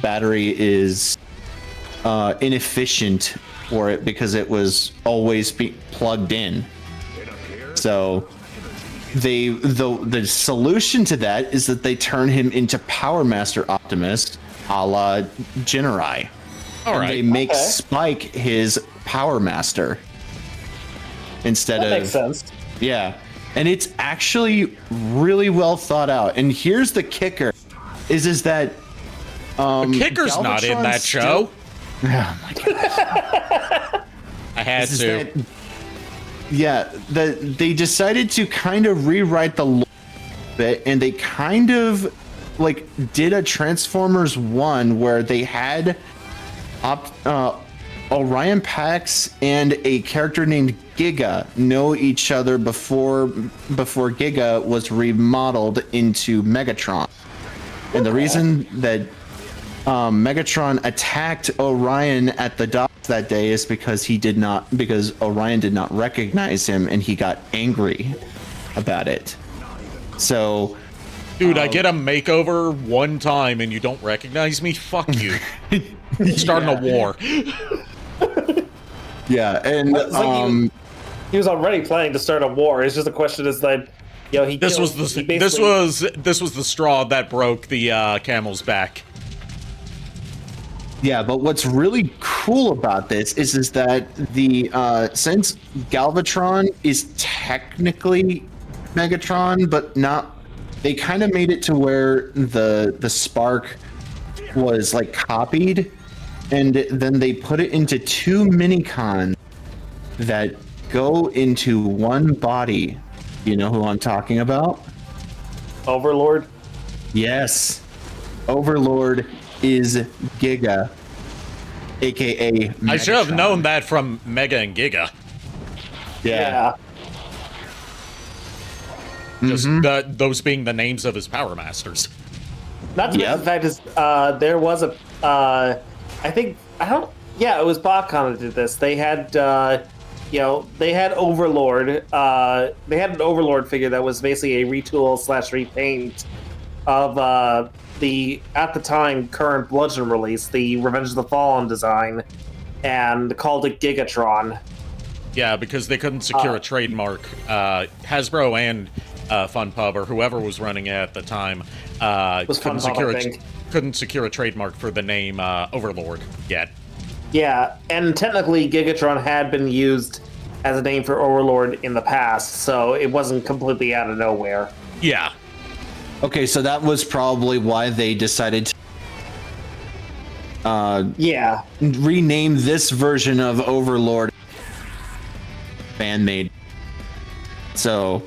battery is inefficient for it because it was always plugged in. So the solution to that is that they turn him into Power Master Optimus, a la Jinrai. All right. They make Spike his Power Master instead That of. makes sense. Yeah, and it's actually really well thought out. And here's the kicker: is that The kicker's not in Galvatron that still- show. Oh my god! I had Is to. that- yeah, they decided to kind of rewrite the lore a bit, and they kind of like did a Transformers 1 where they had Orion Pax and a character named Giga know each other before Giga was remodeled into Megatron. And the reason that Megatron attacked Orion at the docks that day is because Orion did not recognize him, and he got angry about it. So, Dude, I get a makeover one time and you don't recognize me? Fuck you. Starting a war. yeah, and It's like he was already planning to start a war. It's just the question is that, you know, This was the straw that broke the camel's back. yeah, but what's really cool about this is that the since Galvatron is technically Megatron, but not. They kind of made it to where the spark was like copied, and then they put it into two minicons that go into one body. You know who I'm talking about? Overlord. Yes, Overlord is Giga, aka Megatron. I should have known that from Mega and Giga. Yeah. Just those being the names of his Power Masters. Not to mention the fact is, there was a, it was BotCon that did this. They had, they had Overlord. They had an Overlord figure that was basically a retool / repaint of the, at the time, current Bludgeon release, the Revenge of the Fallen design, and called it Gigatron. Yeah, because they couldn't secure a trademark. Hasbro and FunPub, or whoever was running it at the time, couldn't secure a trademark for the name Overlord yet. Yeah, and technically Gigatron had been used as a name for Overlord in the past, so it wasn't completely out of nowhere. Yeah. Okay, so that was probably why they decided to rename this version of Overlord fan-made. So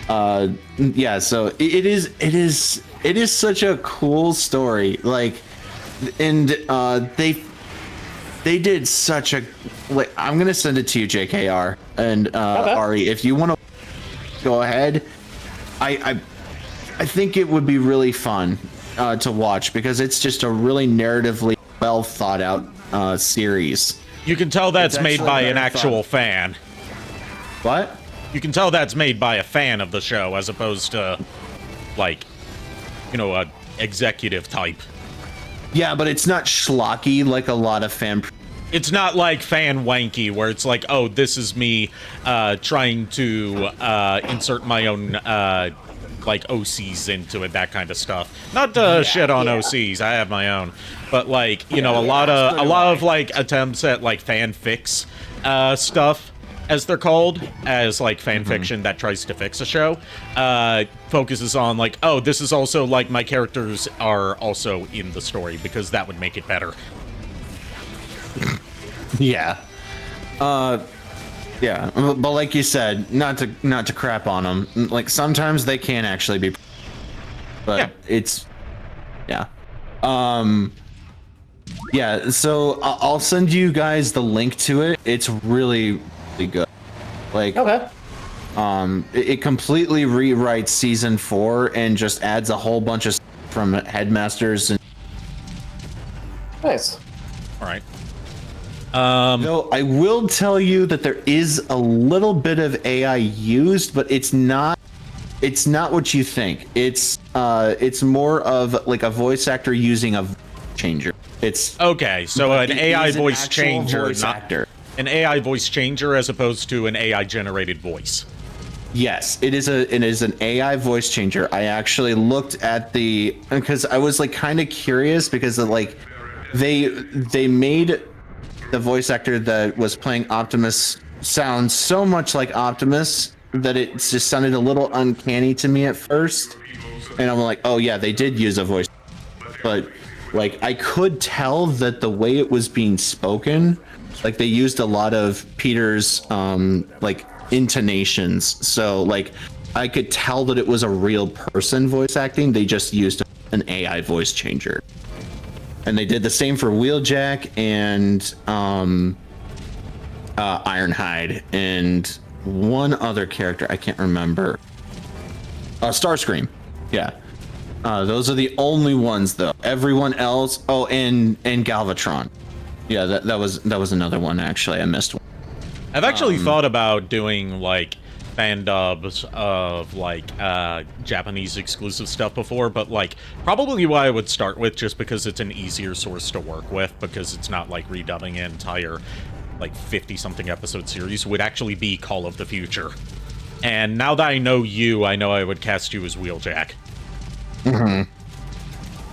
so it is such a cool story. Like, and they did such a, like, I'm gonna send it to you, JKR and Ari, if you want to go ahead. I think it would be really fun to watch because it's just a really narratively well thought out series. You can tell that's made by an actual fan. What? You can tell that's made by a fan of the show as opposed to, like, a executive type. Yeah, but it's not schlocky like a lot of fan. It's not like fan wanky where it's like, oh, this is me trying to insert my own like OCs into it, that kind of stuff. Not to shit on OCs, I have my own, but like a lot of like attempts at like fanfics stuff, as they're called, as like fan fiction that tries to fix a show, focuses on like, oh, this is also like my characters are also in the story because that would make it better. Yeah. Yeah, but like you said, not to crap on them. Like sometimes they can actually be, but it's, yeah. Yeah. So I'll send you guys the link to it. It's really, really good. Like, Okay. It completely rewrites season 4 and just adds a whole bunch of stuff from headmasters and. Nice. All right. Though I will tell you that there is a little bit of AI used, but it's not what you think. It's more of like a voice actor using a changer. It's okay, so an AI voice changer, not actor. An AI voice changer as opposed to an AI generated voice. Yes, it is an AI voice changer. I actually looked at because I was like kind of curious because like they made the voice actor that was playing Optimus sound so much like Optimus that it just sounded a little uncanny to me at first. And I'm like, oh yeah, they did use a voice. But like I could tell that the way it was being spoken, like they used a lot of Peter's like intonations. So like I could tell that it was a real person voice acting. They just used an AI voice changer. And they did the same for Wheeljack and Ironhide and one other character I can't remember. Starscream, yeah. Those are the only ones though. Everyone else. Oh, and Galvatron. Yeah, that was another one actually. I missed one. I've actually thought about doing like fan dubs of like Japanese exclusive stuff before, but like probably what I would start with, just because it's an easier source to work with, because it's not like redubbing an entire like 50 something episode series, would actually be Call of the Future. And now that I know you, I know I would cast you as Wheeljack.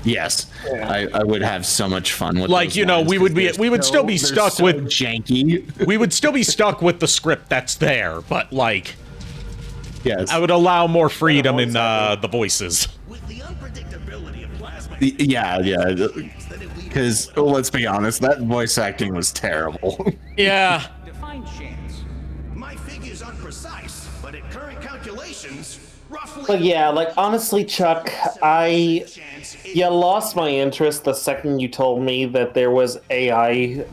Yes, yeah. I would have so much fun with like we would still be stuck with janky. We would still be stuck with the script that's there, but like yes, I would allow more freedom in the voices. With the unpredictability of plasma. Yeah. Because let's be honest, that voice acting was terrible. Yeah. Define chance. My figure's unprecise, but at current calculations, roughly. But yeah, like honestly, Chuck, you lost my interest the second you told me that there was AI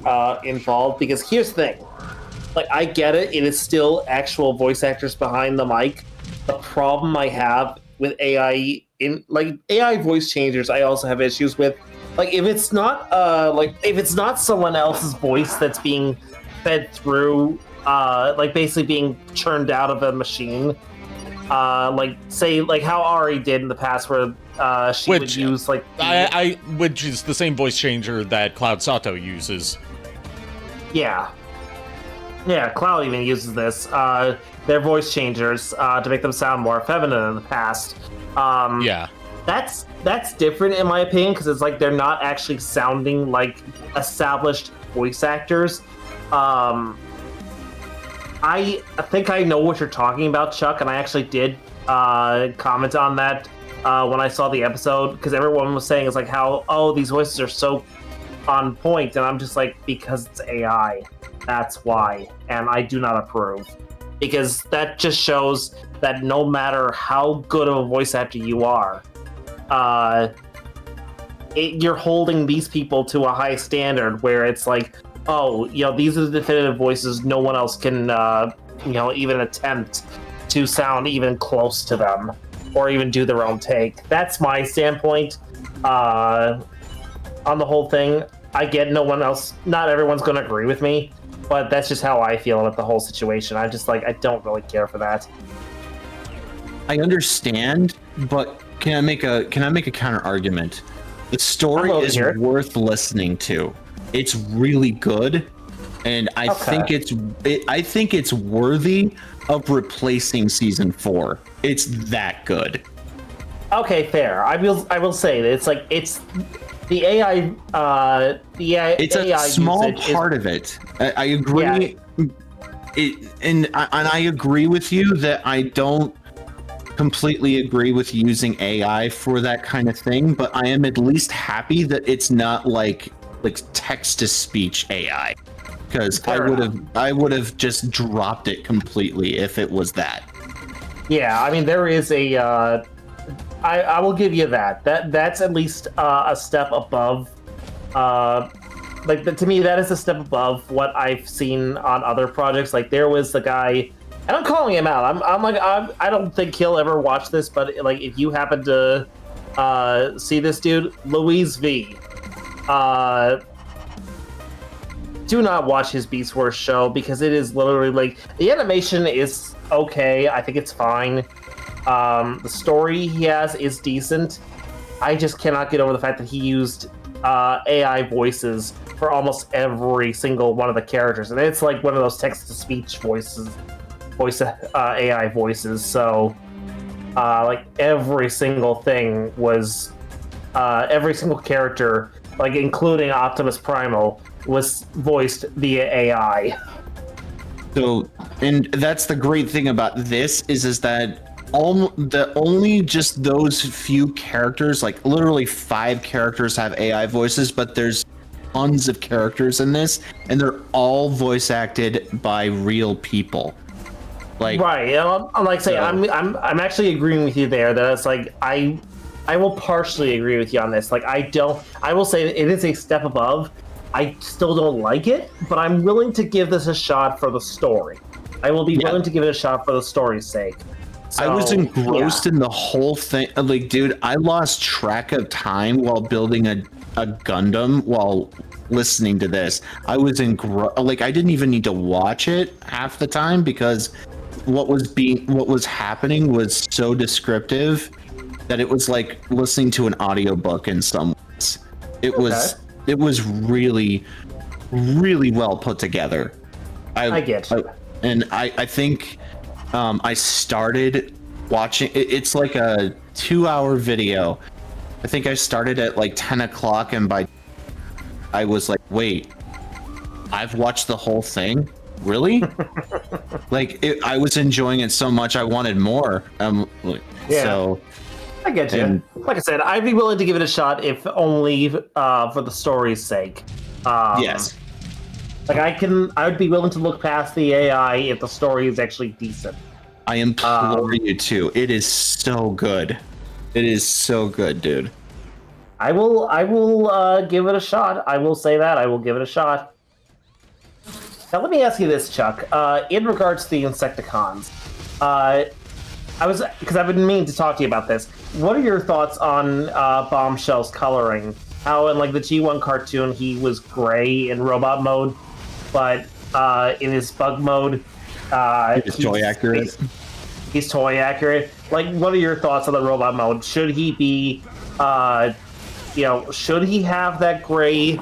involved. Because here's the thing, like I get it, it is still actual voice actors behind the mic. The problem I have with AI in like AI voice changers, I also have issues with. Like if it's not someone else's voice that's being fed through, like basically being churned out of a machine. Like say like how Ari did in the past, where she would use like which is the same voice changer that Cloud Sato uses. Yeah, Cloud even uses this. Their voice changers to make them sound more feminine in the past. Yeah, that's different in my opinion, because it's like they're not actually sounding like established voice actors. I think I know what you're talking about, Chuck, and I actually did comment on that when I saw the episode, because everyone was saying it's like how, oh, these voices are so on point, and I'm just like, because it's AI, that's why, and I do not approve, because that just shows that no matter how good of a voice actor you are, you're holding these people to a high standard where it's like, oh, these are the definitive voices. No one else can, even attempt to sound even close to them or even do their own take. That's my standpoint on the whole thing. I get not everyone's going to agree with me, but that's just how I feel about the whole situation. I'm just like, I don't really care for that. I understand, but can I make a counter argument? The story is worth listening to. It's really good, and I think it's worthy of replacing season 4. It's that good. Okay, fair. I will say that it's the AI. It's a AI small usage part of it. I agree. And I agree with you that I don't completely agree with using AI for that kind of thing, but I am at least happy that it's not like text to speech AI, because I would have just dropped it completely if it was that. Yeah, I mean there is a. I will give you that. That's at least a step above. To me, that is a step above what I've seen on other projects. Like there was the guy, and I'm calling him out. I don't think he'll ever watch this, but like if you happen to see this dude, Louise V. Do not watch his Beast Wars show because it is literally like the animation is okay. I think it's fine. The story he has is decent. I just cannot get over the fact that he used AI voices for almost every single one of the characters, and it's like one of those text-to-speech AI voices. So, like every single thing was, every single character, like including Optimus Primal, was voiced via AI. So, and that's the great thing about this is that only just those few characters, like literally 5 characters, have AI voices, but there's tons of characters in this, and they're all voice acted by real people. Like, right, I'm like saying, I'm actually agreeing with you there. That it's like I will partially agree with you on this. Like I will say that it is a step above. I still don't like it, but I'm willing to give this a shot for the story. I will be willing to give it a shot for the story's sake. So, I was engrossed in the whole thing. Like, dude, I lost track of time while building a Gundam while listening to this. I was I didn't even need to watch it half the time because what was happening was so descriptive that it was like listening to an audiobook in some ways. It was really, really well put together. I get you. I think I started watching. It's like a 2-hour video. I think I started at like 10 o'clock, and I was like, wait, I've watched the whole thing? Really? I was enjoying it so much, I wanted more. So I get you. And, like I said, I'd be willing to give it a shot, if only for the story's sake. Yes. Like I would be willing to look past the AI if the story is actually decent. I implore you to. It is so good. It is so good, dude. I will give it a shot. I will say that. I will give it a shot. Now let me ask you this, Chuck. In regards to the Insecticons, because I've been meaning to talk to you about this. What are your thoughts on Bombshell's coloring? How in like the G1 cartoon he was gray in robot mode, but in his bug mode, he's toy accurate. He's toy accurate. Like, what are your thoughts on the robot mode? Should he be, should he have that gray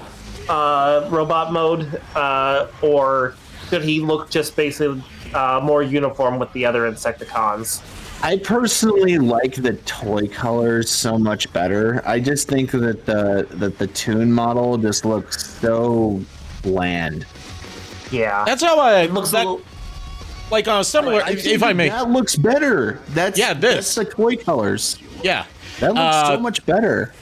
robot mode, or should he look just basically more uniform with the other Insecticons? I personally like the toy colors so much better. I just think that the Toon model just looks so bland. Yeah, that's how like on a similar. If I may, that looks better. That's the toy colors. Yeah, that looks so much better.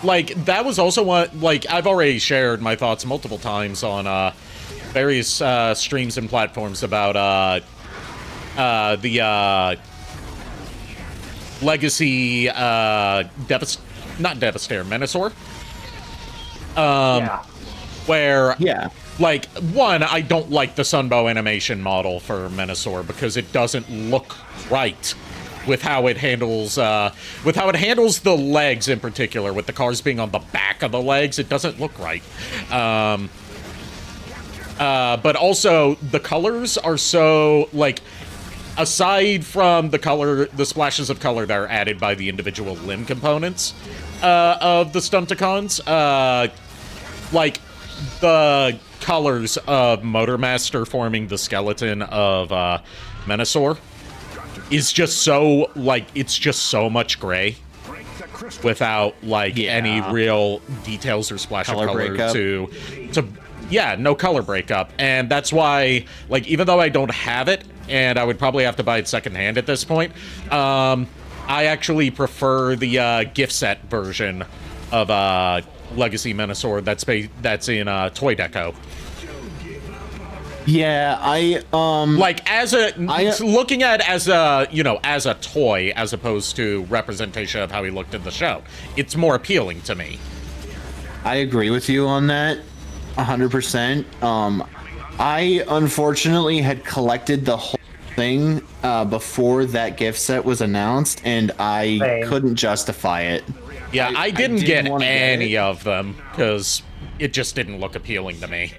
Like that was also what I've already shared my thoughts multiple times on various streams and platforms about the Legacy not Devastator, Menasor. Where like one, I don't like the Sunbow animation model for Menasor because it doesn't look right with how it handles the legs in particular, with the cars being on the back of the legs. It doesn't look right. But also the colors are so like, aside from the splashes of color that are added by the individual limb components of the Stunticons, like the colors of Motormaster forming the skeleton of Menasor is just so, like, it's just so much gray. without like any real details or splash of color to no color breakup. And that's why, like, even though I don't have it, and I would probably have to buy it secondhand at this point, I actually prefer the gift set version of Legacy Menasor that's in Toy Deco. Yeah, like looking at as a toy as opposed to representation of how he looked in the show. It's more appealing to me. I agree with you on that 100%. I unfortunately had collected the whole thing before that gift set was announced, and I couldn't justify it. Yeah, I didn't get any of them because it just didn't look appealing to me.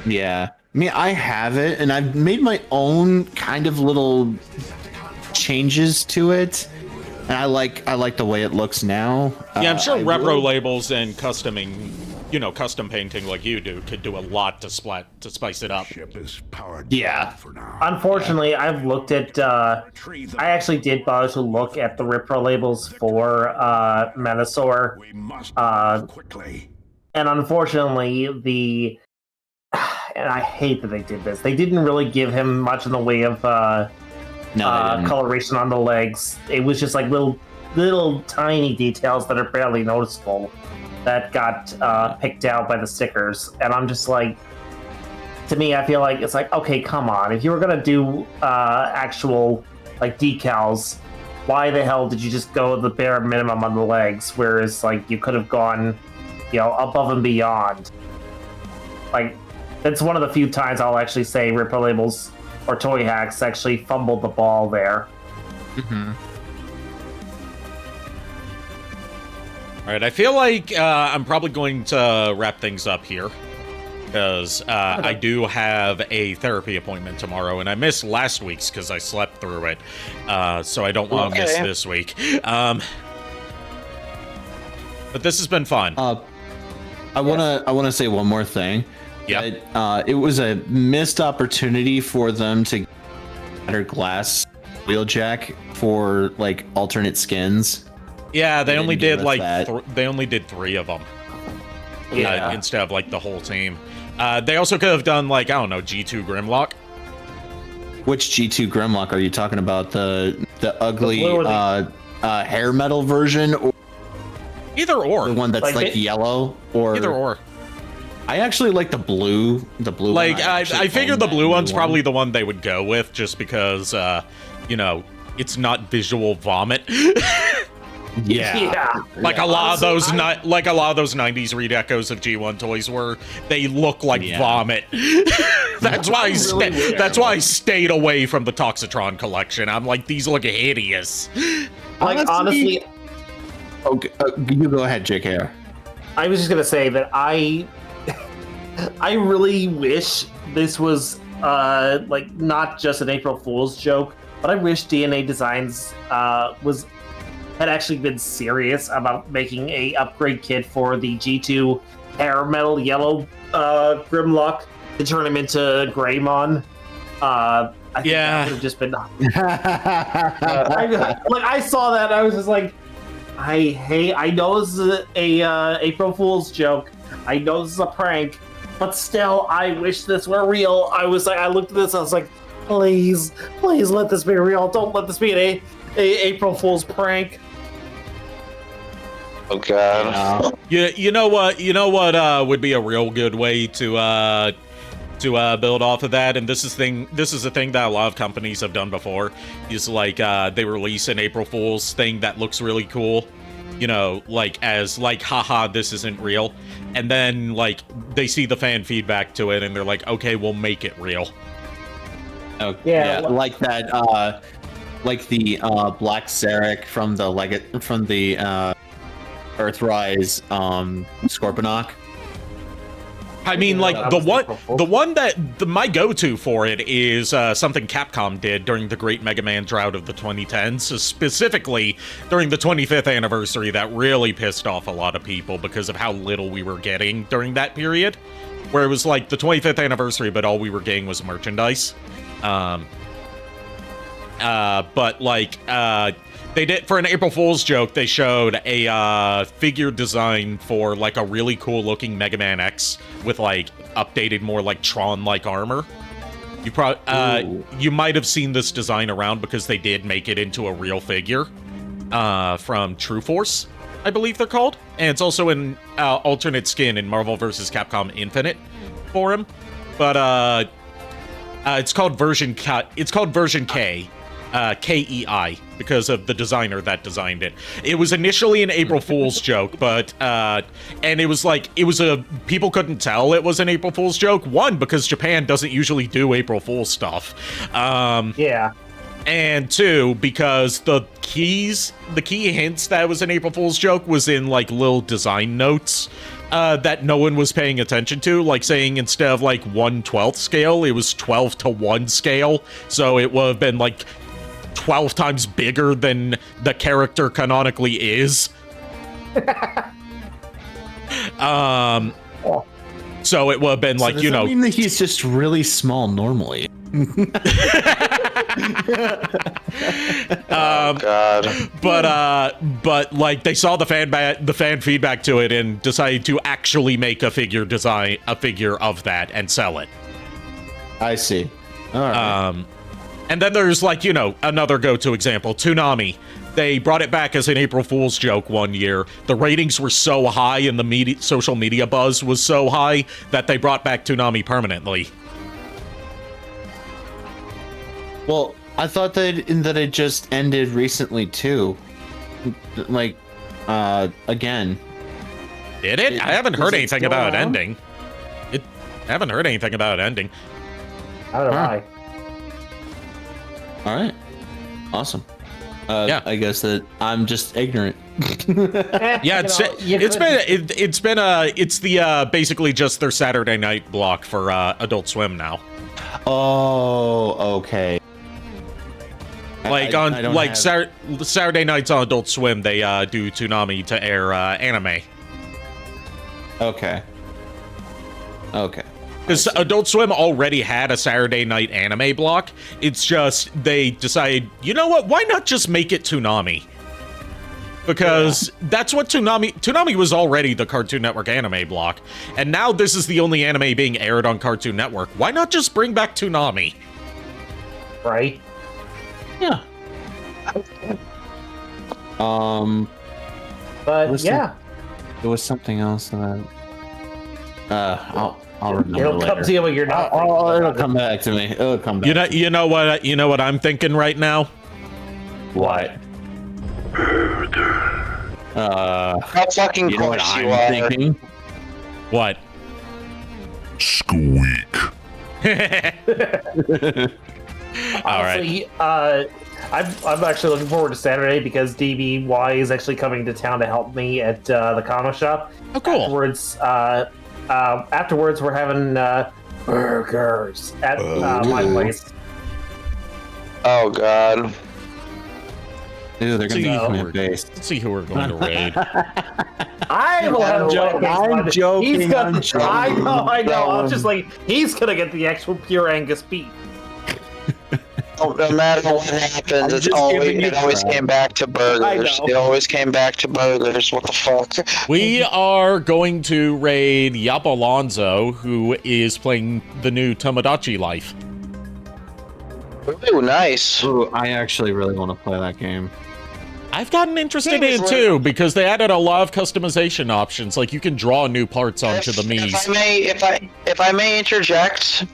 Yeah. I mean, I have it, and I've made my own kind of little changes to it, and I like the way it looks now. Yeah, I'm sure repro labels and custom painting like you do could do a lot to spice it up. Yeah. Unfortunately, I've looked at. I actually did bother to look at the repro labels for Menasor, and unfortunately and I hate that they did this. They didn't really give him much in the way of coloration on the legs. It was just like little tiny details that are barely noticeable that got picked out by the stickers. And I'm just like, to me, I feel like it's like, okay, come on. If you were gonna do actual like decals, why the hell did you just go the bare minimum on the legs? Whereas like you could have gone, above and beyond. Like, that's one of the few times I'll actually say repro labels or toy hacks actually fumbled the ball there. Mm-hmm. All right, I feel like I'm probably going to wrap things up here because I do have a therapy appointment tomorrow, and I missed last week's because I slept through it, so I don't want to miss this week. But this has been fun. I wanna say one more thing. Yeah. It was a missed opportunity for them to get better glass wheeljack for like alternate skins. Yeah, they only did like they only did 3 of them. Yeah. Instead of like the whole team. They also could have done like, I don't know, G2 Grimlock. Which G2 Grimlock are you talking about? The ugly hair metal version, or either or the one that's like yellow, or either or. I actually like the blue. Like I figured the blue one's probably the one they would go with, just because it's not visual vomit. Yeah. Like a lot of those 90s redecos of G1 toys were, they look like vomit. That's why I stayed away from the Toxitron collection. I'm like, these look hideous. Like honestly, okay, you go ahead, JKR. I was just gonna say that I really wish this was like not just an April Fool's joke, but I wish DNA Designs had actually been serious about making a upgrade kit for the G2 hair metal yellow Grimlock to turn him into Greymon. I think that would have just been. I saw that, I was just like, I know this is a April Fool's joke. I know this is a prank, but still, I wish this were real. I looked at this, I was like, please let this be real. Don't let this be an April Fool's prank. Oh god. You know what would be a real good way to build off of that, and this is a thing that a lot of companies have done before, is like they release an April Fool's thing that looks really cool, haha, this isn't real, and then like they see the fan feedback to it and they're like, okay, we'll make it real. Oh, yeah, like that like the Black Sarek from the Earthrise Scorponok. I mean, like my go-to for it is something Capcom did during the Great Mega Man drought of the 2010s, specifically during the 25th anniversary. That really pissed off a lot of people because of how little we were getting during that period, where it was like the 25th anniversary, but all we were getting was merchandise. But like They did, for an April Fool's joke, they showed a figure design for like a really cool looking Mega Man X with like updated, more like Tron-like armor. You might have seen this design around because they did make it into a real figure from True Force, I believe they're called. And it's also an alternate skin in Marvel vs. Capcom Infinite for him. But it's called version K. It's called version K. KEI, because of the designer that designed it. It was initially an April Fool's joke, but and it was people couldn't tell it was an April Fool's joke. One, because Japan doesn't usually do April Fool's stuff. Yeah. And two, because the key hints that it was an April Fool's joke was in like little design notes that no one was paying attention to, like saying instead of like 1/12 scale, it was 12:1 scale. So it would have been like 12 times bigger than the character canonically is. So it would have been like, does that mean that he's just really small normally? God. But like they saw the fan feedback to it and decided to actually make a figure of that and sell it. I see. All right. And then there's like, another go-to example, Toonami. They brought it back as an April Fool's joke one year. The ratings were so high and the social media buzz was so high that they brought back Toonami permanently. Well, I thought that it just ended recently too. Like, again. Did it? I haven't heard anything about it ending. I haven't heard anything about it ending. I don't know. All right. Awesome. Yeah. I guess that I'm just ignorant. Yeah, it's basically just their Saturday night block for Adult Swim now. Oh, okay. Saturday nights on Adult Swim, they do Toonami to air anime. Okay. Because Adult Swim already had a Saturday night anime block. It's just they decided, you know what? Why not just make it Toonami? Because that's what Toonami was already the Cartoon Network anime block, and now this is the only anime being aired on Cartoon Network. Why not just bring back Toonami? Right? Yeah. But yeah, there was something else that I'll remember it'll later. come to you when you're not. It'll come back to me. It'll come back. You know what I'm thinking right now? What? How fucking You know what course I'm you are. thinking? What? Squeak. All right. Honestly, I'm actually looking forward to Saturday because DBY is actually coming to town to help me at the comic shop. Oh, cool. Afterwards, we're having burgers at my place. Oh God. Ew, they're gonna be See, in my face. Let's see who we're going to raid. I will have I'm joking. He's gonna, I'm joking. I know. I'm just like, he's gonna get the actual pure Angus beef. No matter what happens, it always came back to burgers. It always came back to burgers. What the fuck? We are going to raid Yap Alonso, who is playing the new Tomodachi Life. Ooh, nice. Ooh, I actually really want to play that game. I've gotten interested in it too because they added a lot of customization options. Like you can draw new parts onto the Miis. If I may interject,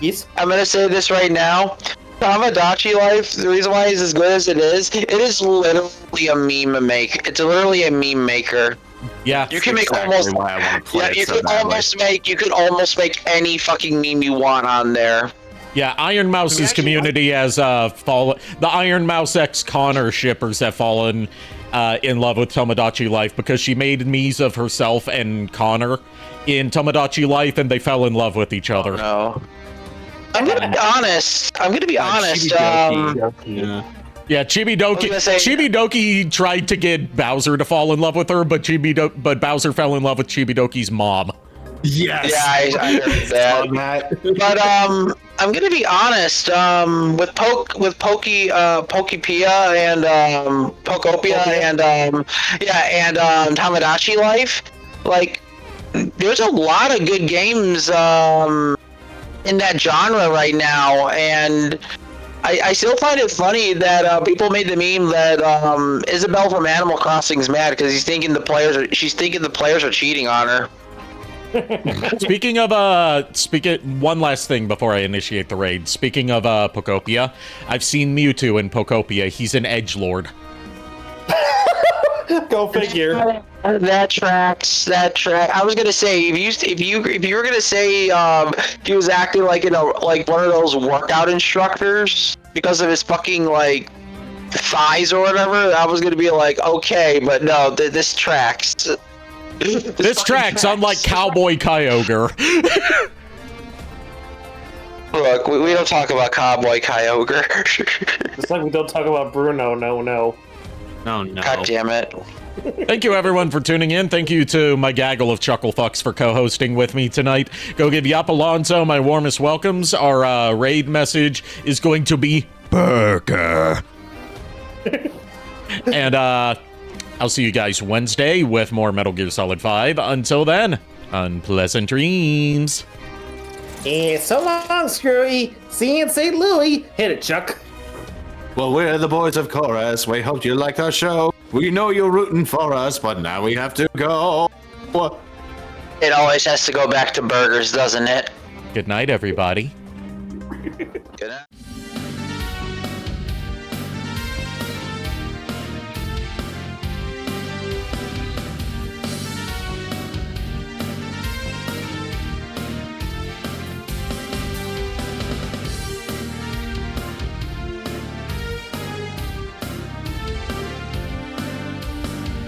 Yes. I'm gonna say this right now. Tomodachi Life, the reason why it's as good as it is literally a meme maker. It's literally a meme maker. Yeah, You can make exactly almost why I want to play it you so could badly. almost make any fucking meme you want on there. yeah. Iron Mouse's community has fallen. The Iron Mouse X Connor shippers have fallen in love with Tomodachi Life because she made Miis of herself and Connor in Tomodachi Life, and they fell in love with each other. No. I'm gonna be honest. Yeah. Yeah, Chibidoki tried to get Bowser to fall in love with her, but Bowser fell in love with Chibidoki's mom. Yes. Yeah, I heard that. But I'm gonna be honest. With Pokepia and Pokopia and Tamagotchi Life, like there's a lot of good games in that genre right now, and I still find it funny that people made the meme that Isabelle from Animal Crossing is mad because she's thinking the players are cheating on her. Speaking of one last thing before I initiate the raid. Speaking of Pokopia, I've seen Mewtwo in Pokopia. He's an edgelord. Go figure. That tracks. I was gonna say if you were gonna say he was acting like one of those workout instructors because of his fucking like thighs or whatever, I was gonna be like, okay, but no, this tracks. This tracks, unlike Cowboy Kyogre. Look, we don't talk about Cowboy Kyogre. Just like we don't talk about Bruno. No. Oh no. God damn it. Thank you, everyone, for tuning in. Thank you to my gaggle of chuckle fucks for co-hosting with me tonight. Go give Yap Alonso my warmest welcomes. Our raid message is going to be burger. And I'll see you guys Wednesday with more Metal Gear Solid 5. Until then, unpleasant dreams. And so long, Screwy. See you in St. Louis. Hit it, Chuck. Well, we're the boys of Chorus. We hope you liked our show. We know you're rooting for us, but now we have to go. It always has to go back to burgers, doesn't it? Good night, everybody. Good night.